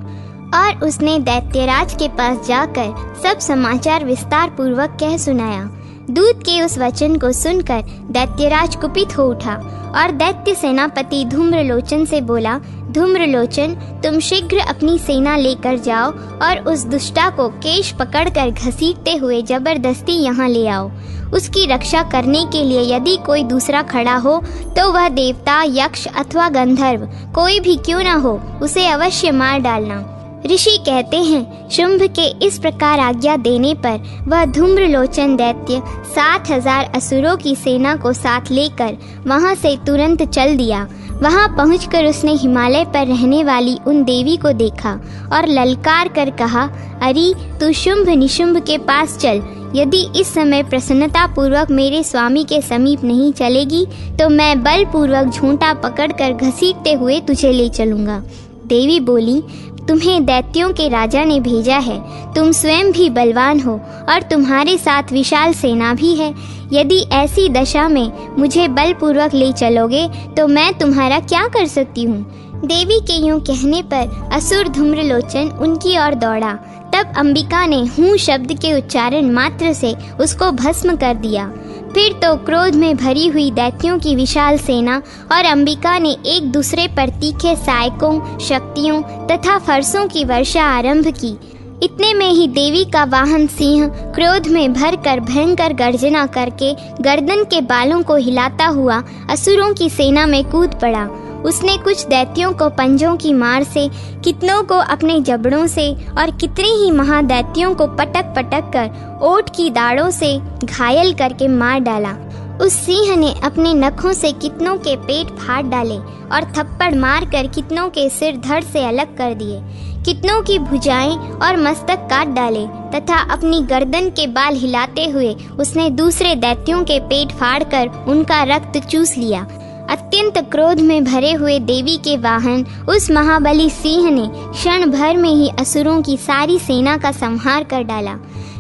और उसने दैत्यराज के पास जाकर सब समाचार विस्तार पूर्वक कह सुनाया। दूत के उस वचन को सुनकर दैत्यराज कुपित हो उठा और दैत्य सेनापति धूम्रलोचन से बोला, धूम्रलोचन, तुम शीघ्र अपनी सेना लेकर जाओ और उस दुष्टा को केश पकड़कर घसीटते हुए जबरदस्ती यहाँ ले आओ। उसकी रक्षा करने के लिए यदि कोई दूसरा खड़ा हो तो वह देवता, यक्ष अथवा गंधर्व कोई भी क्यों न हो, उसे अवश्य मार डालना। ऋषि कहते हैं, शुंभ के इस प्रकार आज्ञा देने पर वह धूम्रलोचन दैत्य 7000 असुरों की सेना को साथ लेकर वहां से तुरंत चल दिया। वहां पहुंचकर उसने हिमालय पर रहने वाली उन देवी को देखा और ललकार कर कहा, अरे तू शुंभ निशुंभ के पास चल। यदि इस समय प्रसन्नता पूर्वक मेरे स्वामी के समीप नहीं चलेगी तो मैं बलपूर्वक झूंटा पकड़कर घसीटते हुए तुझे ले चलूंगा। देवी बोली, तुम्हें दैत्यों के राजा ने भेजा है। तुम स्वयं भी बलवान हो और तुम्हारे साथ विशाल सेना भी है। यदि ऐसी दशा में मुझे बलपूर्वक ले चलोगे तो मैं तुम्हारा क्या कर सकती हूँ। देवी के यूं कहने पर असुर धूम्रलोचन उनकी ओर दौड़ा। तब अंबिका ने हूँ शब्द के उच्चारण मात्र से उसको भस्म कर दिया। फिर तो क्रोध में भरी हुई दैत्यों की विशाल सेना और अंबिका ने एक दूसरे पर तीखे सायकों, शक्तियों तथा फरसों की वर्षा आरंभ की। इतने में ही देवी का वाहन सिंह क्रोध में भरकर भयंकर गर्जना करके गर्दन के बालों को हिलाता हुआ असुरों की सेना में कूद पड़ा। उसने कुछ दैत्यों को पंजों की मार से, कितनों को अपने जबड़ों से और कितने ही महादैत्यों को पटक पटक कर ओठ की दाढ़ों से घायल करके मार डाला। उस सिंह ने अपने नखों से कितनों के पेट फाड़ डाले और थप्पड़ मारकर कितनों के सिर धड़ से अलग कर दिए। कितनों की भुजाएं और मस्तक काट डाले तथा अपनी गर्दन के बाल हिलाते हुए उसने दूसरे दैत्यों के पेट फाड़कर उनका रक्त चूस लिया। अत्यंत क्रोध में भरे हुए देवी के वाहन उस महाबली सिंह ने क्षण भर में ही असुरों की सारी सेना का संहार कर डाला।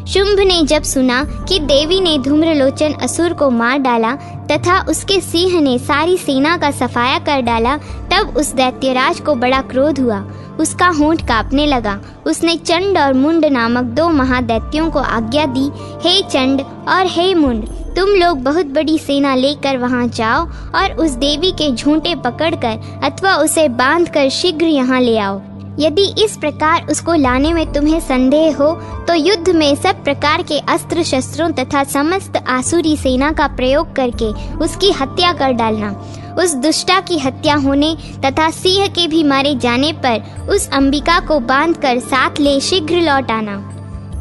शुंभ ने जब सुना कि देवी ने धूम्रलोचन असुर को मार डाला तथा उसके सिंह ने सारी सेना का सफाया कर डाला, तब उस दैत्यराज को बड़ा क्रोध हुआ। उसका होंठ कांपने लगा। उसने चंड और मुंड नामक 2 महादैत्यों को आज्ञा दी, हे चंड और हे मुंड, तुम लोग बहुत बड़ी सेना लेकर वहां जाओ और उस देवी के झूंटे पकड़कर अथवा उसे बांधकर शीघ्र यहाँ ले आओ। यदि इस प्रकार उसको लाने में तुम्हें संदेह हो तो युद्ध में सब प्रकार के अस्त्र शस्त्रों तथा समस्त आसुरी सेना का प्रयोग करके उसकी हत्या कर डालना। उस दुष्टा की हत्या होने तथा सिंह के भी मारे जाने पर उस अंबिका को बांधकर साथ ले शीघ्र लौट आना।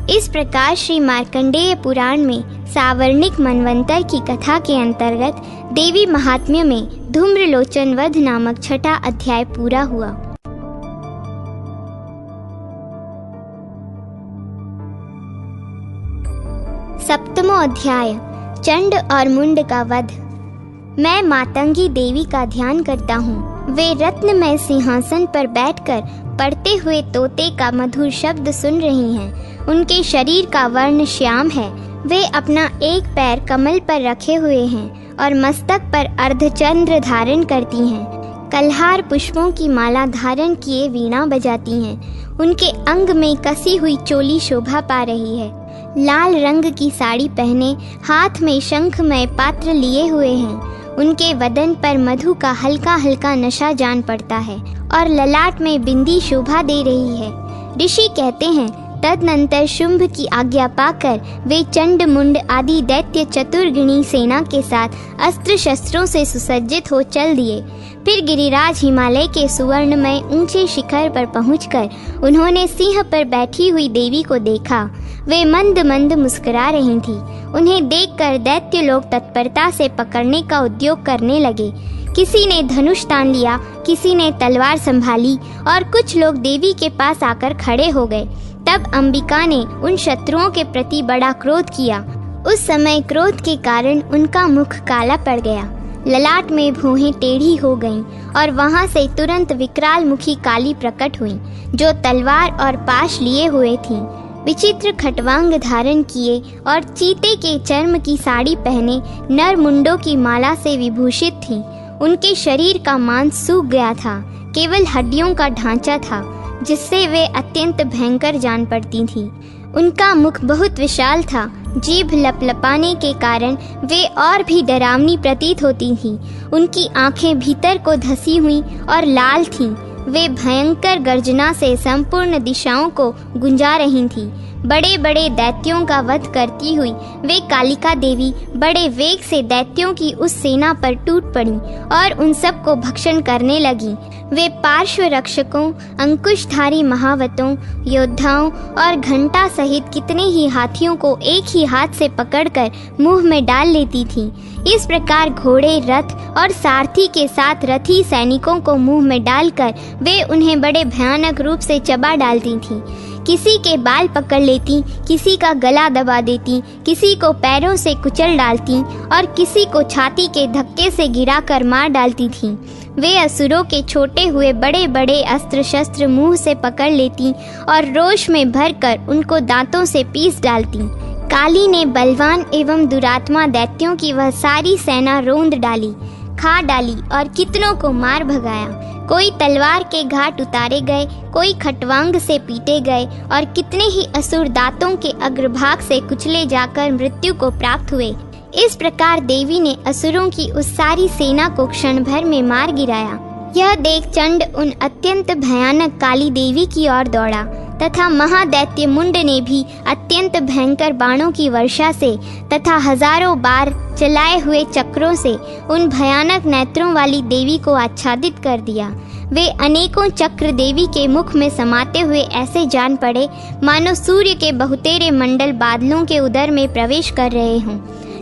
इस प्रकार श्री मार्कंडेय पुराण में सावर्णिक मनवंतर की कथा के अंतर्गत देवी महात्म्य में धूम्रलोचन वध नामक 6ठा अध्याय पूरा हुआ। सप्तमो अध्याय चंड और मुंड का वध। मैं मातंगी देवी का ध्यान करता हूँ। वे रत्नमय सिंहासन पर बैठकर पढ़ते हुए तोते का मधुर शब्द सुन रही हैं। उनके शरीर का वर्ण श्याम है। वे अपना एक पैर कमल पर रखे हुए हैं और मस्तक पर अर्धचंद्र धारण करती हैं। कल्हार पुष्पों की माला धारण किए वीणा बजाती हैं। उनके अंग में कसी हुई चोली शोभा पा रही है। लाल रंग की साड़ी पहने हाथ में शंखमय पात्र लिए हुए हैं। उनके वदन पर मधु का हल्का हल्का नशा जान पड़ता है और ललाट में बिंदी शोभा दे रही है। ऋषि कहते हैं, तदनंतर शुंभ की आज्ञा पाकर वे चंड मुंड आदि दैत्य चतुर्गिणी सेना के साथ अस्त्र शस्त्रों से सुसज्जित हो चल दिए। फिर गिरिराज हिमालय के सुवर्णमय ऊंचे शिखर पर पहुंचकर उन्होंने सिंह पर बैठी हुई देवी को देखा। वे मंद मंद मुस्कुरा रही थीं। उन्हें देखकर दैत्य लोग तत्परता से पकड़ने का उद्योग करने लगे। किसी ने धनुष तान लिया, किसी ने तलवार संभाली और कुछ लोग देवी के पास आकर खड़े हो गए। तब अंबिका ने उन शत्रुओं के प्रति बड़ा क्रोध किया। उस समय क्रोध के कारण उनका मुख काला पड़ गया, ललाट में भौहें टेढ़ी हो गईं और वहां से तुरंत विकराल मुखी काली प्रकट हुई, जो तलवार और पाश लिए हुए थीं। विचित्र खटवांग धारण किए और चीते के चर्म की साड़ी पहने नर मुंडों की माला से विभूषित थीं। उनके शरीर का मांस सूख गया था, केवल हड्डियों का ढांचा था, जिससे वे अत्यंत भयंकर जान पड़ती थीं। उनका मुख बहुत विशाल था, जीभ लपलपाने के कारण वे और भी डरावनी प्रतीत होती थीं। उनकी आंखें भीतर को धसी हुई और लाल थीं। वे भयंकर गर्जना से संपूर्ण दिशाओं को गुंजा रही थीं। बड़े बड़े दैत्यों का वध करती हुई वे कालिका देवी बड़े वेग से दैत्यों की उस सेना पर टूट पड़ी और उन सब को भक्षण करने लगी। वे पार्श्व रक्षकों, अंकुशधारी महावतों, योद्धाओं और घंटा सहित कितने ही हाथियों को एक ही हाथ से पकड़कर मुंह में डाल लेती थीं। इस प्रकार घोड़े, रथ और सारथी के साथ रथी सैनिकों को मुंह में डालकर वे उन्हें बड़े भयानक रूप से चबा डालती थीं। किसी के बाल पकड़ लेती, किसी का गला दबा देती, किसी को पैरों से कुचल डालती और किसी को छाती के धक्के से गिराकर मार डालती थीं। वे असुरों के छोटे हुए बड़े बड़े अस्त्र शस्त्र मुंह से पकड़ लेती और रोष में भरकर उनको दांतों से पीस डालती। काली ने बलवान एवं दुरात्मा दैत्यों की वह सारी सेना रोंद डाली, खा डाली और कितनों को मार भगाया। कोई तलवार के घाट उतारे गए, कोई खटवांग से पीटे गए और कितने ही असुर दांतों के अग्रभाग से कुचले जाकर मृत्यु को प्राप्त हुए। इस प्रकार देवी ने असुरों की उस सारी सेना को क्षण भर में मार गिराया। यह देख चंड उन अत्यंत भयानक काली देवी की ओर दौड़ा तथा महादैत्य मुंड ने भी अत्यंत भयंकर बाणों की वर्षा से तथा हजारों बार चलाए हुए चक्रों से उन भयानक नेत्रों वाली देवी को आच्छादित कर दिया। वे अनेकों चक्र देवी के मुख में समाते हुए ऐसे जान पड़े मानो सूर्य के बहुतेरे मंडल बादलों के उदर में प्रवेश कर रहे हों।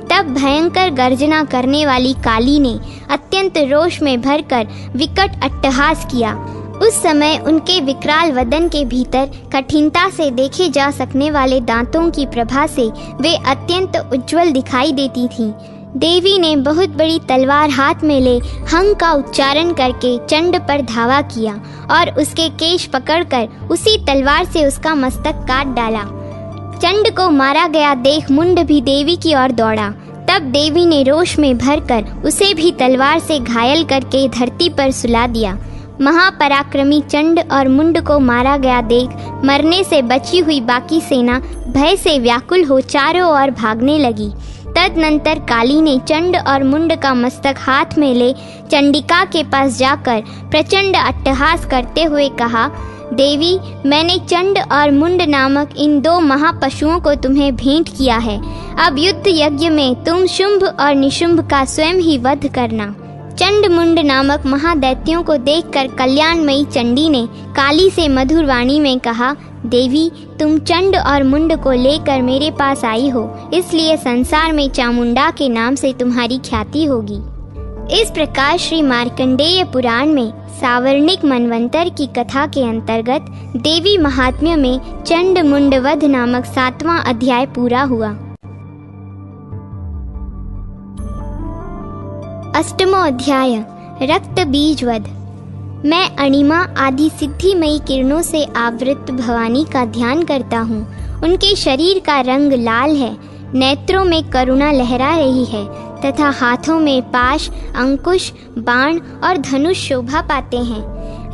तब भयंकर गर्जना करने वाली काली ने अत्यंत रोष में भरकर विकट अट्टहास किया। उस समय उनके विकराल वदन के भीतर कठिनता से देखे जा सकने वाले दांतों की प्रभा से वे अत्यंत उज्जवल दिखाई देती थीं। देवी ने बहुत बड़ी तलवार हाथ में ले हंग का उच्चारण करके चंड पर धावा किया और उसके केश पकड़कर उसी तलवार से उसका मस्तक काट डाला। चंड को मारा गया देख मुंड भी देवी की ओर दौड़ा। तब देवी ने रोष में भरकर उसे भी तलवार से घायल करके धरती पर सुला दिया। महापराक्रमी चंड और मुंड को मारा गया देख मरने से बची हुई बाकी सेना भय से व्याकुल हो चारों ओर भागने लगी। तदनंतर काली ने चंड और मुंड का मस्तक हाथ में ले चंडिका के पास जाकर प्रचंड अट्टहास करते हुए कहा, देवी, मैंने चंड और मुंड नामक इन दो महापशुओं को तुम्हें भेंट किया है। अब युद्ध यज्ञ में तुम शुंभ और निशुंभ का स्वयं ही वध करना। चंड मुंड नामक महादैत्यों को देखकर कल्याणमयी चंडी ने काली से मधुर वाणी में कहा, देवी, तुम चंड और मुंड को लेकर मेरे पास आई हो, इसलिए संसार में चामुंडा के नाम से तुम्हारी ख्याति होगी। इस प्रकार श्री मार्कंडेय पुराण में सावर्णिक मनवंतर की कथा के अंतर्गत देवी महात्म्य में चंड मुंड वध नामक 7वां अध्याय पूरा हुआ। 8वां अध्याय रक्त बीज वध। मैं अणिमा आदि सिद्धिमयी किरणों से आवृत भवानी का ध्यान करता हूँ। उनके शरीर का रंग लाल है, नेत्रों में करुणा लहरा रही है, तथा हाथों में पाश, अंकुश, बाण और धनुष शोभा पाते हैं।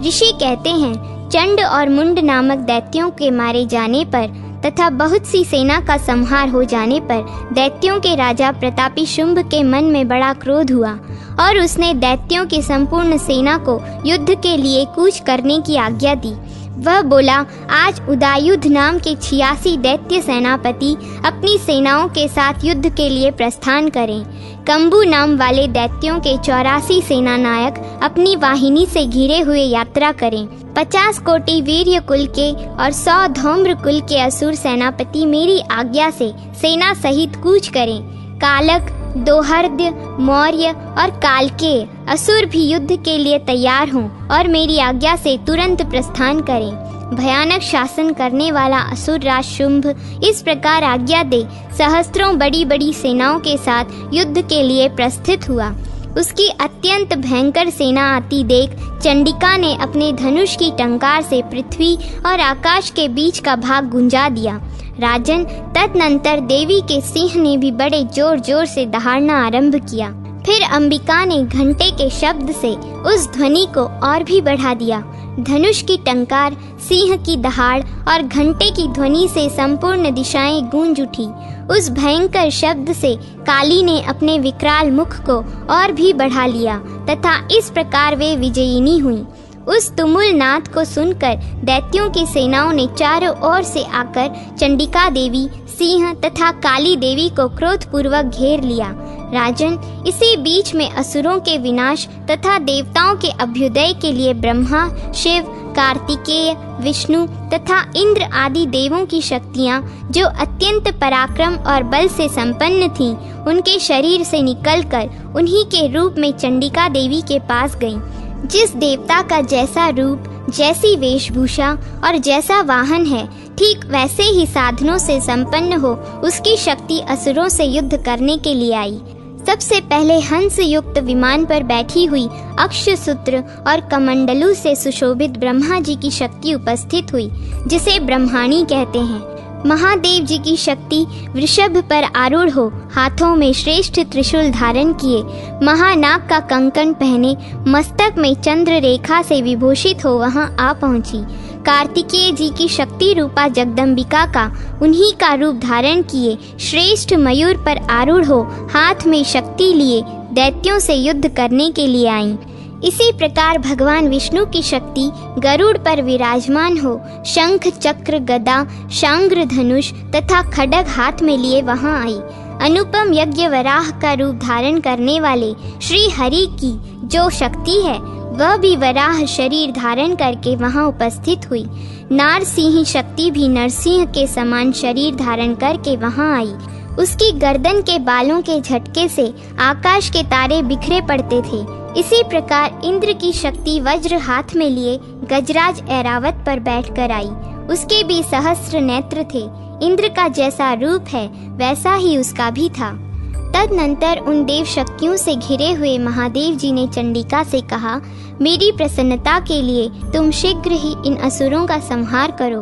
ऋषि कहते हैं, चंड और मुंड नामक दैत्यों के मारे जाने पर तथा बहुत सी सेना का संहार हो जाने पर दैत्यों के राजा प्रतापी शुंभ के मन में बड़ा क्रोध हुआ और उसने दैत्यों की संपूर्ण सेना को युद्ध के लिए कूच करने की आज्ञा दी। वह बोला, आज उदायुध नाम के 86 दैत्य सेनापति अपनी सेनाओं के साथ युद्ध के लिए प्रस्थान करें। कंबू नाम वाले दैत्यों के 84 सेना नायक अपनी वाहिनी से घिरे हुए यात्रा करें। 50 कोटि वीर्य कुल के और 100 धौम्र कुल के असुर सेनापति मेरी आज्ञा से सेना सहित कूच करें। कालक, दोहर्द्य, मौर्य और कालकेय असुर भी युद्ध के लिए तैयार हों और मेरी आज्ञा से तुरंत प्रस्थान करें। भयानक शासन करने वाला असुर राज शुंभ इस प्रकार आज्ञा दे सहस्त्रों बड़ी बड़ी सेनाओं के साथ युद्ध के लिए प्रस्थित हुआ। उसकी अत्यंत भयंकर सेना आती देख चंडिका ने अपने धनुष की टंकार से पृथ्वी और आकाश के बीच का भाग गुंजा दिया। राजन, तदनंतर देवी के सिंह ने भी बड़े जोर जोर से दहाड़ना आरंभ किया। फिर अंबिका ने घंटे के शब्द से उस ध्वनि को और भी बढ़ा दिया। धनुष की टंकार, सिंह की दहाड़ और घंटे की ध्वनि से संपूर्ण दिशाएं गूंज उठी। उस भयंकर शब्द से काली ने अपने विकराल मुख को और भी बढ़ा लिया तथा इस प्रकार वे विजयिनी हुई। उस तुमुल नाद को सुनकर दैत्यों की सेनाओं ने चारों ओर से आकर चंडिका देवी, सिंह तथा काली देवी को क्रोधपूर्वक घेर लिया। राजन, इसी बीच में असुरों के विनाश तथा देवताओं के अभ्युदय के लिए ब्रह्मा, शिव, कार्तिकेय, विष्णु तथा इंद्र आदि देवों की शक्तियां जो अत्यंत पराक्रम और बल से संपन्न थीं, उनके शरीर से निकलकर उन्हीं के रूप में चंडिका देवी के पास गईं। जिस देवता का जैसा रूप, जैसी वेशभूषा और जैसा वाहन है, ठीक वैसे ही साधनों से संपन्न हो उसकी शक्ति असुरों से युद्ध करने के लिए आई। सबसे पहले हंस युक्त विमान पर बैठी हुई अक्षसूत्र और कमंडलू से सुशोभित ब्रह्मा जी की शक्ति उपस्थित हुई, जिसे ब्रह्माणी कहते हैं। महादेव जी की शक्ति वृषभ पर आरूढ़ हो, हाथों में श्रेष्ठ त्रिशूल धारण किए, महानाग का कंकण पहने, मस्तक में चंद्र रेखा से विभूषित हो वहां आ पहुंची। कार्तिकेय जी की शक्ति रूपा जगदम्बिका का उन्हीं का रूप धारण किए श्रेष्ठ मयूर पर आरूढ़ हो, हाथ में शक्ति लिए दैत्यों से युद्ध करने के लिए आईं। इसी प्रकार भगवान विष्णु की शक्ति गरुड़ पर विराजमान हो, शंख, चक्र, गदा, शांग्र, धनुष तथा खड्ग हाथ में लिए वहां आई। अनुपम यज्ञ वराह का रूप धारण करने वाले श्री हरि की जो शक्ति है, वह भी वराह शरीर धारण करके वहां उपस्थित हुई। नारसिंह शक्ति भी नरसिंह के समान शरीर धारण करके वहां आई। उसकी गर्दन के बालों के झटके से आकाश के तारे बिखरे पड़ते थे। इसी प्रकार इंद्र की शक्ति वज्र हाथ में लिए गजराज ऐरावत पर बैठकर आई। उसके भी सहस्त्र नेत्र थे। इंद्र का जैसा रूप है वैसा ही उसका भी था। तदनंतर उन देव शक्तियों से घिरे हुए महादेव जी ने चंडिका से कहा, मेरी प्रसन्नता के लिए तुम शीघ्र ही इन असुरों का संहार करो।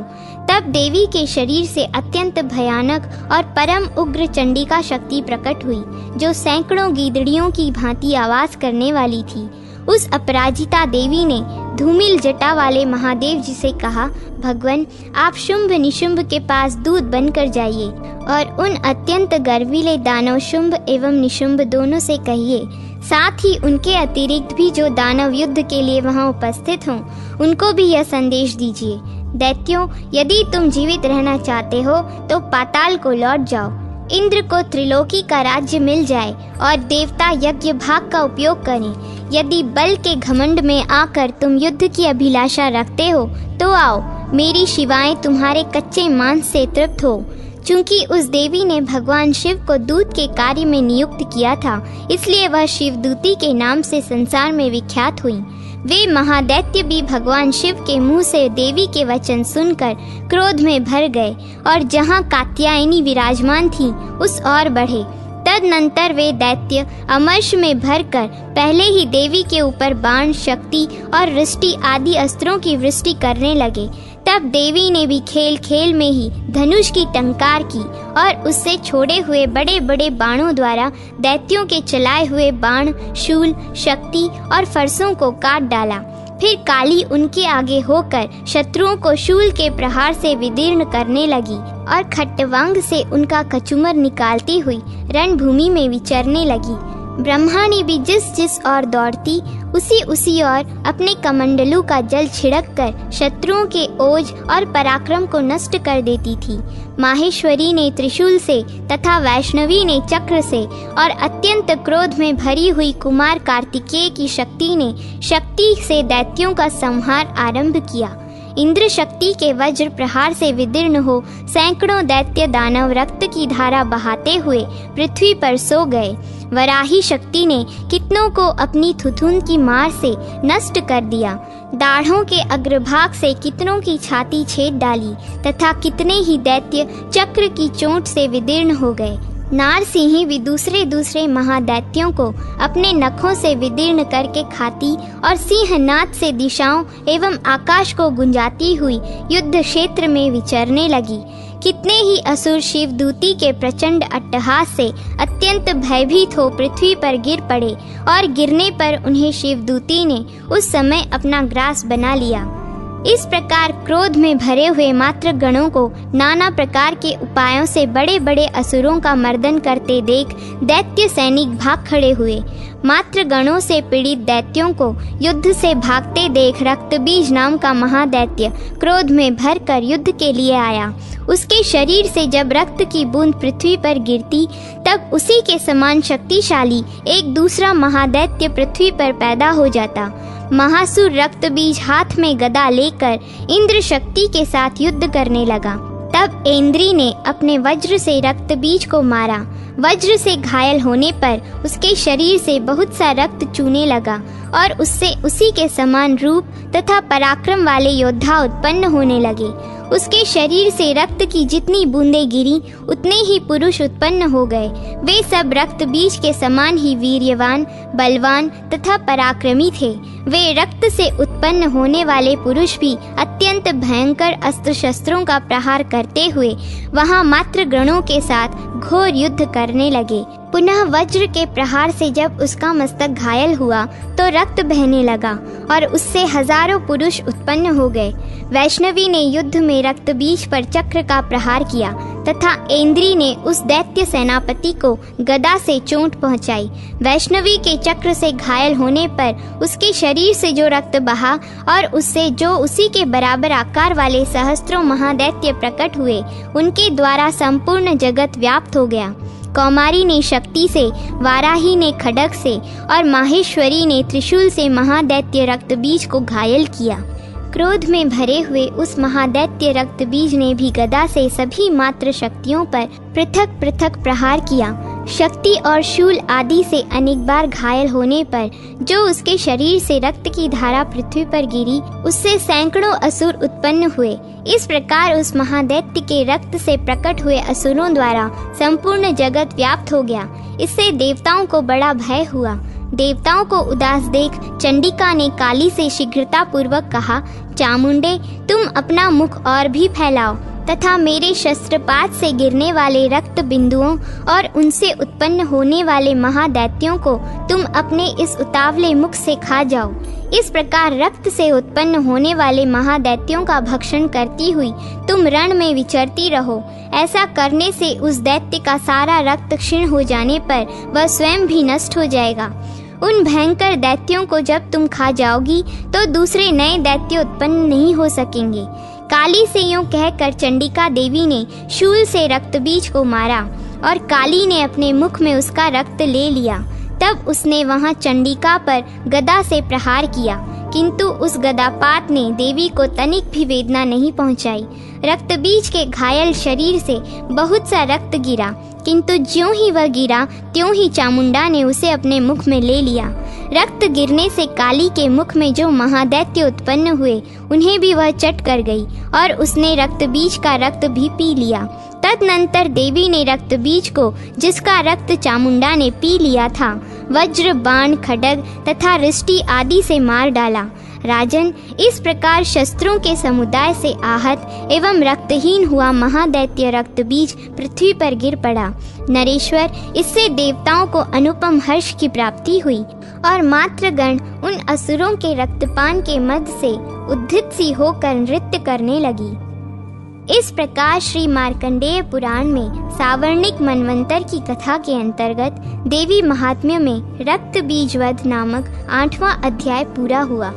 तब देवी के शरीर से अत्यंत भयानक और परम उग्र चंडिका शक्ति प्रकट हुई, जो सैकड़ों गीदड़ियों की भांति आवाज करने वाली थी। उस अपराजिता देवी ने धूमिल जटा वाले महादेव जी से कहा, भगवान, आप शुंभ निशुंभ के पास दूत बनकर जाइए और उन अत्यंत गर्वीले दानव शुंभ एवं निशुंभ दोनों से कहिए, साथ ही उनके अतिरिक्त भी जो दानव युद्ध के लिए वहां उपस्थित हों, उनको भी यह संदेश दीजिए, दैत्यों, यदि तुम जीवित रहना चाहते हो तो पाताल को लौट जाओ। इंद्र को त्रिलोकी का राज्य मिल जाए और देवता यज्ञ भाग का उपयोग करें। यदि बल के घमंड में आकर तुम युद्ध की अभिलाषा रखते हो तो आओ, मेरी शिवाएं तुम्हारे कच्चे मांस से तृप्त हो। चूंकि उस देवी ने भगवान शिव को दूत के कार्य में नियुक्त किया था, इसलिए वह शिवदूती के नाम से संसार में विख्यात हुई। वे महादैत्य भी भगवान शिव के मुंह से देवी के वचन सुनकर क्रोध में भर गए और जहां कात्यायनी विराजमान थी उस ओर बढ़े। तदनंतर वे दैत्य अमर्ष में भरकर पहले ही देवी के ऊपर बाण, शक्ति और वृष्टि आदि अस्त्रों की वृष्टि करने लगे। तब तब देवी ने भी खेल खेल में ही धनुष की टंकार की और उससे छोड़े हुए बड़े बड़े बाणों द्वारा दैत्यों के चलाए हुए बाण, शूल, शक्ति और फरसों को काट डाला। फिर काली उनके आगे होकर शत्रुओं को शूल के प्रहार से विदीर्ण करने लगी और खट्टवांग से उनका कचूमर निकालती हुई रणभूमि में विचरने लगी। ब्रह्मा ने भी जिस जिस ओर दौड़ती उसी ओर अपने कमंडलू का जल छिड़क कर शत्रुओं के ओज और पराक्रम को नष्ट कर देती थी। माहेश्वरी ने त्रिशूल से तथा वैष्णवी ने चक्र से और अत्यंत क्रोध में भरी हुई कुमार कार्तिकेय की शक्ति से दैत्यों का संहार आरंभ किया। इंद्र शक्ति के वज्र प्रहार से विदीर्ण हो सैकड़ों दैत्य दानव रक्त की धारा बहाते हुए पृथ्वी पर सो गए। वराही शक्ति ने कितनों को अपनी थुथुन की मार से नष्ट कर दिया। दाढ़ों के अग्रभाग से कितनों की छाती छेद डाली तथा कितने ही दैत्य चक्र की चोट से विदीर्ण हो गए। नारसिंही भी दूसरे महादैत्यों को अपने नखों से विदीर्ण करके खाती और सिंहनाद से दिशाओं एवं आकाश को गुंजाती हुई युद्ध क्षेत्र में विचरने लगी। कितने ही असुर शिवदूती के प्रचंड अट्टहास से अत्यंत भयभीत हो पृथ्वी पर गिर पड़े और गिरने पर उन्हें शिवदूती ने उस समय अपना ग्रास बना लिया। इस प्रकार क्रोध में भरे हुए मात्र गणों को नाना प्रकार के उपायों से बड़े बड़े असुरों का मर्दन करते देख दैत्य सैनिक भाग खड़े हुए। मात्र गणों से पीड़ित दैत्यों को युद्ध से भागते देख रक्तबीज नाम का महादैत्य क्रोध में भरकर युद्ध के लिए आया। उसके शरीर से जब रक्त की बूंद पृथ्वी पर गिरती तब उसी के समान शक्तिशाली एक दूसरा महादैत्य पृथ्वी पर पैदा हो जाता। महासुर रक्तबीज हाथ में गदा लेकर इंद्र शक्ति के साथ युद्ध करने लगा। तब इंद्री ने अपने वज्र से रक्तबीज को मारा। वज्र से घायल होने पर उसके शरीर से बहुत सा रक्त चूने लगा और उससे उसी के समान रूप तथा पराक्रम वाले योद्धा उत्पन्न होने लगे। उसके शरीर से रक्त की जितनी बूंदें गिरी उतने ही पुरुष उत्पन्न हो गए। वे सब रक्त बीज के समान ही वीर्यवान, बलवान तथा पराक्रमी थे। वे रक्त से उत्पन्न होने वाले पुरुष भी अत्यंत भयंकर अस्त्र शस्त्रों का प्रहार करते हुए वहां मात्र गणों के साथ घोर युद्ध करने लगे। पुनः वज्र के प्रहार से जब उसका मस्तक घायल हुआ तो रक्त बहने लगा और उससे हजारों पुरुष उत्पन्न हो गए। वैष्णवी ने युद्ध में रक्तबीज पर चक्र का प्रहार किया तथा इंद्री ने उस दैत्य सेनापति को गदा से चोट पहुंचाई। वैष्णवी के चक्र से घायल होने पर उसके शरीर से जो रक्त बहा और उससे जो उसी के बराबर आकार वाले सहस्त्रों महादैत्य प्रकट हुए, उनके द्वारा संपूर्ण जगत व्याप्त हो गया। कौमारी ने शक्ति से, वाराही ने खड्ग से और माहेश्वरी ने त्रिशूल से महादैत्य रक्तबीज को घायल किया। क्रोध में भरे हुए उस महादैत्य रक्तबीज ने भी गदा से सभी मात्र शक्तियों पर पृथक पृथक प्रहार किया। शक्ति और शूल आदि से अनेक बार घायल होने पर जो उसके शरीर से रक्त की धारा पृथ्वी पर गिरी, उससे सैकड़ों असुर उत्पन्न हुए। इस प्रकार उस महादैत्य के रक्त से प्रकट हुए असुरों द्वारा संपूर्ण जगत व्याप्त हो गया। इससे देवताओं को बड़ा भय हुआ। देवताओं को उदास देख चंडिका ने काली से शीघ्रता पूर्वक कहा, चामुंडे, तुम अपना मुख और भी फैलाओ तथा मेरे शस्त्रपात से गिरने वाले रक्त बिंदुओं और उनसे उत्पन्न होने वाले महादैत्यों को तुम अपने इस उतावले मुख से खा जाओ। इस प्रकार रक्त से उत्पन्न होने वाले महादैत्यों का भक्षण करती हुई तुम रण में विचरती रहो। ऐसा करने से उस दैत्य का सारा रक्त क्षीण हो जाने पर वह स्वयं भी नष्ट हो जाएगा। उन भयंकर दैत्यों को जब तुम खा जाओगी तो दूसरे नए दैत्य उत्पन्न नहीं हो सकेंगे। काली से यूं कहकर चंडिका देवी ने शूल से रक्तबीज को मारा और काली ने अपने मुख में उसका रक्त ले लिया। तब उसने वहां चंडिका पर गदा से प्रहार किया, किंतु उस गदापात ने देवी को तनिक भी वेदना नहीं पहुंचाई। रक्तबीज के घायल शरीर से बहुत सा रक्त गिरा, किंतु ज्यों ही वह गिरा त्यों ही चामुंडा ने उसे अपने मुख में ले लिया। रक्त गिरने से काली के मुख में जो महादैत्य उत्पन्न हुए उन्हें भी वह चट कर गई और उसने रक्तबीज का रक्त भी पी लिया। तदनंतर देवी ने रक्तबीज को, जिसका रक्त चामुंडा ने पी लिया था, वज्र, बाण, खड्ग तथा रिष्टि आदि से मार डाला। राजन, इस प्रकार शस्त्रों के समुदाय से आहत एवं रक्तहीन हुआ महादैत्य रक्तबीज पृथ्वी पर गिर पड़ा। नरेश्वर, इससे देवताओं को अनुपम हर्ष की प्राप्ति हुई और मातृगण उन असुरों के रक्तपान के मद से उद्धित सी होकर नृत्य करने लगी। इस प्रकार श्री मार्कंडेय पुराण में सावर्णिक मनवंतर की कथा के अंतर्गत देवी महात्म्य में रक्त बीज वध नामक 8वां अध्याय पूरा हुआ।